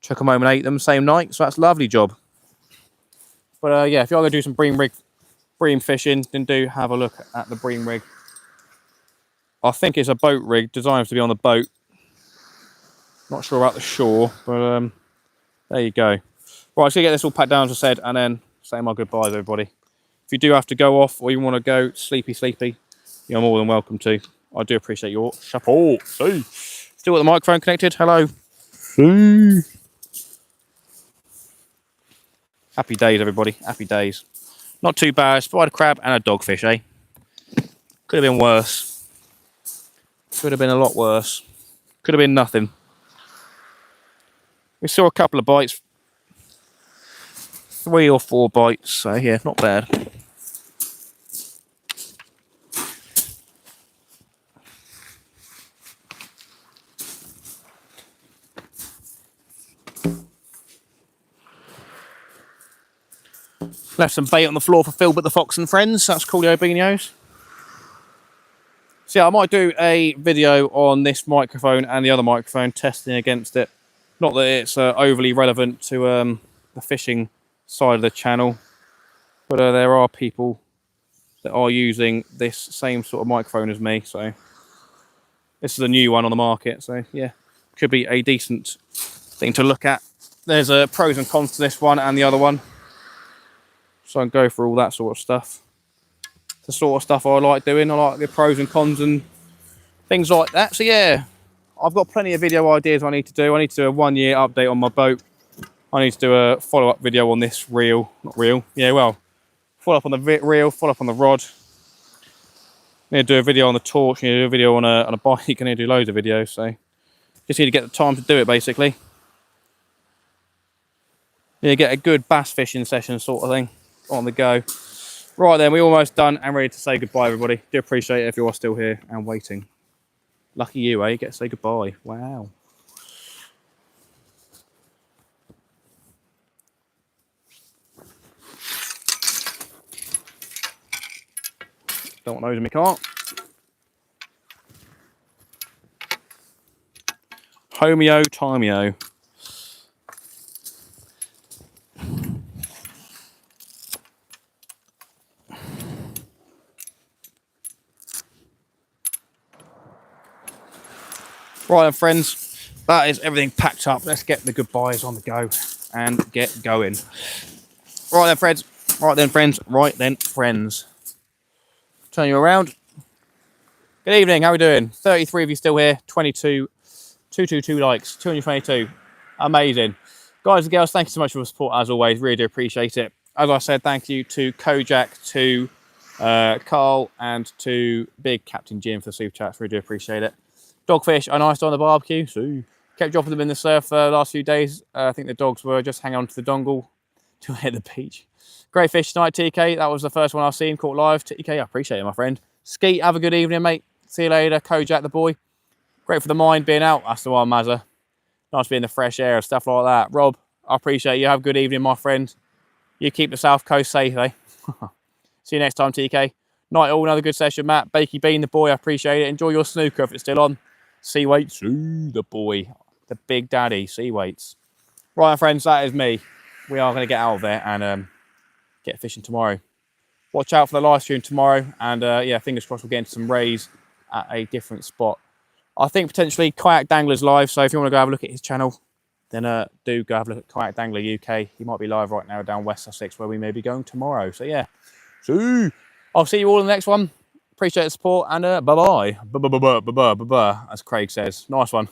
Took them home and ate them same night, so that's a lovely job. But yeah, if you're going to do some bream fishing, then do have a look at the bream rig. I think it's a boat rig designed to be on the boat. Not sure about the shore, but there you go. Right, so get this all packed down, as I said, and then say my goodbyes, everybody. If you do have to go off or you want to go sleepy, you're more than welcome to. I do appreciate your support. See. Still got the microphone connected. Hello. See. Happy days, everybody. Happy days. Not too bad. Spider crab and a dogfish, eh? Could have been worse. Could have been a lot worse. Could have been nothing. We saw a couple of bites. 3 or 4 bites. So yeah, not bad. Left some bait on the floor for Phil but the Fox and friends. That's Coolio Beanios. So yeah, I might do a video on this microphone and the other microphone, testing against it. Not that it's overly relevant to the fishing side of the channel, but there are people that are using this same sort of microphone as me. So this is a new one on the market. So yeah, could be a decent thing to look at. There's pros and cons to this one and the other one. So I can go through all that sort of stuff. The sort of stuff I like doing. I like the pros and cons and things like that. So yeah, I've got plenty of video ideas I need to do. I need to do a 1-year update on my boat. I need to do a follow-up video on this reel. Not reel. Yeah, well, follow up on the reel, follow up on the rod. I need to do a video on the torch. I need to do a video on a bike. I need to do loads of videos. So just need to get the time to do it, basically. Yeah, get a good bass fishing session sort of thing on the go. Right then, we're almost done and ready to say goodbye, everybody. Do appreciate it if you are still here and waiting. Lucky you, eh? You get to say goodbye. Wow. Don't want those in my cart. Homeo timeo. Right then, friends, that is everything packed up. Let's get the goodbyes on the go and get going. Right then, friends. Right then, friends. Right then, friends. Turn you around. Good evening. How are we doing? 33 of you still here. 222 likes. 222. Amazing. Guys and girls, thank you so much for the support as always. Really do appreciate it. As I said, thank you to Kojak, to Carl, and to Big Captain Jim for the super chats. Really do appreciate it. Dogfish are nice on the barbecue. So kept dropping them in the surf the last few days. I think the dogs were just hanging on to the dongle to hit the beach. Great fish tonight, TK. That was the first one I've seen caught live. TK, I appreciate it, my friend. Skeet, have a good evening, mate. See you later. Kojak, the boy. Great for the mind being out. That's the one, Mazza. Nice to be in the fresh air and stuff like that. Rob, I appreciate you. Have a good evening, my friend. You keep the South Coast safe, eh? See you next time, TK. Night all, another good session, Matt. Bakey Bean, the boy, I appreciate it. Enjoy your snooker if it's still on. Seawaits, ooh, the boy. The big daddy, Seawaits. Right, my friends, that is me. We are going to get out of there and get fishing tomorrow. Watch out for the live stream tomorrow. And yeah, fingers crossed we'll get into some rays at a different spot. I think potentially Kayak Dangler's live. So if you want to go have a look at his channel, then do go have a look at Kayak Dangler UK. He might be live right now down West Sussex where we may be going tomorrow. So yeah, I'll see you all in the next one. Appreciate the support and bye-bye. Bye-bye, as Craig says. Nice one.